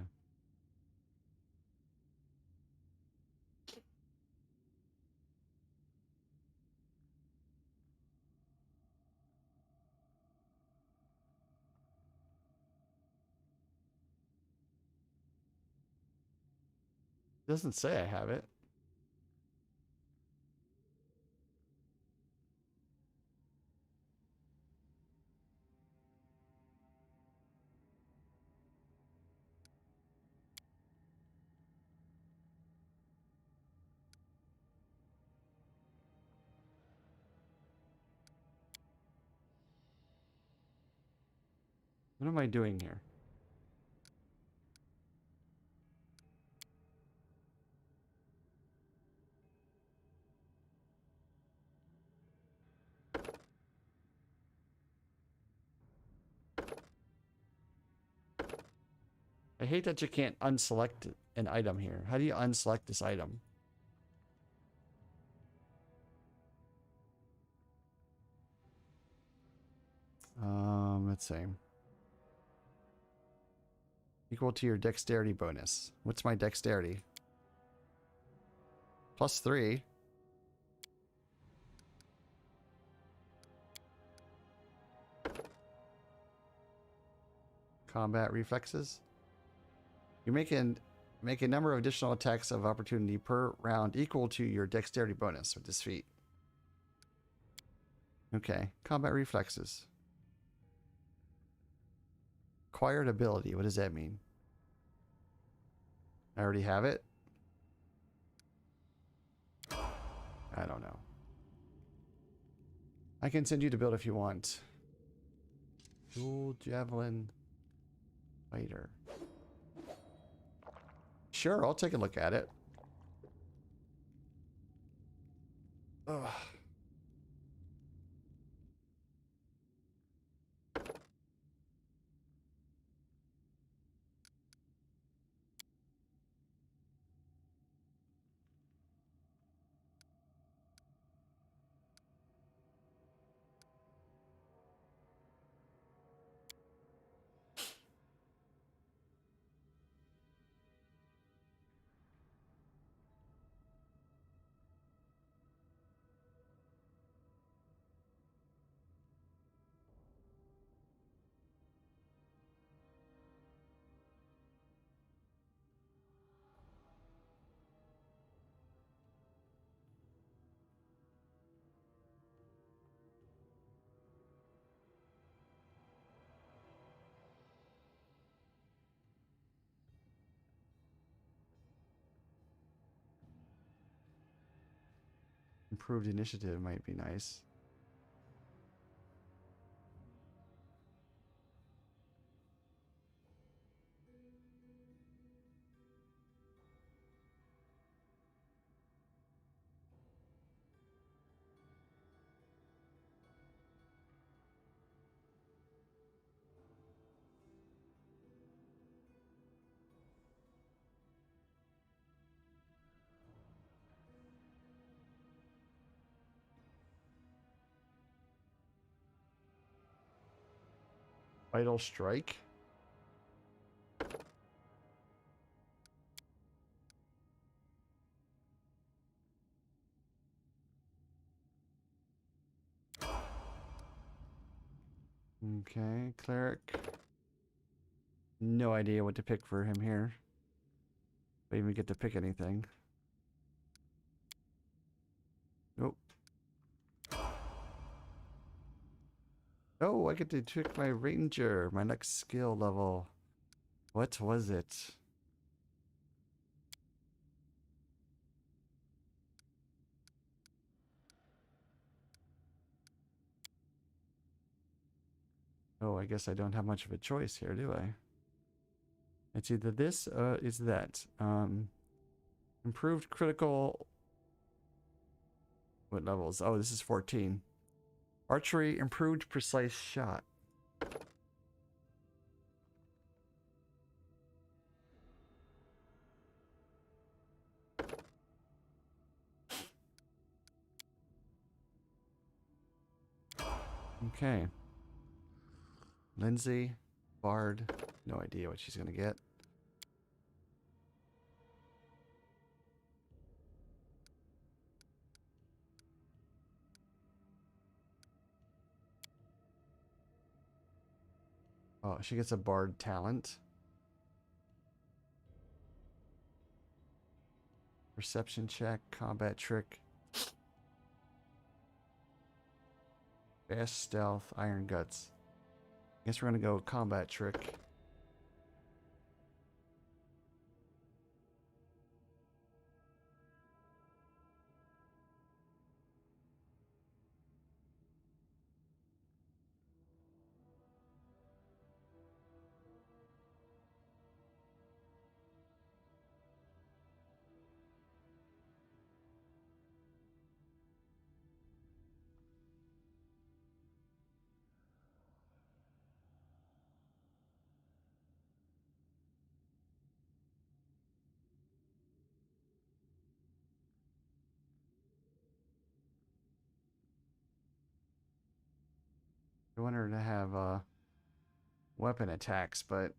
Doesn't say I have it. What am I doing here? I hate that you can't unselect an item here. How do you unselect this item? Let's see. Equal to your dexterity bonus. What's my dexterity? +3. Combat reflexes. You make a number of additional attacks of opportunity per round equal to your dexterity bonus with this feat. Okay, combat reflexes. Acquired ability, what does that mean? I already have it? I don't know. I can send you to build if you want. Dual javelin fighter. Sure, I'll take a look at it. Ugh. Improved initiative might be nice. Vital strike. Okay, cleric. No idea what to pick for him here. Don't even get to pick anything. Nope. Oh, I get to pick my ranger, my next skill level. What was it? Oh, I guess I don't have much of a choice here, do I? It's either this or is that. Improved critical... What levels? Oh, this is 14. Archery, improved precise shot. Okay. Lindsay, Bard. No idea what she's gonna get. Oh, she gets a Bard talent. Perception check, combat trick. Fast stealth, iron guts. Guess we're gonna go combat trick. I want her to have weapon attacks, but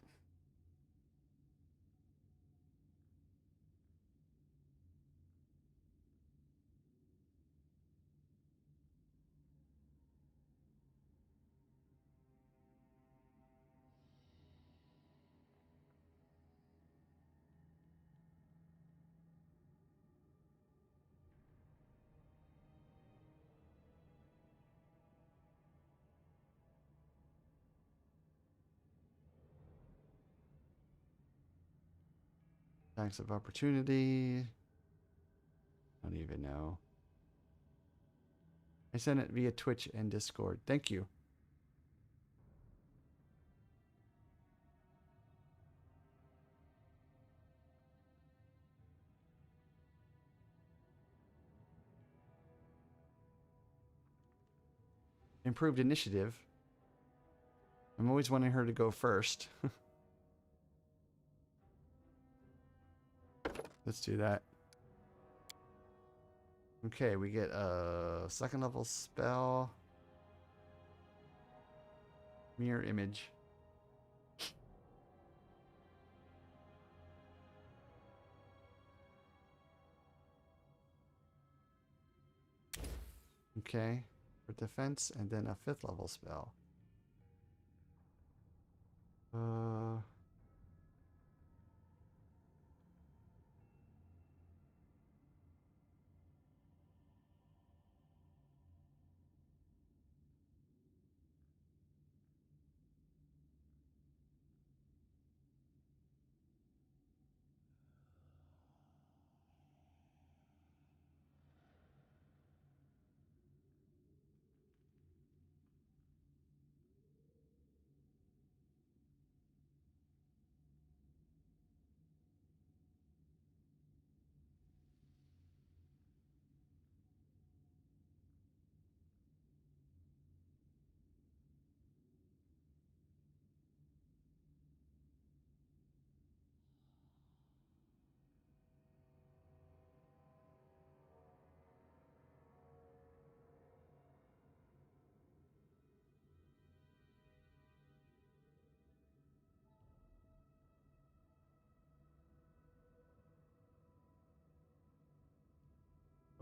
attacks of opportunity. Don't even know. I sent it via Twitch and Discord. Thank you. Improved initiative. I'm always wanting her to go first. Let's do that. Okay, we get a second level spell. Mirror image. Okay, for defense, and then a 5th level spell.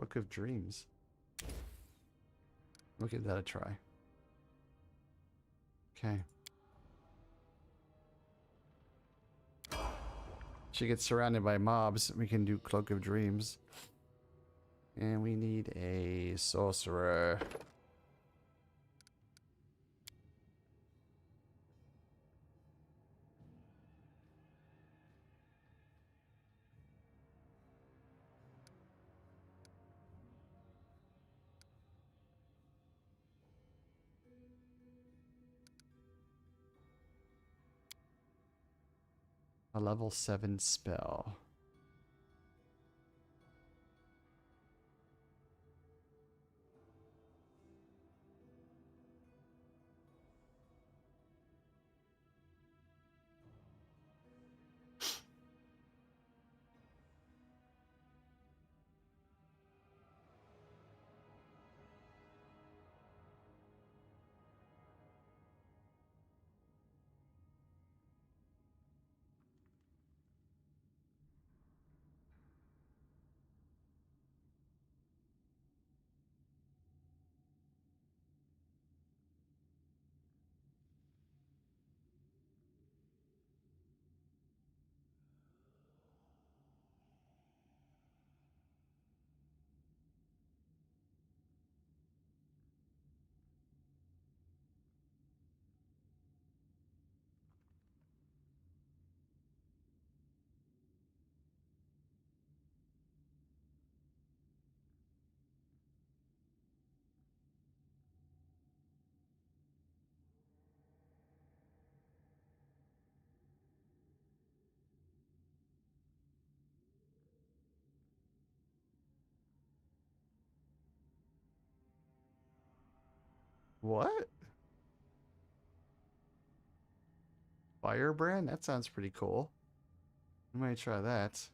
Book of Dreams. We'll give that a try. Okay. She gets surrounded by mobs. We can do Cloak of Dreams. And we need a sorcerer. A level 7 spell. What? Firebrand? That sounds pretty cool. I might try that.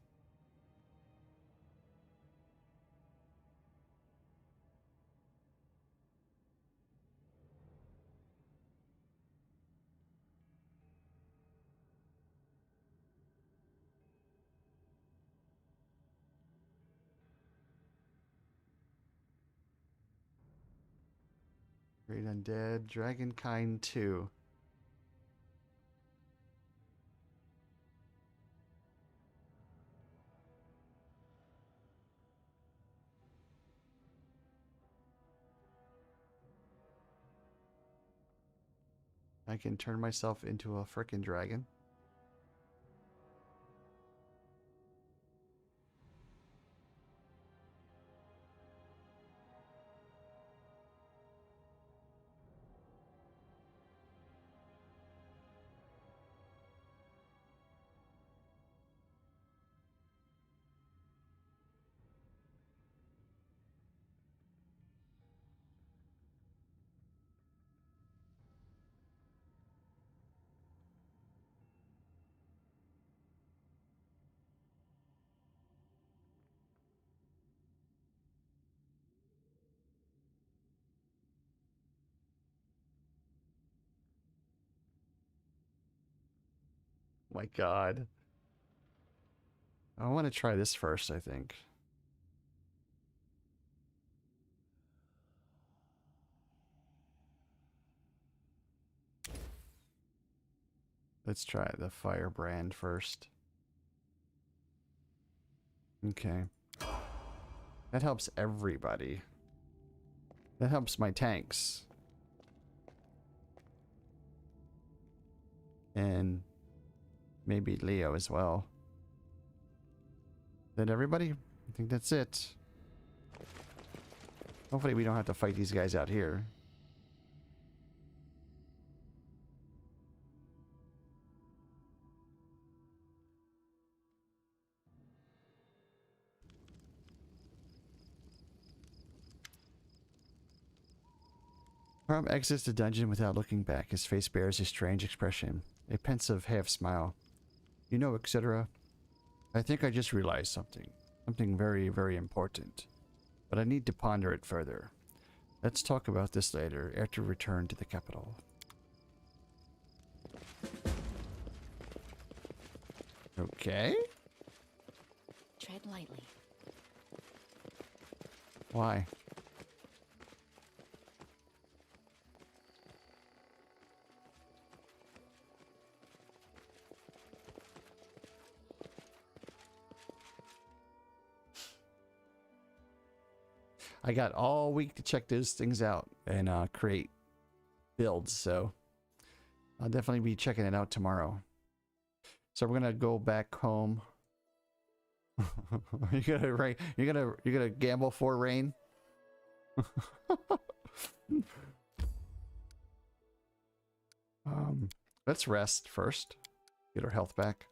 Great Undead, Dragonkind 2. I can turn myself into a frickin' dragon. My god. I want to try this first, I think. Let's try the Firebrand first. Okay. That helps everybody. That helps my tanks. And maybe Leo as well. That everybody? I think that's it. Hopefully we don't have to fight these guys out here. Harm exits the dungeon without looking back. His face bears a strange expression, a pensive half smile. You know, Ikcedra, I think I just realized something. Something very, very important. But I need to ponder it further. Let's talk about this later, after we return to the capital. Okay. Tread lightly. Why? I got all week to check those things out and create builds, so I'll definitely be checking it out tomorrow. So we're gonna go back home. You're gonna gamble for rain. Let's rest first. Get our health back.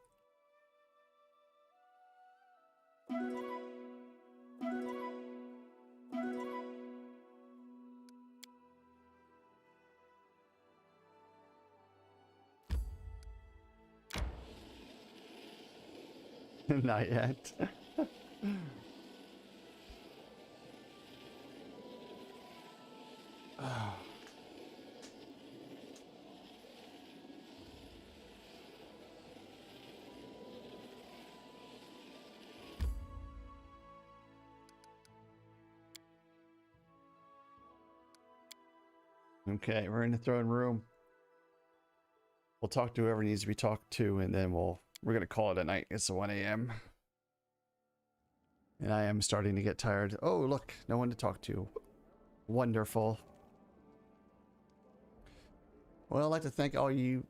Not yet. Okay, we're in the throne room. We'll talk to whoever needs to be talked to, and then we're gonna call it a night. It's 1 a.m. and I am starting to get tired. Oh, look, no one to talk to. Wonderful. Well, I'd like to thank all you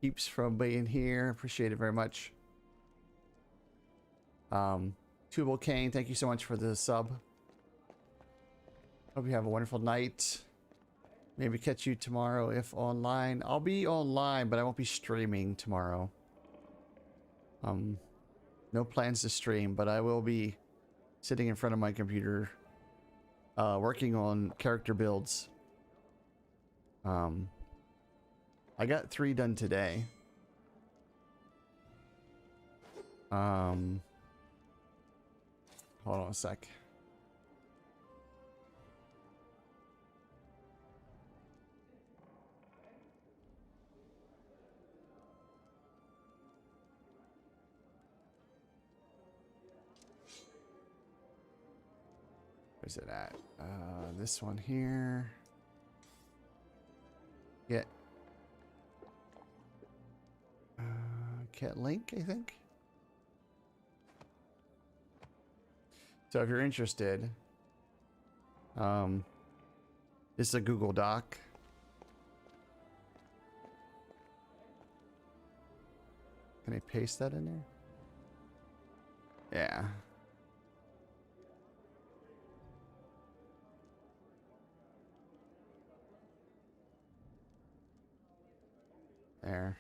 peeps from being here. Appreciate it very much. Tubal Kane, thank you so much for the sub. Hope you have a wonderful night. Maybe catch you tomorrow if online. I'll be online, but I won't be streaming tomorrow. No plans to stream, but I will be sitting in front of my computer, working on character builds. I got 3 done today. Hold on a sec. Where's it at? This one here. Get Cat Link, I think. So if you're interested, this is a Google Doc. Can I paste that in there? Yeah. There.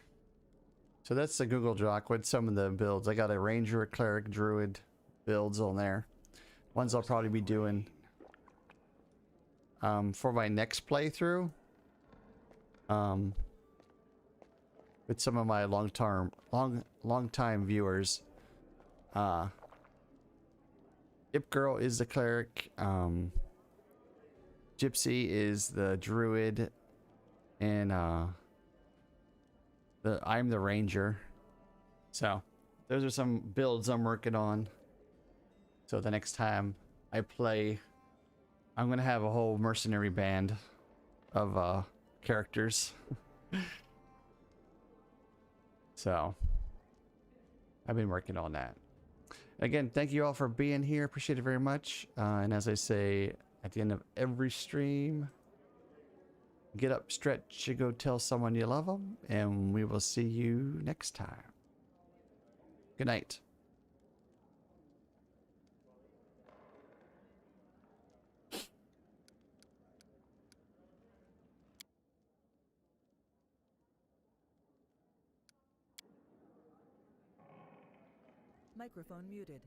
So that's the Google Doc with some of the builds. I got a Ranger, a Cleric, Druid builds on there. Ones I'll probably be doing for my next playthrough. With some of my long time viewers. Ip Girl is the Cleric. Gypsy is the Druid. And I'm the Ranger. So those are some builds I'm working on. So the next time I play, I'm gonna have a whole mercenary band of characters. So I've been working on that. Again, thank you all for being here. Appreciate it very much. And as I say at the end of every stream, get up, stretch, and go tell someone you love them, and we will see you next time. Good night. Microphone muted.